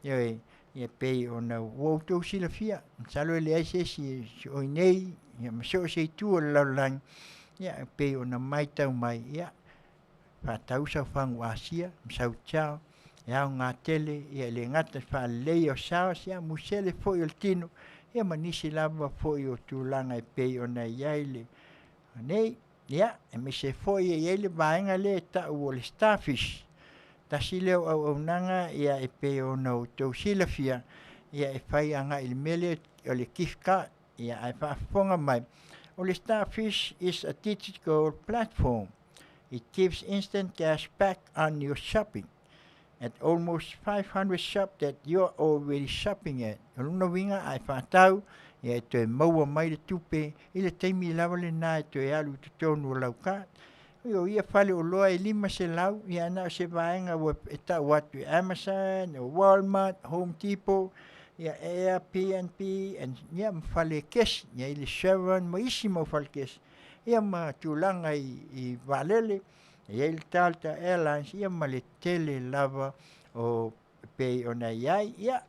ia pei o no wau tau sila fia, salo e le aise si o nei, ia maseo se tu o le laulang, ia e pei o na mai tau mai, ia whātau sa whangu Asia, msau chao, ia o ngā tele, ia le ngata whaalei o sao, ia musele foi o le tino, ia manisi lava foi o tūlanga e pei o nei iai nei, ia, e me se foi e iai le vaenga le tau o le starfish. Tasi leo au nanga, ia e pei o nau tau silafia, ia e whai anga il mele o le kifka, ia e whaafonga mai. O le starfish is a digital platform. It gives instant cash back on your shopping at almost 500 shops that you're already shopping at. Luna winga ai whātau, ia e toi maua mai le tupe, i le teimi lawa le nā e toi alu te tonu o laukat. O ia whale o loa e 5 se lau, ia ana o se vaenga e tau atu Amazon, o Walmart, Home Depot, ia Airbnb, ia mwhale kes, ia i le Chevron, ma isi mau whale kes. Ia ma tūlanga i valele, ia il Tautai Airlines, ia ma le tele lava o pei o nei iai, ia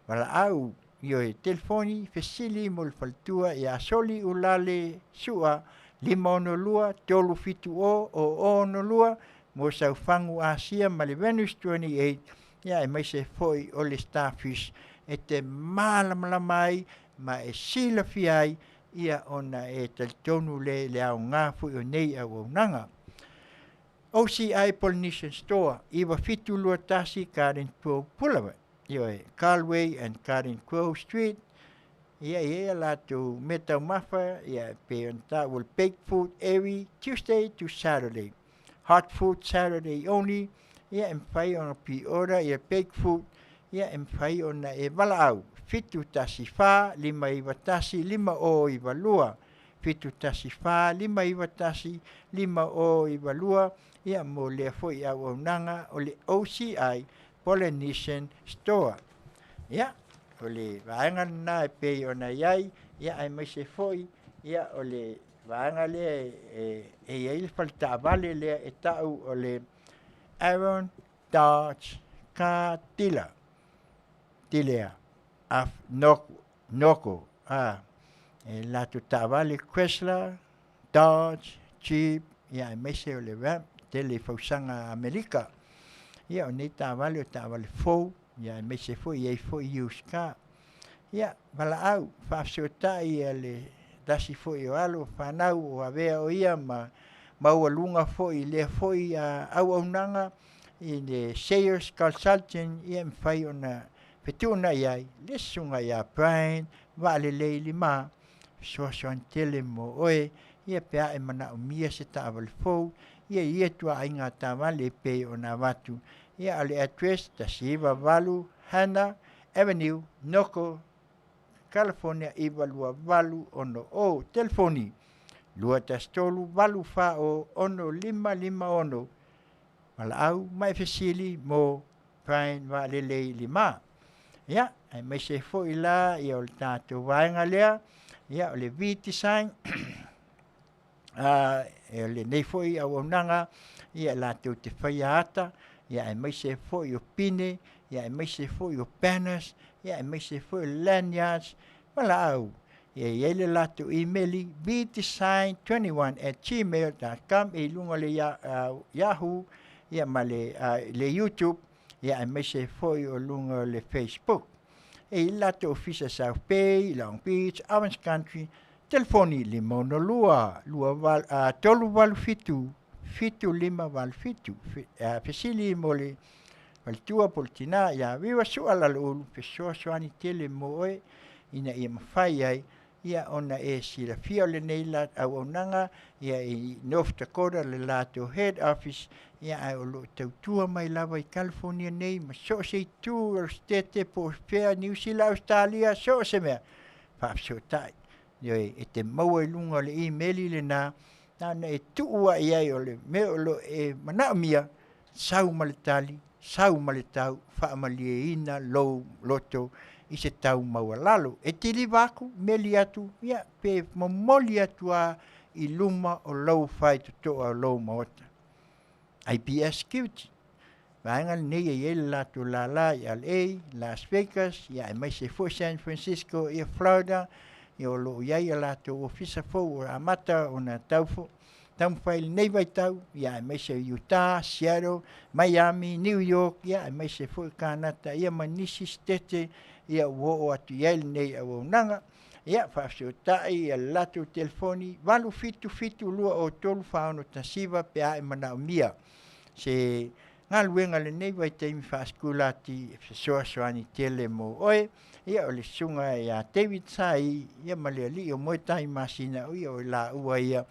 wala au, io e telefoni, fesili mo le faltua, ia soli ulale sua, 512, tolu fitu o ono lua, mo sau fangu Asia, ma le Venus 28, ia e mai se foi o le starfish, e te malalamai, ma e sila fiai, ia ona e talitonu le au ngā fui o nei au nanga. OCI Polynesian Store, iwa fitu lua tasi Karen 12 Boulevard, ia Carlway and Karen 12 Street, ia latu metau mafa, ia pe onta will baked food every Tuesday to Saturday. Hot food Saturday only, ia empai ona pi ora, ia baked food, ia empai ona e walau, fitu tasi fa, 5 iwa tasi, 5 o iwa lua, fitu tasi fa, 5 iwa tasi, 5 o iwa lua, ia mo lea foi au nanga o le OCI Polynesian Store. Ia, o le vaenga na e pei ona iai, ia ai mai se foi, ia o le vaenga lea e iai falta vale lea e tau o le Aaron Dodge Car Dealer. Tilea, af noko, e latu ta vale Chrysler, Dodge, Jeep, ia ai mai se o le Ram, tele fausanga Amerika. Ia o nei tāwale o tāwale fou, ia me se foi, ia i foi used car. Ia, wala au, whaafseo tai ia le dasi foi o alo, whanau o avea o ia, ma maua lunga foi, le foi au nanga, i le sales consultant, ia mwhai o na petuna iai, le sunga ia Brian, wale lei lima, soan tele mo oe, ia pea e mana o mia se tāwale fou, ia tua ainga tāwale pe o na watu, ia ale address tasiva valu Hannah Avenue, Noko, California, iwa lua valu ono o telefoni, lua tastolu valu fa o ono 550, wala au mai fesili mo Brian wa lelei 5. Ia, ai mai se fo ila, ia o le tātou vaenga lea, ia o le V-design, e le nei foi au nanga, ia la tau te whaia ata, ia e mai se foi o pine, ia e mai se foi o banners, ia e mai se foi o lanyards, wala au. Ia le latu emaili bdesign21@gmail.com, e lunga le Yahoo, ia ma le YouTube, ia e mai se foi o lunga le Facebook. E latu ofisa South Bay, Long Beach, Orange Country, telefoni 512 tolu walu fitu 75 walu fitu, fesili mo le Palitua politina ia viva suala lu pessoa soani tele moe ina ia mafai ai ia ona sila fia le nei la au nanga ia I North Dakota le lato head office ia ai o lo tautua mai lava I California nei ma so se tu o state po fair New Zealand Australia so se mea Faafofoga'aga ia te maua I lunga le email le na tuua ia o le me o lo mana mia sau maletali sau maletau whaamalieina lo loto I se tau maualalo. Tili waku, meli atu, ia, pe momoli atu I luma o lau whai tutoa o lau maota. IPS security. Vaenga nei e lato la LA, Las Vegas, ia mai se fo San Francisco, ia Florida, ia o lo ia lato ofisa fo o amata o na taufo. Tamwhaile nei vai tau, ia mai se Utah, Seattle, Miami, New York, ia mai se fo Kanata, ia manisi stete, ia wo atu ia nei au nanga, ia Faafofoga'aga ia lato telefoni, walu fitu lua o tolu whaono tasiva pe a mana mia. Se ngaluenga le nei vai teimi whaaskulati soani tele mo oe, ia o le sunga ia David Sai, ia maleali o moetai Masina, ia o la ua ia,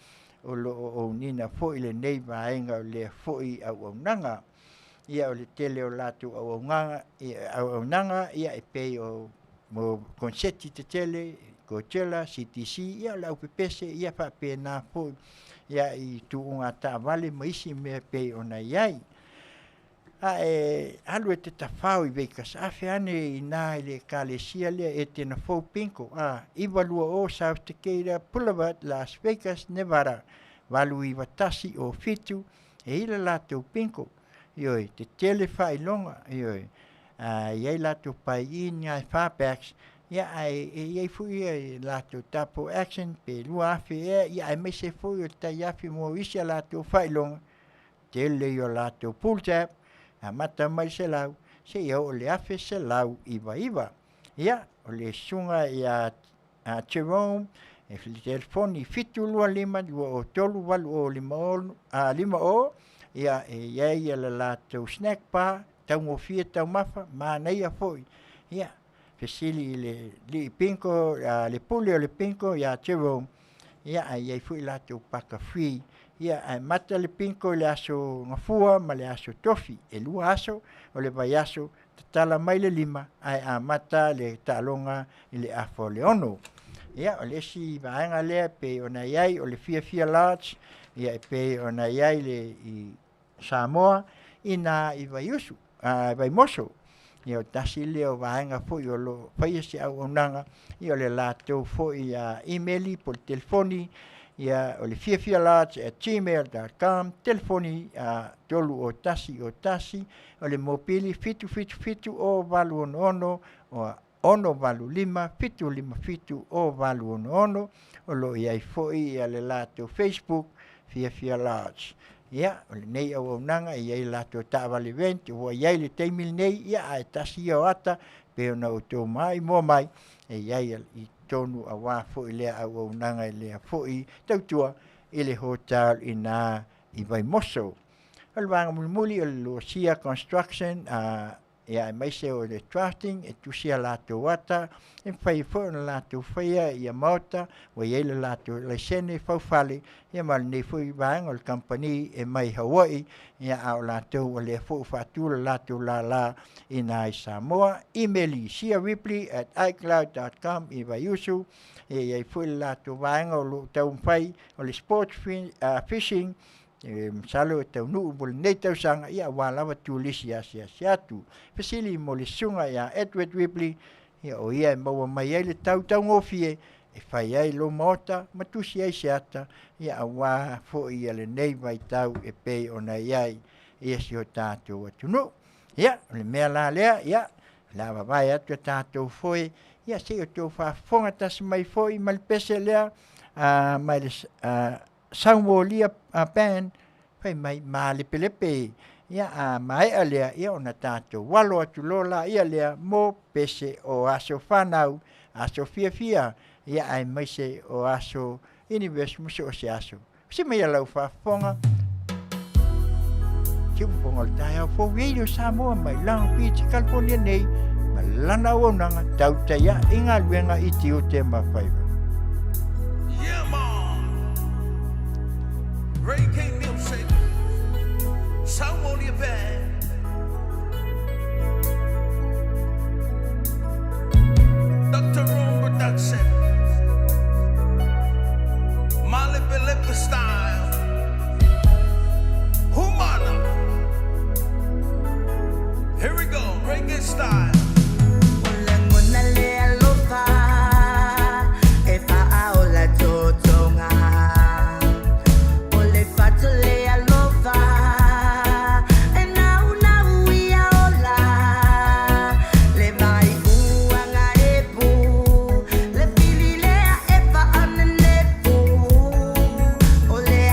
o lo o nina foi le nei vaenga o le foi au nanga ia o le tele o latu au nanga ia e pei o mo konseti te tele Coachella CTC ia la upepese ia fa pena foi ia I tuunga ta vale maisi me pei ona iai alu te tafau I vekas Afiani na le kalesia le te na fo pinko I valua o South Dakota Boulevard Las Vegas Nevada walu I watasi o fitu ila lato pinko ioi te tele fai longa ioi iai lato pai inia Fairfax ia iai fui lato tapo action pe lua afi ia mai se fui o tai afi mo isia lato fai longa tele io lato pull tab mata mai se lau se ia o le afi se lau iwa ia o le sunga ia Jerome telefoni fitu lua lima o tolu walu o lima o ia ia le lato snack bar tau fia tau mafa mana ia foi ia fesili le pinko le puli o le pinko ia Jerome ia ia foi lato paka free ia mata le pinko le aso ngafua ma le aso tofi lua aso o le vai aso tala mai le lima ai mata le talonga le afo leono ia o le si vaenga lea pe ona iai o le fia large ia pe ona iai le I Samoa ina I vai usu vai moso ia o tasi leo vaenga foi o lo fai se au nanga ia o le lato foi emaili por telefoni ia o le fia large @gmail.com telefoni tolu o tasi o le mobili fitu o valu ono ono valu lima fitu o valu ono o lo iai foi ia le lato Facebook fia large ia o le nei au nanga iai lato ta'avali event o iai le teimil nei ia tasi o ata pe ona o tō mai mo mai iai I tonu awa foi le au nanga le foi tautua I le hotel ina I vai moso al vanga muli o lo sia construction ia mai se o le drafting tusia lato wata fai fo na lato faia ia mota o ia le lato le sene faufale ia mal nei foi vang o company mai Hawaii ia au lato o le fo fatu lato la ina Samoa email sia ripley@icloud.com I vai usu ia foi lato vang o lo tau fai o le sport fishing salo tau nu bol nei tau sanga ia wala wa tulisia siatu pesili mo le sunga ia Edward Ripley ia o ia mo mai ele tau ngofie fai ai lo mota matusi ai siata ia wa fo ia le nei vai tau pe ona ia si o tatu tunu ia le mea la lea ia la vai atu tatu foi ia se o tō whafonga tas mai foi mal pese lea mai le Samoa pan fai mai male pelepe ia mai alea ia ona tato walo atu lola ia lea mo pese o aso fanau aso fia ia ai mai se o aso universe muso o se aso si mai lau fafonga Tiu pongal taia fo video Samoa mai lang pi California nei malana ona Taulapapa inga luenga I Tiute ma Faiva. Yeah, man. Ray can't be upset. Some on your bed. Dr. Room Production. Molly Philippa style. Humana. Here we go, reggae style. Ole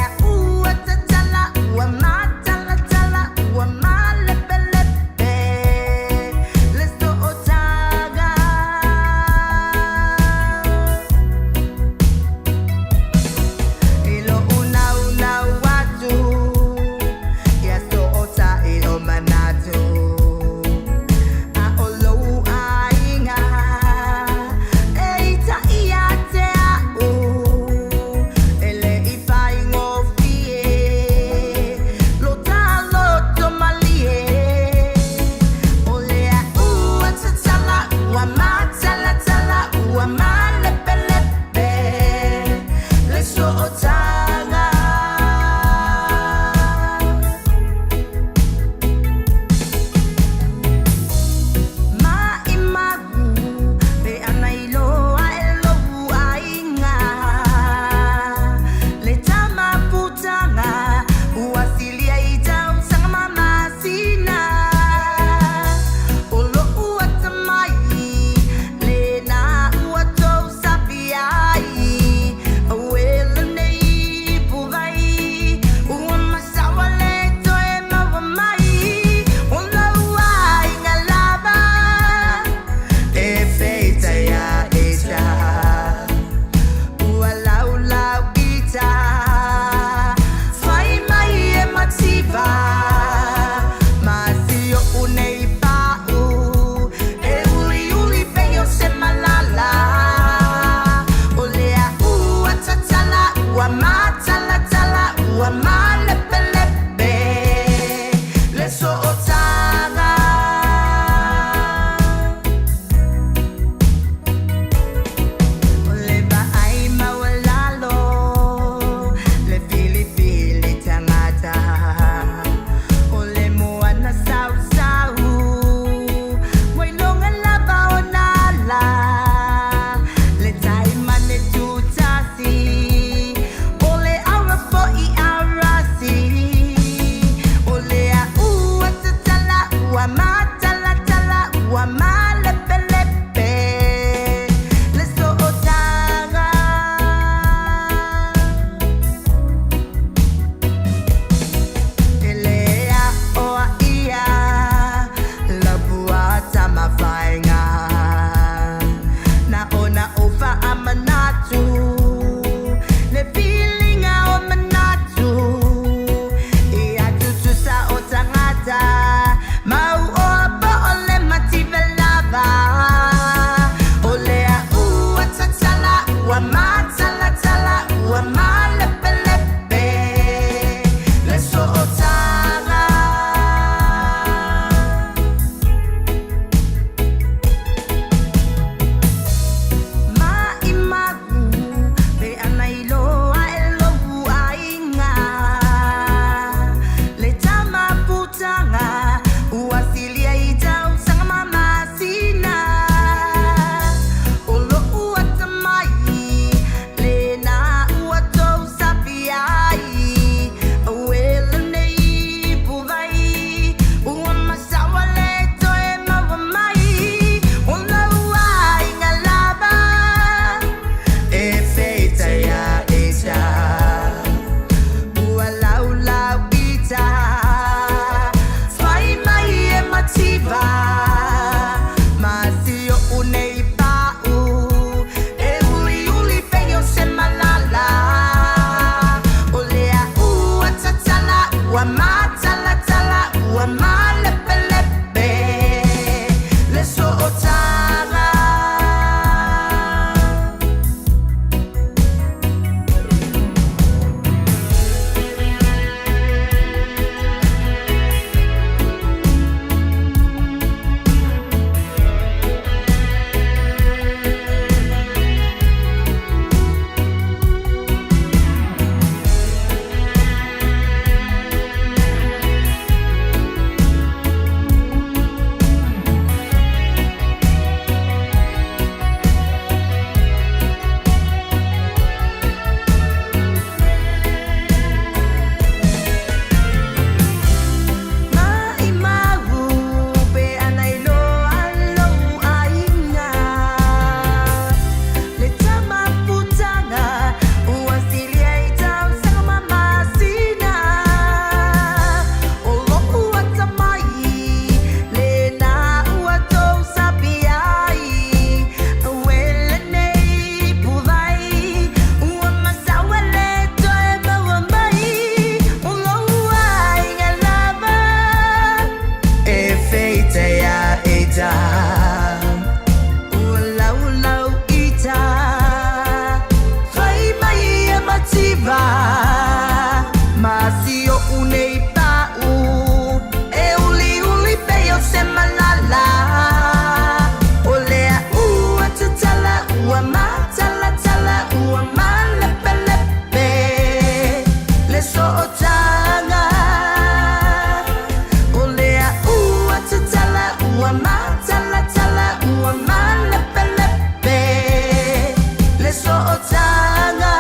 tanga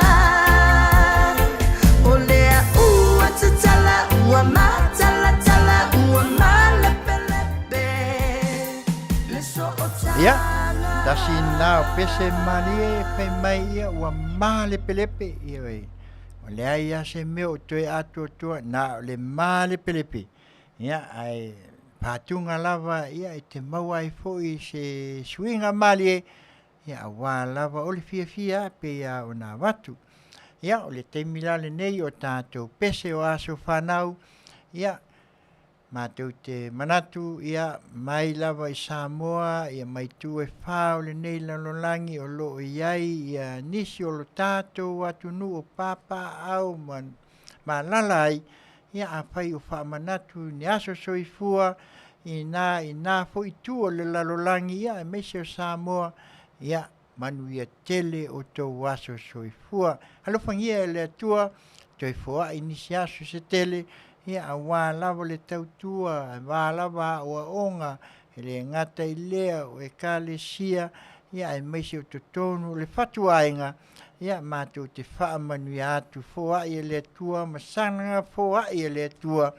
Olea ua tatala ua matala tala ua malepelepe Le so o tanga Ia, tasi nao pese malie pe mai ia ua male pelepe ia wei. O lea ia se meo toe atua tua na le male pelepe. Ia ai patunga lava ia i te maua i foi se swinga malie. Ia awa lava o le fia fia pe ia o na watu. Ia o le teimilale nei o tātou pese o aso whanau. Ia mātou te manatu ia mai lava i Samoa, ia mai tu e whao le nei lalolangi o lo iai, ia nisi o lo tātou atu nu o papa au ma lalai, ia a pai o wha manatu ni aso soifua, i nā fo i tu o le lalolangi, ia e meise o Samoa, ia Manuia tele o tō aso soifua. Halofangia e le atua, toi foa i nisi aso se tele, ia a wā lava le tautua, wā lava o onga, e le ngata i lea o e kāle sia, ia e meisi o totonu, le whatuainga, ia mātou te wha Manuia atu, foa i le tua, masanga foa i le tua,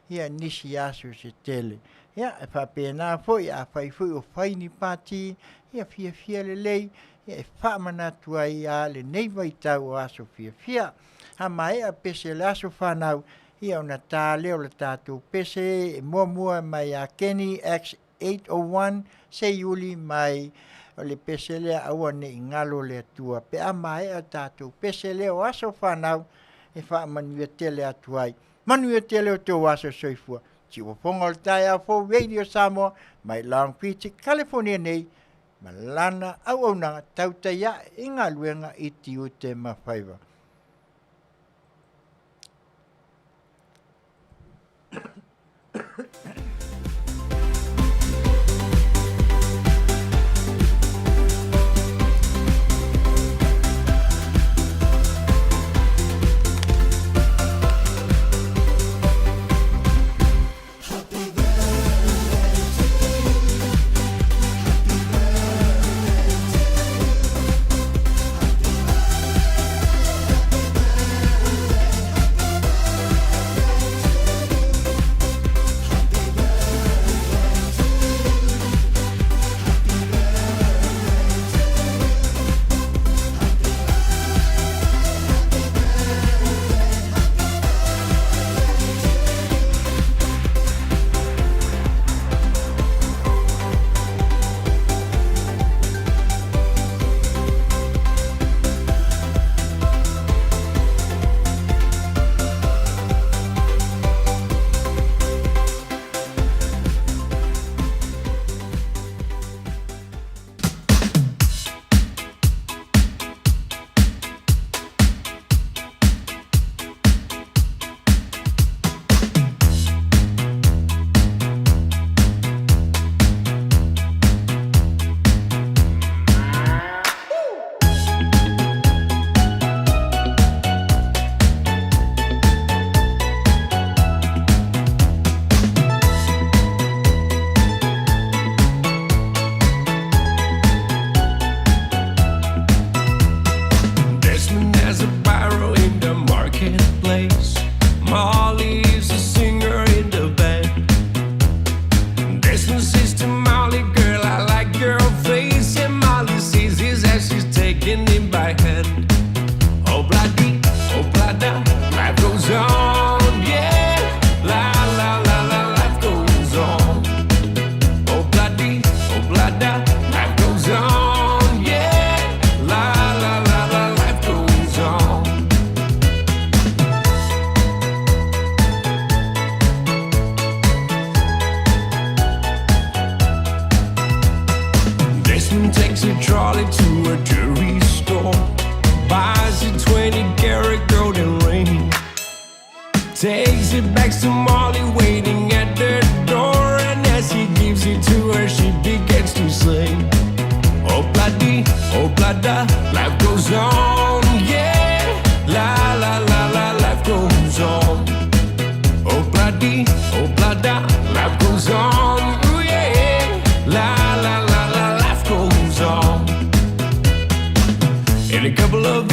ia nisi aso se tele. Ia e whapena fo, ia a whai fui o whaini pāti, ia fia fia le lei, ia e wha manatua i a le neiva i tau o aso fia fia. Ha mai a pese le aso whanau, ia ona tā leo le tātou pese e mua mai a Kenny X801 se iuli mai o le pese lea aua ne i ngalo le atua. Pe a mai a tātou pese leo aso whanau e wha Manuia tele atuai. Manuia tele o tō aso soifua. Tiwa ponga o tai a fo Radio Samoa mai Long Beach, California nei. Malana au nanga Tautai i Galuega i Tiute ma Faiva.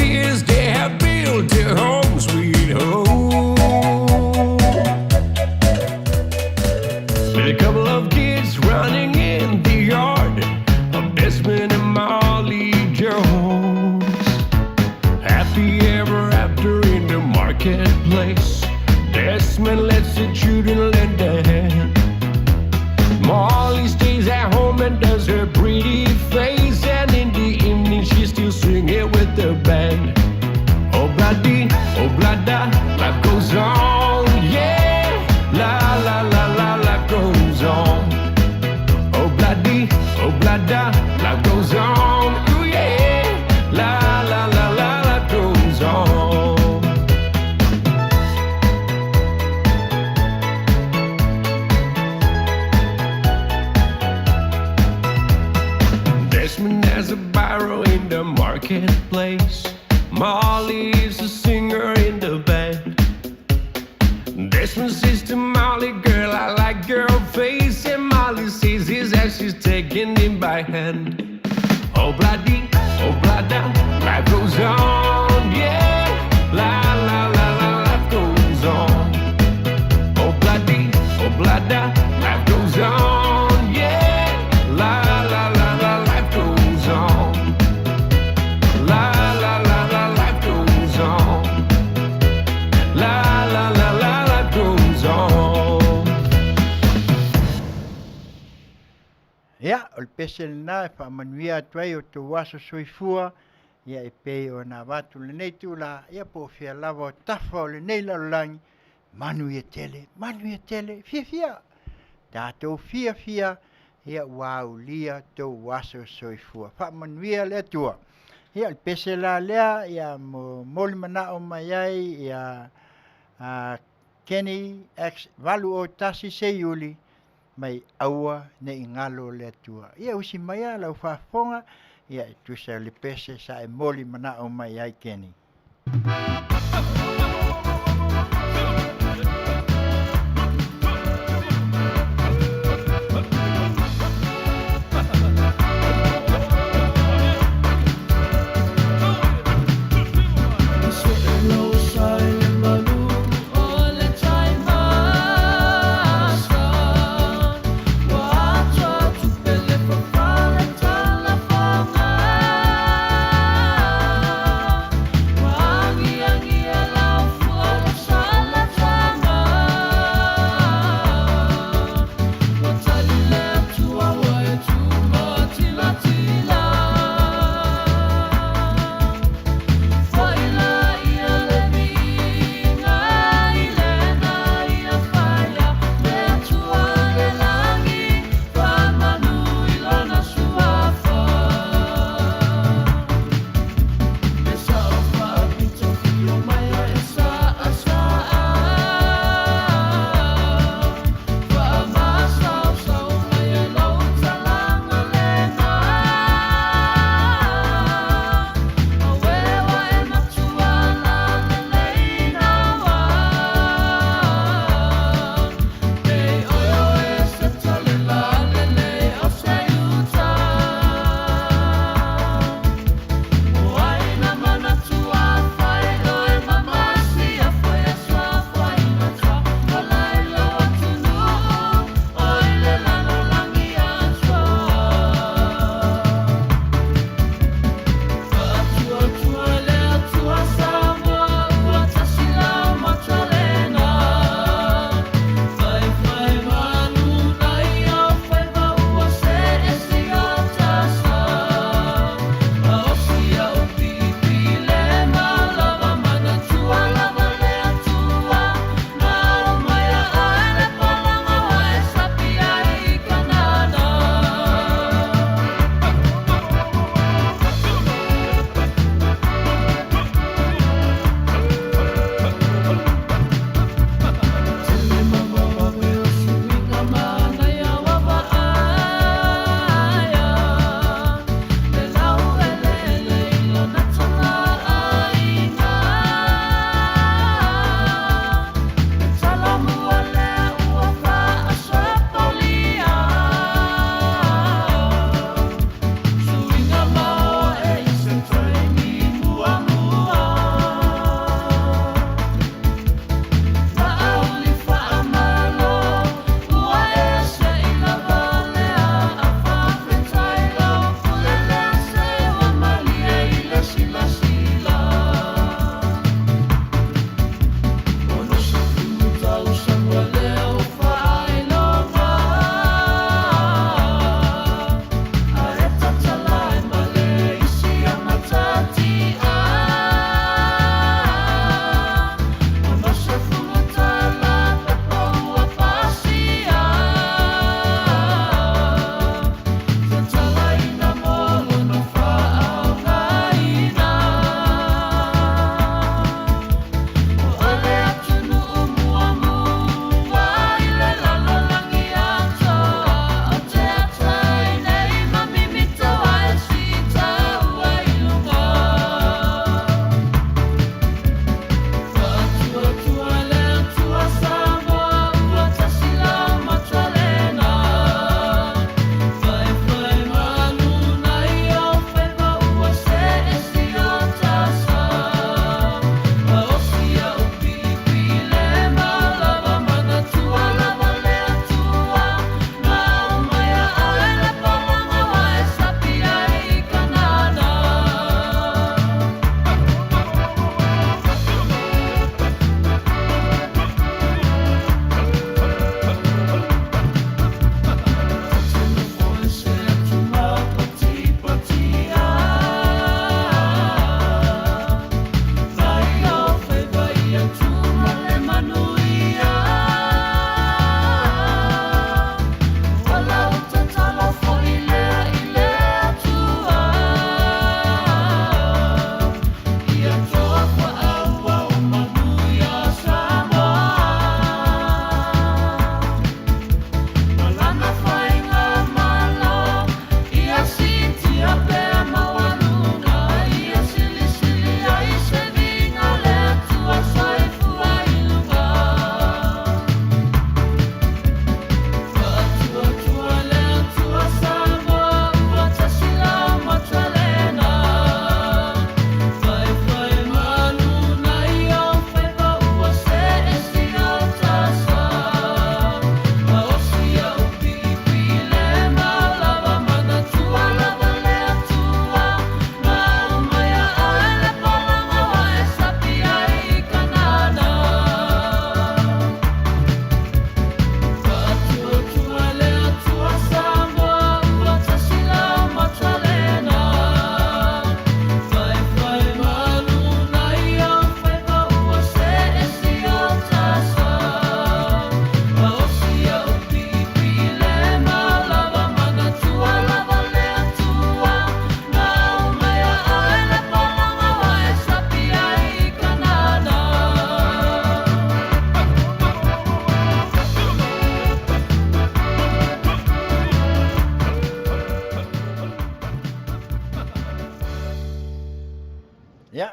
years they have built their home sweet home. With a couple of kids running in the yard of Desmond and Molly Jones. Happy ever after in the marketplace. Desmond lets the children lend a hand. Molly stays at home and does her pretty face, and in the evening she's still singing with the band. Oh bloody, oh blada, life goes on, yeah. La la la la, life goes on. Oh bloody, oh blada, life goes on, ooh yeah. La la la la, life goes on. Desmond has a barrow in the marketplace. Molly is a singer in the band. Desmond says to Molly, girl, I like your face. And Molly says his as she's taking him by hand. Oh bloody, oh blada, life goes on, yeah. La la la la, life goes on. Oh bloody, oh blada, life goes on, yeah. La la la la, life goes on. La la la la, life goes on. La la la la, life goes on. Ia, o le pese lena e whaamanuia atuai o tō waso soifua, ia e pei o nā watu le nei tūla, ia po fia lava o tafa o le nei lalolangi, Manuia tele, fia, tātou fia, ia wau lia tō waso soifua, whaamanuia le atua. Ia le pese la lea, ia mo moli mana o mai ai, ia Kenny X valu o tasi se yuli, mai aua ne ingalo le atua. Ia usi mai a lau whafonga, ia e tusa le pese sa e moli mana o mai ai Kenny. Yeah.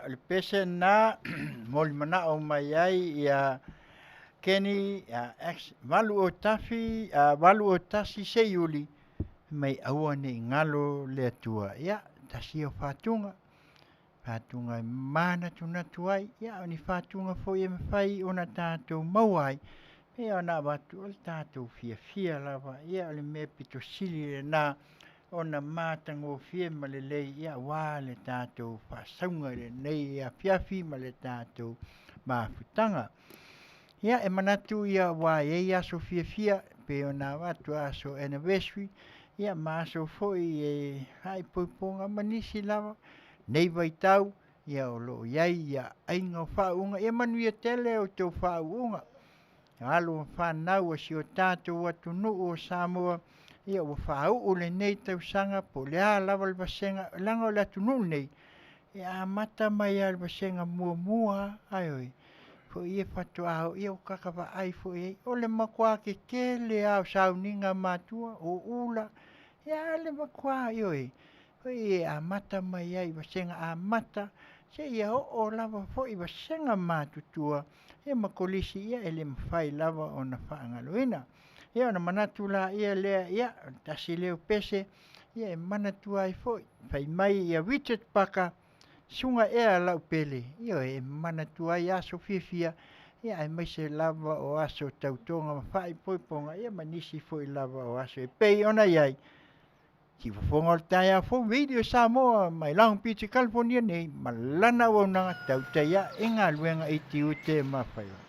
le pese na mol mana o mai ai ia keni ex valu o tafi valu o tasi se yuli mai aua ne ngalo le tua ia tasi o fatunga mana tuna tuai ia ni fatunga foi e fai ona tatou mauai e ona watu o tatou fia lava ia le me pito sili na ona matango fie malelei ia wale tatou fasaunga le nei Afiafi ma le tatou mafutanga. Ia e manatu ia wa ia so fia pe ona watu aso anniversary ia maso foi e hai poiponga manisi lava nei vai tau ia o lo iai ia ainga whaunga ia Manuia tele o tau whaunga. Alo whanau a si o tātou atu nuu o Samoa ia o whau o le nei tau sanga po lea lava le vasenga langa o le atu nuu nei ia mata mai a le vasenga mua aioi fo ia whatu aho ia o kakawa ai fo ia o le makua ke le au sauninga matua o ula ia le makua aioi fo ia mata mai ai vasenga a mata se ia o lava fo i vasenga matutua ia makolisi ia ele mawhai lava o na whaangaloina. Ia ona manatu la ia lea ia tasi leo pese ia e manatu ai foi. Whai mai ia Richard Paka sunga ea lau pele. Ia e manatu ai aso fia ia e maise lava o aso tautonga mawhai poiponga ia manisi foi lava o aso e pei ona iai. Ki Fofogaina fo video Samoa mai lang Pichi California nei malana o nanga Tautai e Galuega i Tiute ma Faiva.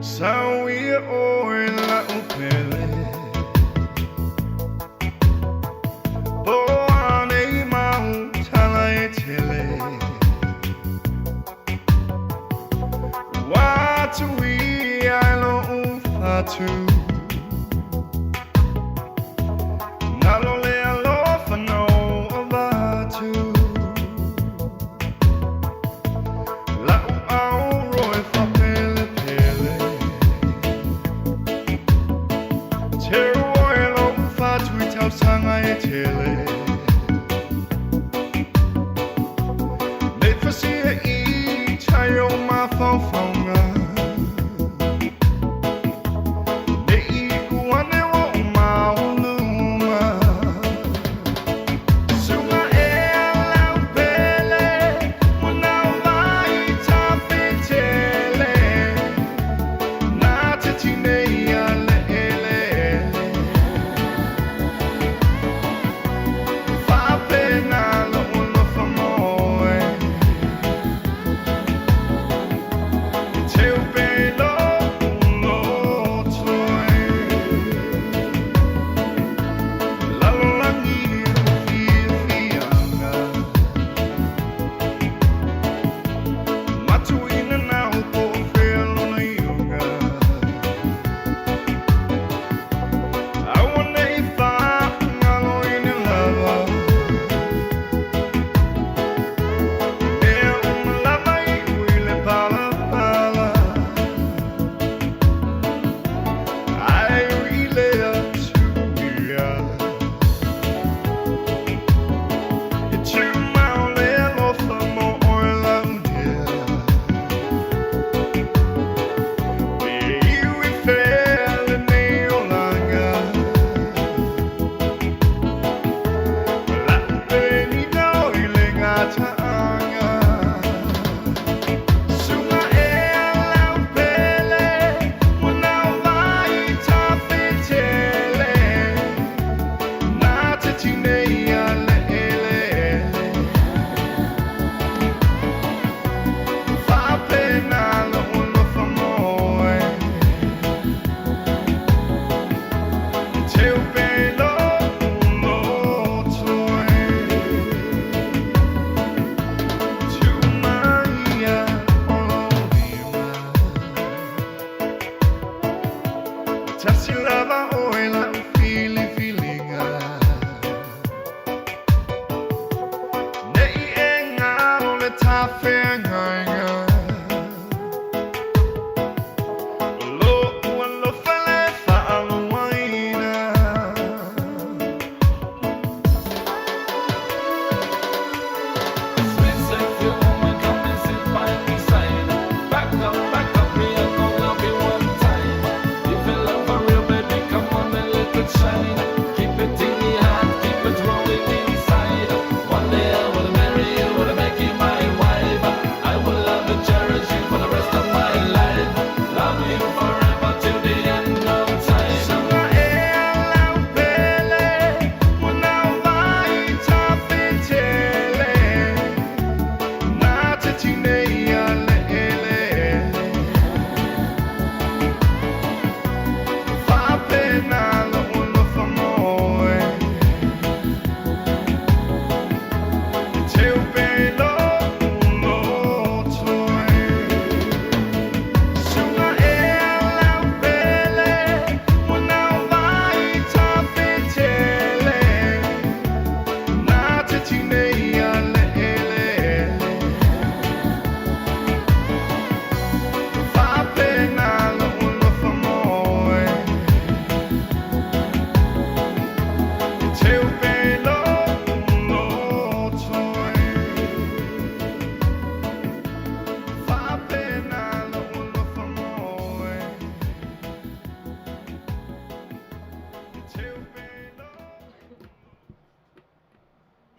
Sauia oi la upele Boane mau tala e tele Watu i ailo ufatu Nalo le alofa no ovatu La au roi fa pele pele Sanga e tele Nei fasia I tayo mawhawhanga Nei I kuane o mauluma Sunga e alau pele Muna vai tape tele Na te tinei ale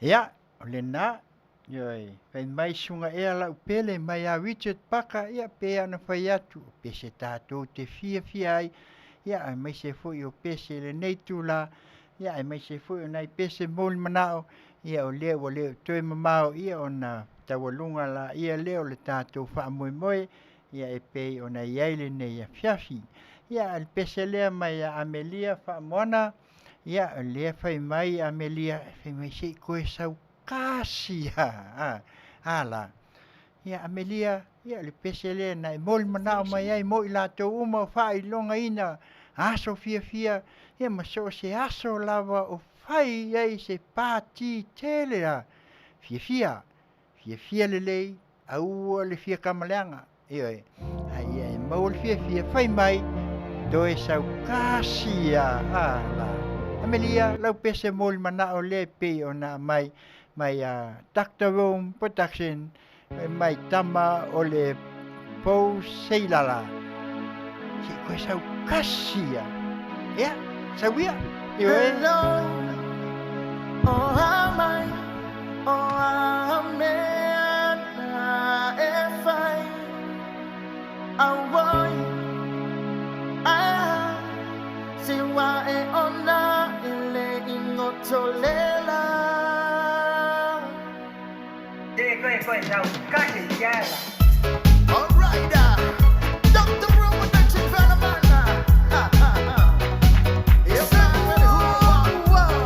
Ia, o le nā, ioi, whai mai sunga ea la upele, mai a Richard Paka, ia pe ana whai atu, o pese tātou te fia ai, ia ai mai se fui o pese le neitu la, ia ai mai se fui o nai pese mōli manao, ia o leo toi mamao, ia o na tawalunga la, ia leo le tātou wha moe moe, ia e pei o na iaile nei Afiafi, ia al pese lea mai a Amelia wha moana, ia lea whai mai Amelia, whai mai se koe sau kasi ala. Ia Amelia, ia le pese lea nai mōli manao mai ai mo i lātou uma o whai longa ina, aso fia, ia maso se aso lava o whai ai se pāti tele a. Fia lelei, au le fia kamaleanga. Ia e mau le fia whai mai, doe sau kasi ala. Amelia, lau pese mōli manao le pe o na mai Dr. Rome Production, mai tama o le pou seilala. Si koe sau kasia. Ia, sau ia. Hello, oh amai, oh amena e fai, awai, siwa e ona ele ingotolela. Koe sau kasia. All right, Dr. Rome Production, Panamana. Hello, oh,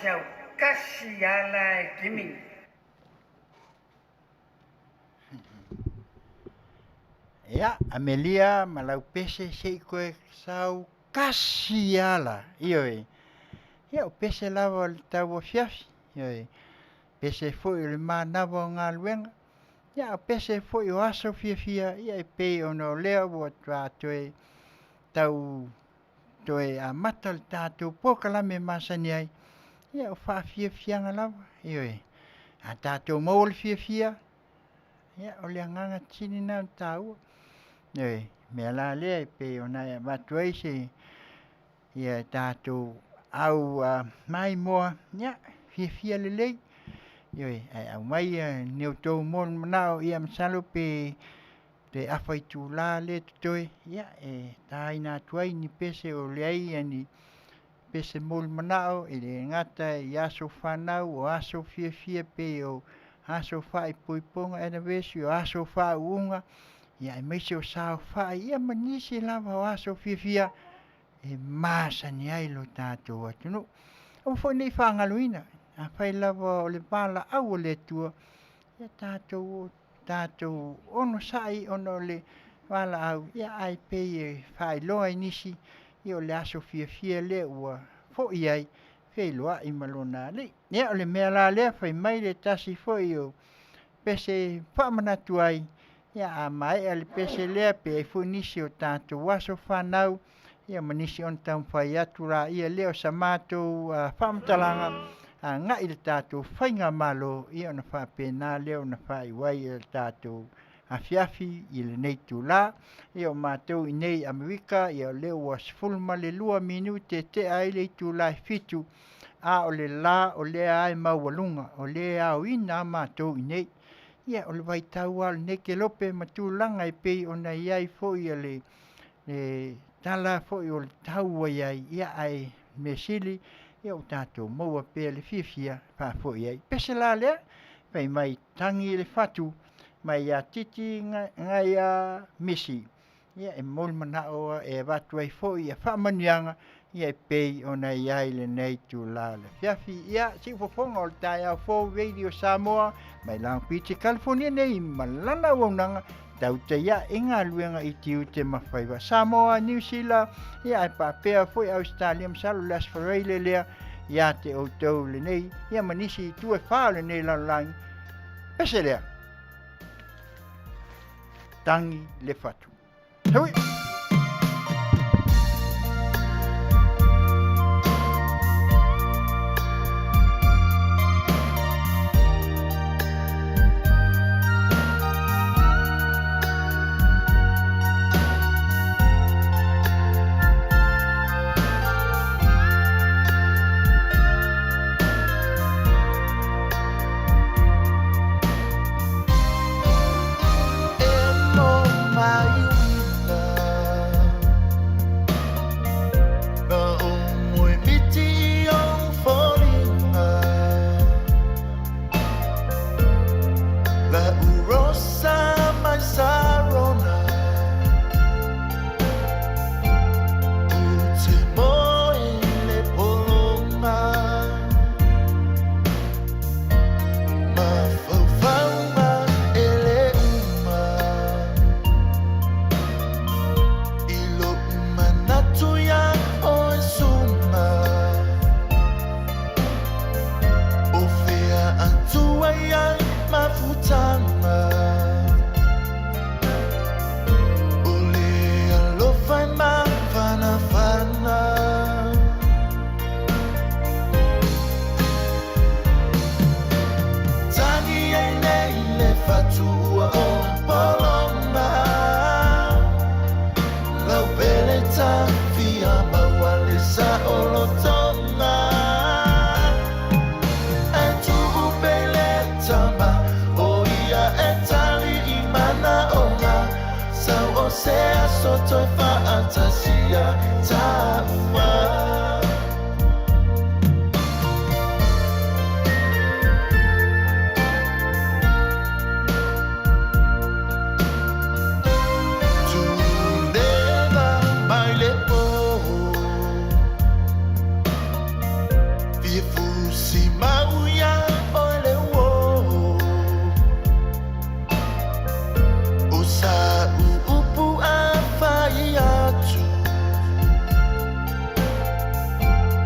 sau kasiala kimi. Ya, Amelia malau pese sei koe sau kasiala. Ioi. Ya, o pese lava le tau Afiafi. Ioi. Pese foi le manawa ngā luenga. Ya, o pese foi o aso fia. Ia e pei ono leo o tua toe tau toe a mata le tātou pokalame masani ai. Ia, o whaafiafianga lava. Ioi. A tātou maua le fia. Ia, o le anganga tini nau tāua. Ioi, mea la lea e pe o nai watu eise. Ia tātou au mai moa. Ia, fia lelei. Ioi, au mai neu tau mon manao ia msalo pe te awhai tū la le tutoe. Ia, tai nā tuai ni pese o leai ani pese mol manao i le ngata i aso whanau o aso fia pe o aso whai puiponga anniversary o aso wha uunga. Ia e meise o sao whai ia manisi lava o aso fia e masani ai lo tātou atunu. O fo nei whangaluina. A whai lava o le pala au o le tua. Ia tātou ono sai ono le wala au. Ia ai pei e whai loa inisi. Ia o le aso fia le ua fo iai. Whai loa i malona le. Ia o le mea la lea whai mai le tasi fo i o pese whamanatu ai. Ia a mai ale pese lea pe e fu nisi o tātou waso whanau. Ia manisi on tau whai atu la ia leo sa mātou whamatalanga. Ngai le tātou whainga malo. Ia ona whapena leo na whai wai le tātou Afiafi i le nei tū la. Ia o mātou i nei Amerika. Ia o leo wa sifulma le 2 minute te ai le tū la fitu. A o le la o lea ai maualunga. O lea o ina mātou i nei. Ia o le vai tau al neke lope matulanga e pei o na iai fo i le tala fo i o le tau ai ia ai me sili ia o tātou maua pe le fia pa fo iai. Pese la lea, pai mai tangi le fatu, mai a titi ngai a misi. Ia e mol manao e watu ai fo i a whamanianga ia e pei o na iai le nei tu la le fiafi. Ia si fofonga o le tai au fo radio Samoa, mai lang piti California nei malana waunanga Tautai e ngā luenga i Tiute ma Faiva. Samoa, New Zealand, ia e papea foi Australia msalo las fareile lea ia te o tau le nei, ia manisi tu e whao le nei lalang. Pese lea. Tangi le fatu. Hui! Sea soto fantasia taua. Tuneva mai le po. Via fu Si mauia ole wo Usa upu a fai atu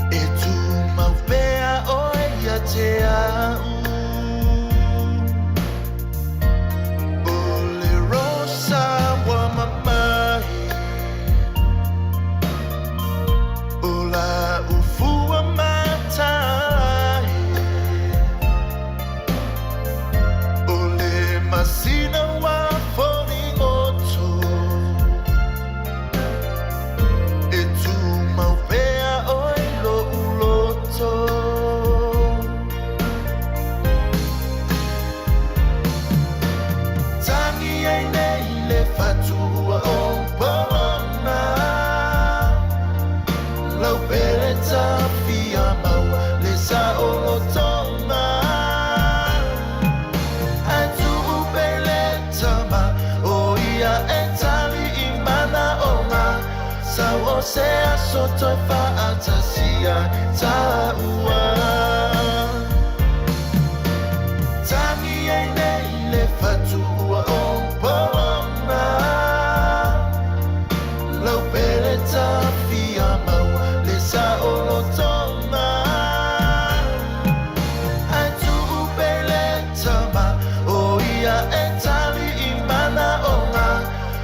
E tu maupea oi a te au Ole rosa wa mamai Ola ufua matai Ole masina wa fori oto E tu maupea oi lo uloto Tangi ai nei le fatua o palona Lau pereta fia maua le sa olo toma Atu upeleta ma o ia e tali i mana o ma Sau o sea soto faatasia taua Tangi e nei le fatua o palona Lau pereta fia maua le sa olo toma Atu upeleta ma o ia e tali i mana o nga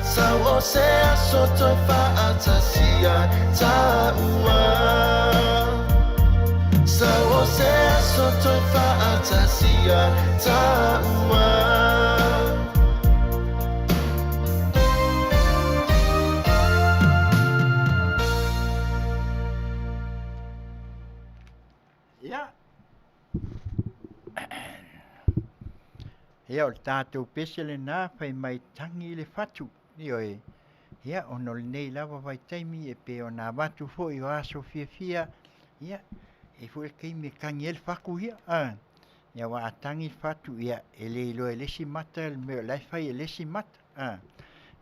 Sau o sea soto faatasia taua Sau o sea soto faatasia taua Ia. Ia o le tātou pese le nā whai mai tangi le whatu. Ioi. Ia ono le nei lava vai taimi e pe o nā watu fo i o aso fia. Ia. E fu e kei me kangi el whaku ia. Ia wa atangi whatu ia. E le ilo e lesi mata le meo lai whai e lesi mata.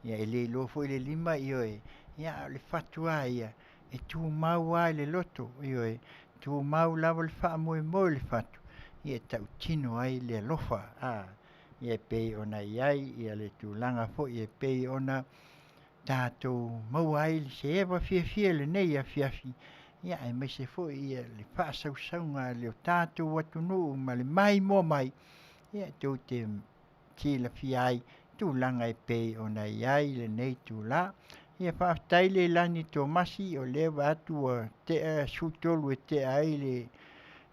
Ia e le ilo fo i le lima ioi. Ia le whatu a ia. E tu mau ai le loto ioi. Tu mau lava le wha moe moe le whatu. Ia tau tino ai le alofa. Ia pei ona iai, ia le tūlanga fo, ia pei ona tātou mau ai le se ewa fia le nei Afiafi. Ia e mai se fo, ia le wha sausaunga le o tātou watunu ma le mai mo mai. Ia tau te tila fia ai, tūlanga e pei ona iai le nei tūla. Ia whaatai le lani tō masi o lewa atu o te sutolu e te ai le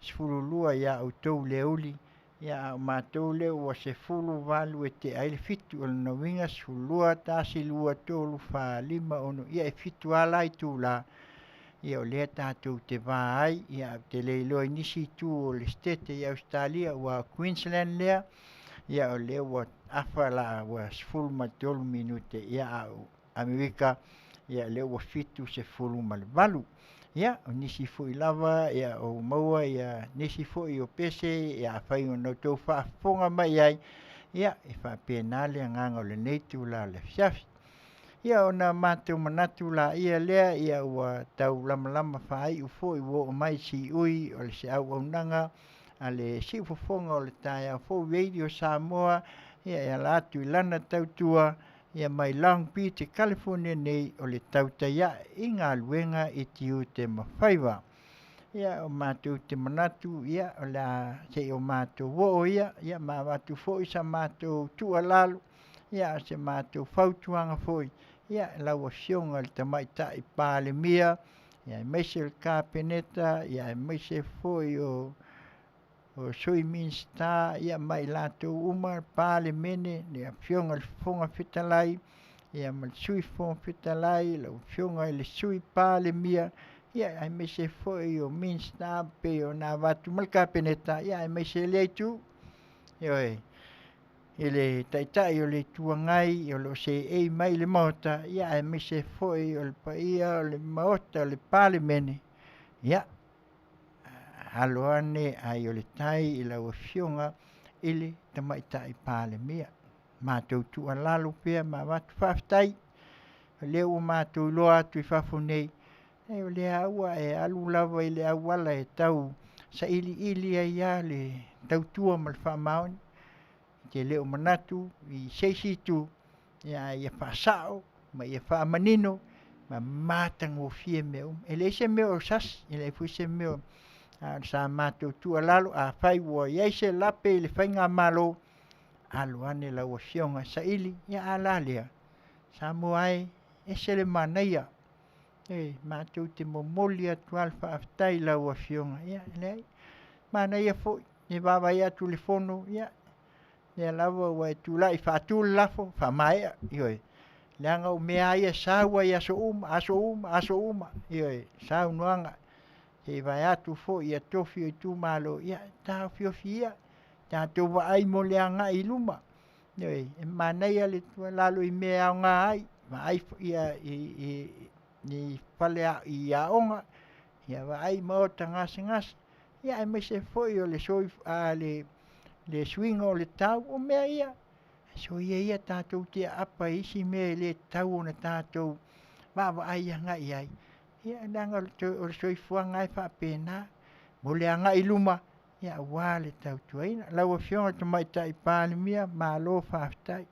sfululua ia au tau le uli. Ia au mātou le ua se fulu walu e te ai le fitu o le nawinga sfulua tāsi lua tolu wha lima ono. Ia e fitu ala i tūla. Ia o lea tātou te wā ai. Ia te leilo nisi tū o le stete i Australia ua Queensland lea. Ia o lea ua awha la ua sfulu ma tolu minute. Ia au Amerika, ia leo wa fitu se fulu ma le valu. Ia, o nisi fui lava, ia o maua, ia nisi fui o pese, ia whai o nau tau whaafonga mai ai. Ia, e whaapenale nganga o le neitu la le fiafi. Ia o na mātou manatu la ia lea, ia ua tau lama whaai ufo i wo o mai si ui, o le se au au nanga, a le si ufofonga o le tai au fo radio Samoa, ia la atu ilana tau tua, ia mai Long Beach, California nei o le Tautai i ngā luenga i Tiute ma Faiva. Ia o mātou te manatu, ia o la se o mātou wo ia ma mātou fo i sa mātou tua lalo, ia se mātou fautuanga foi, ia lau a fionga le tamaita i pāle mia, ia mai se le kāpeneta, ia mai se foi o sui minsta, ia mai lato uma pale mene, ia fionga le fonga fitalai, ia mal sui fonga fitalai, lau fionga le sui pale mia, ia ai mai se foi o minsta pe o na watu malka peneta, ia ai mai se leitu, ioi, ele taitai o le tuangai, o lo se ei mai le mota, ia ai mai se foi o le paia, o le maota, o le pale mene, ia, haloane ai o le tai i lau fionga ili tamaita i pāle mea. Mātou tua lalo pia ma watu whaftai. Leo mātou loa atu i whafonei. E o le aua e alu lawa i le awala e tau sa ili ia le tautua ma le whaamaoni, te leo manatu, i seisitu, ia whaasao, ma ia whaamanino, ma mātango fie meo. E le se meo sas, e le fuise meo sa mātou tua lalo, a whaiwa iai se lape i le whainga malo, alo ane la wasionga sa ili, ia alalea. Samoa e se le Manuia, mātou te momoli atu alfa aftai la wafionga, ia nei, Manuia foi, e wawai atu le fono, ia, ia lawa wa tu lai whatul lafo, whamaea, ioi. Leanga o mea ia sawa ia aso uma, ioi, sau nuanga, e vai atu fo ia tofi o tu malo, ia, ta Afiafi ia, ta tova ai mo leanga i luma, ioi, e Manuia le tua lalo i mea o ngā ai, ma ai ia ni palea i aonga, ia wa ai mo tangas, ia e mai se foi o le soif a le swinga o le tau o mea ia, so ia tātou te apa isi mea le tau o na tātou wa ai anga iai, ia nanga o le soifuanga e whapena, mo le anga i luma, ia wale tau tuaina, lau a fionga to mai tai pālimia, ma lo whaftai,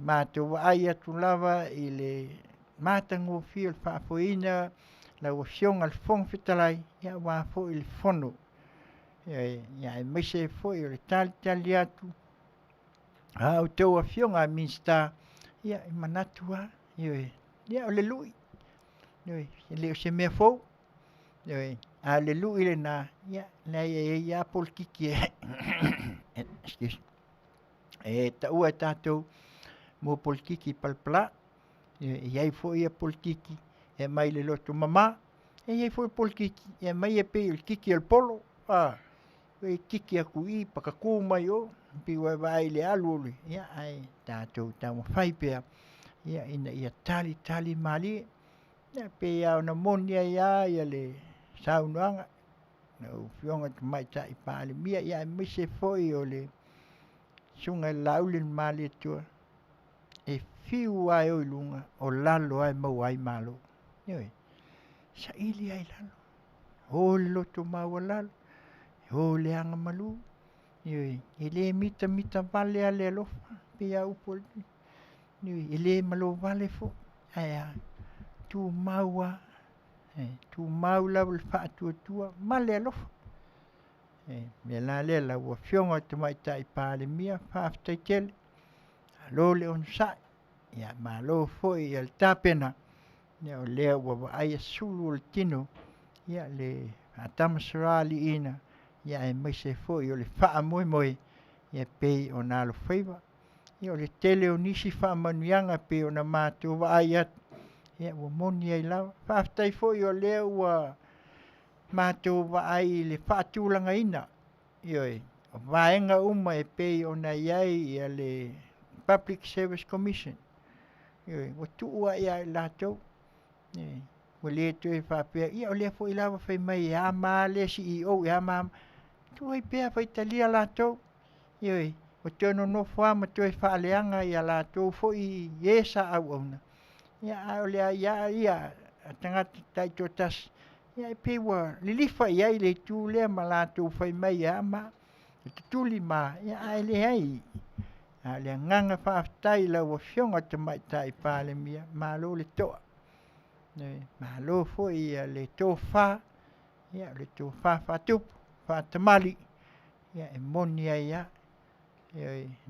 mātou wa ai atu lava i le mātango fio le Fofogaina, lau a fionga le fong fitalai, ia wā fo i le fono, ia e maise fo i le tali atu, o tau a fionga minsta, ia i manatua, ia o le lui, le o se mea fou, a le lui le na, ia polkiki excuse, ta ua tātou mo polkiki palpala, iai fo ia polkiki, e mai le loto mama, e iai fo polkiki, e mai e pe il kiki al polo, e kiki aku i pakaku mai o, piwa vai le aluli, ia ai tātou tamo whaipea, ia ina ia tali mali, ia pe ia ona monia ia le saunuanga, na fionga tu mai tai pāle mia, ia mai se foi o le sunga laulin mali tua, e fiu ai o ilunga, o lalo ai mau ai malo, sa ili ai lalo, o le loto mau lalo, o le anga malu, e le mita vale a le alofa, pe ia upol, e le malo vale fo, aia, tu maua, tu mau lau le wha tua, ma le alofa, me la le la ua fionga te mai tai pāle mia, whaaftai tele, lo le on sai, ia ma lo foi al tapena, ia o lea ua aia sulu o le tino, ia le atamasarali ina, ia e mai se foi o le wha moe, ia pei o nalo Faiva, ia o le tele o nisi wha manuianga pe o na mātua wa ai atu, ia ua moni ai lau, whaaftai foi o lea ua mātua wa ai le wha tūlanga ina, ioi, o vaenga uma e pei o na iai ia le Public Service Commission, ioi, o tua ia i lātou, o le tu e whapea, ia o lea fo i lawa whai mai, ia maa le CEO, ia maa, tu ai pea whai talia lātou, ioi, o tono no whama tu e whaaleanga ia lātou fo i esa au auna, ia o lea ia, tangata tai totas, ia e pewa, lilifa ia i le tu lea ma lātou whai mai, ia maa, tuli maa, ia ai le hai, a le nganga whaaftai la wa fionga te mai tai pāle mia, maa lo le toa, maa lo fo i le tō wha, ia le tō wha whatupu, wha tamali, ia e moni ai ia,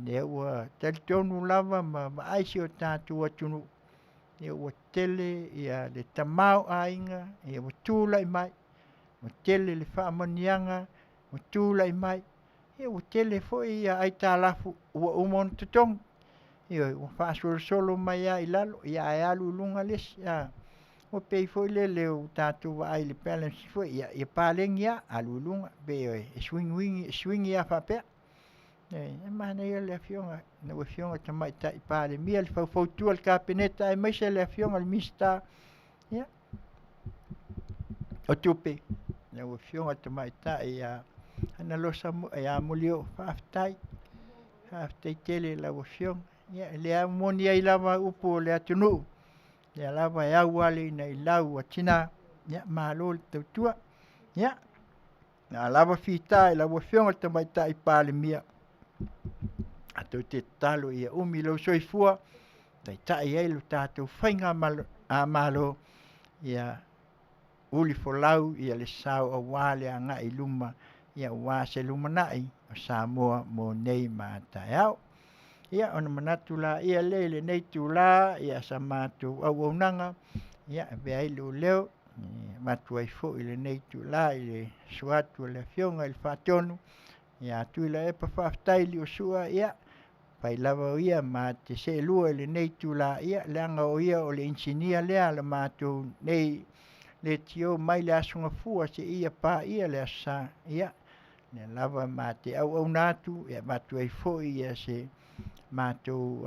ia ua talitonu lava ma aisi o tātua tunu, ia ua tele, ia le tamau ainga, ia ua tūlai mai, ua tele le wha amanianga, ua tūlai mai, ia ua tele fo ia ai tālafu, ua umon tutong, ia ua wha solo mai ia i lalo, ia ai alu lunga les, ia ua pei fo le leo tātua ai le balance fo, ia pālengi ia alu lunga, be e swingi ia whapea, e mana ia le Afioga, na ua Afioga tamai tai pāle mia le faufautua le kapeneta e maise le Afioga le mista, ia, o tupe, na ua Afioga tamai tai ana losa ia molio whaaftai tele la ua Afioga, ia le au moni ai lava upo le atunu, le lava e au wale ina i lau a tina, ia malo le tautua, ia, Na lava fitai, lava fionga tamai tai pale mia. Ato te talo ia umi lo soifua. Tai tai eilu tātou whainga malo ia uli folau ia le sau a wale a ngai luma ia wā se luma nai o Samoa mo nei mātai au. Ia ona manatu la ia le nei tu la ia sa mātou au au nanga ia vea ilu leo matu ai fo ile nei tu la ile suatu le fionga il fatonu ia tu ila e pa whaftai li o sua ia pai lava o ia ma te se lua ile nei tu la ia leanga o ia o le insinia lea le mātou nei le tio mai le asunga fua se ia pa ia le asa ia le lava ma te au au natu ia matu ai fo ia se mātou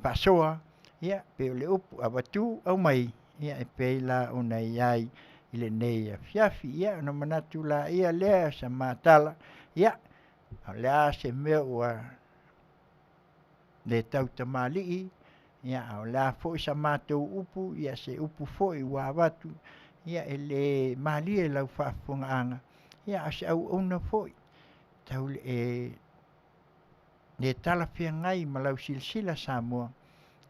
pasoa ia pe o le upu awatu au mai ia e peila o nei iai ile nei Afiafi ia ona manatu la ia lea sa matala ia o lea se mea ua le tautamali'i ia o lea fo'i sa mātou upu ia se upu fo'i ua watu ia e le malie lau Faafofoga'aga ia o se au ona fo'i tau le tala fia ngai ma lau silsila Samoa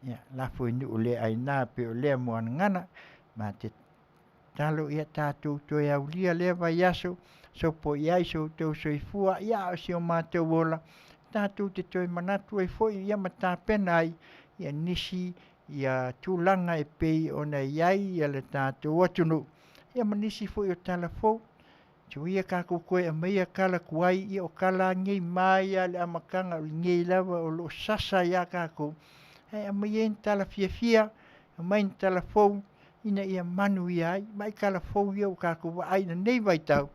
ia lafo i o le aina pe o lea mo ngana ma te talo ia tātou toi au lia lea vai aso so po iai so tau soifua ia o si o mātou ola tātou te toi manatu ai foi ia ma tāpena ai ia nisi ia tūlanga e pei o nei iai ia le tātou atunu ia ma nisi foi o talafou tu ia ka koe a meia kala kuai ia o kala ngei mai ia le amakanga o ngei lava o lo sasa ia kako ai a meia tala fia a mai tala fou ina ia Manuia ai mai kala fou ia o kako wa ai na nei vai tau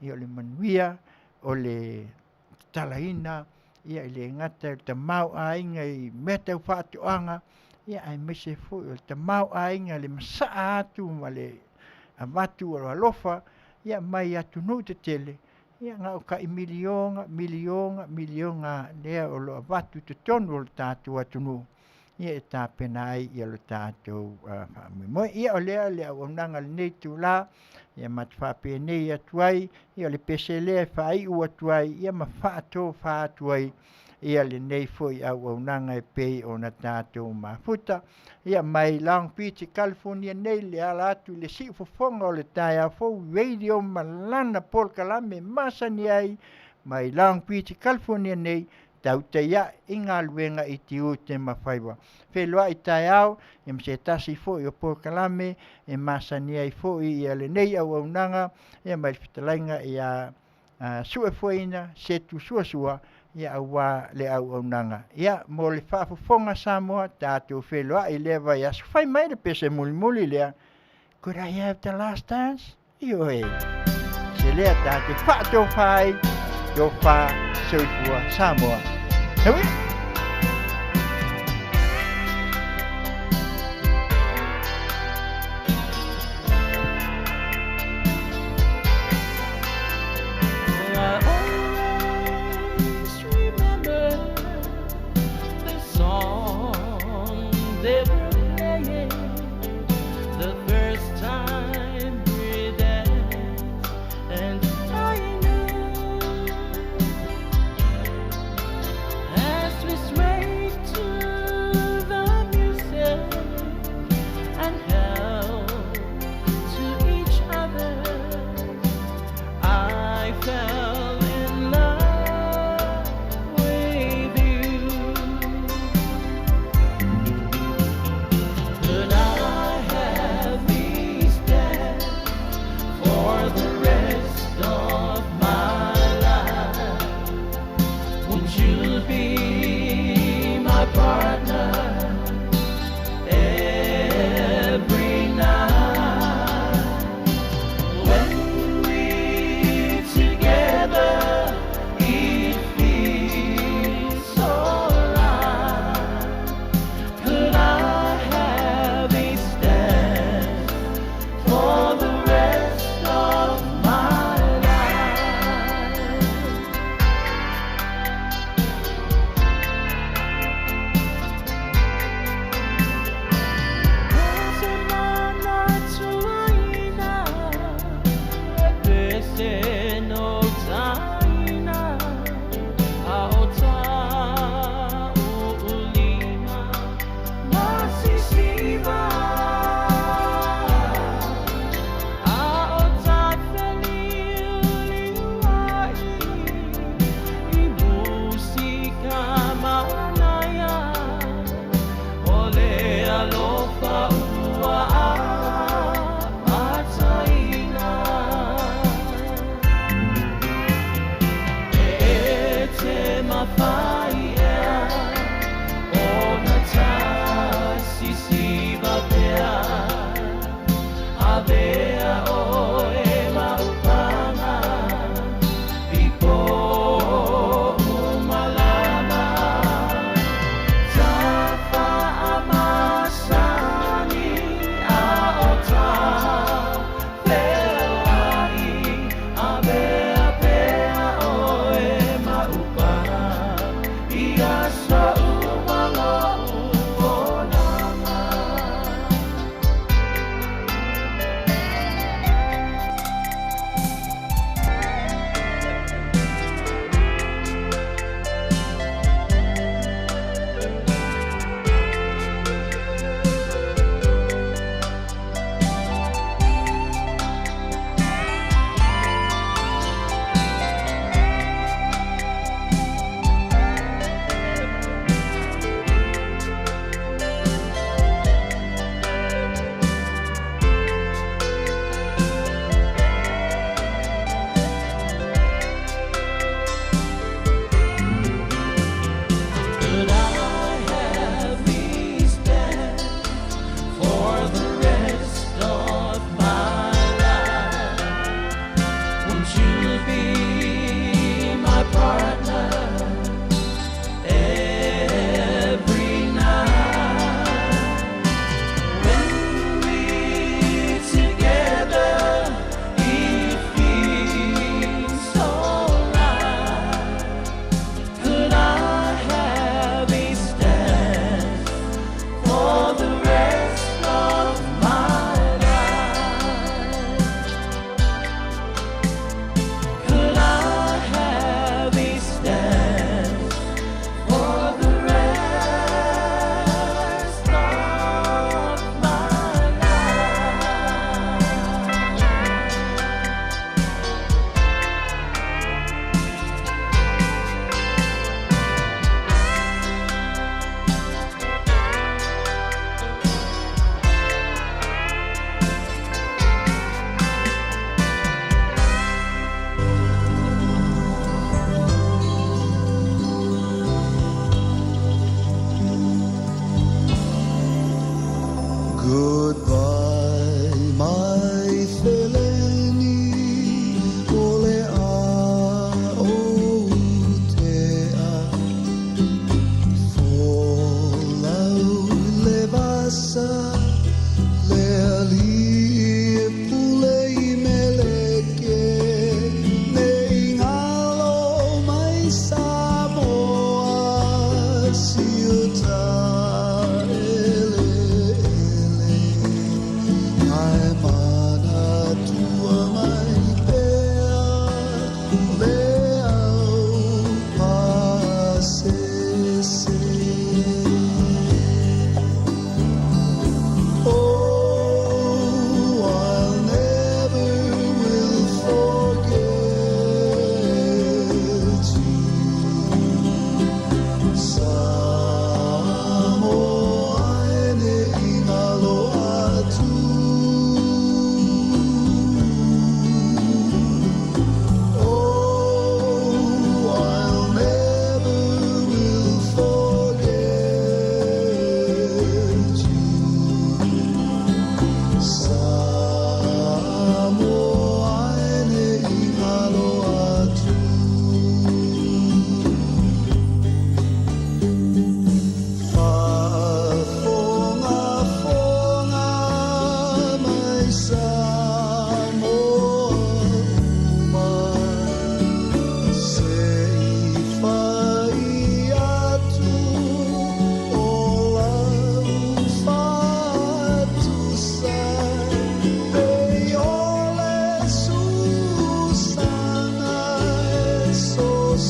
ia le Manuia o le talaina ia le ngata te mau ai ngai meta Faatautaia ia ai mese fou o te mau ai ngai le masa atu ma le amatu o alofa ia mai atu no te tele ia nga o ka milionga lea o lo avatu te tonu o tātou atu no ia e tāpena ai ia lo tātou mo ia o lea le au nanga le nei tu la ia mat whape nei atu ai ia le pese lea whai u atu ai ia ma whaato whaatu ai ia le nei foi au nanga e pei o na tātou mafuta ia mai Long Beach, California nei le ala atu le si fofonga o le tai a fou radio malana Paul Kalame masani ai mai Long Beach, California nei Tautai inga luenga i Tiute ma Faiva. Whelua i tai au, e mse tasi fo i o Paul Kalame, e masani ai fo i le nei au au nanga, e mai fitalainga i a sue foina, setu sua ia awa le au au nanga. Ia mo le Faafofoga Samoa, tātou whelua i lewa ia sufai mai le pese muli lea. Could I have the last dance? Io e. Se lea tātou whaatou whai, do wha soifua Samoa. Hewi?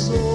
so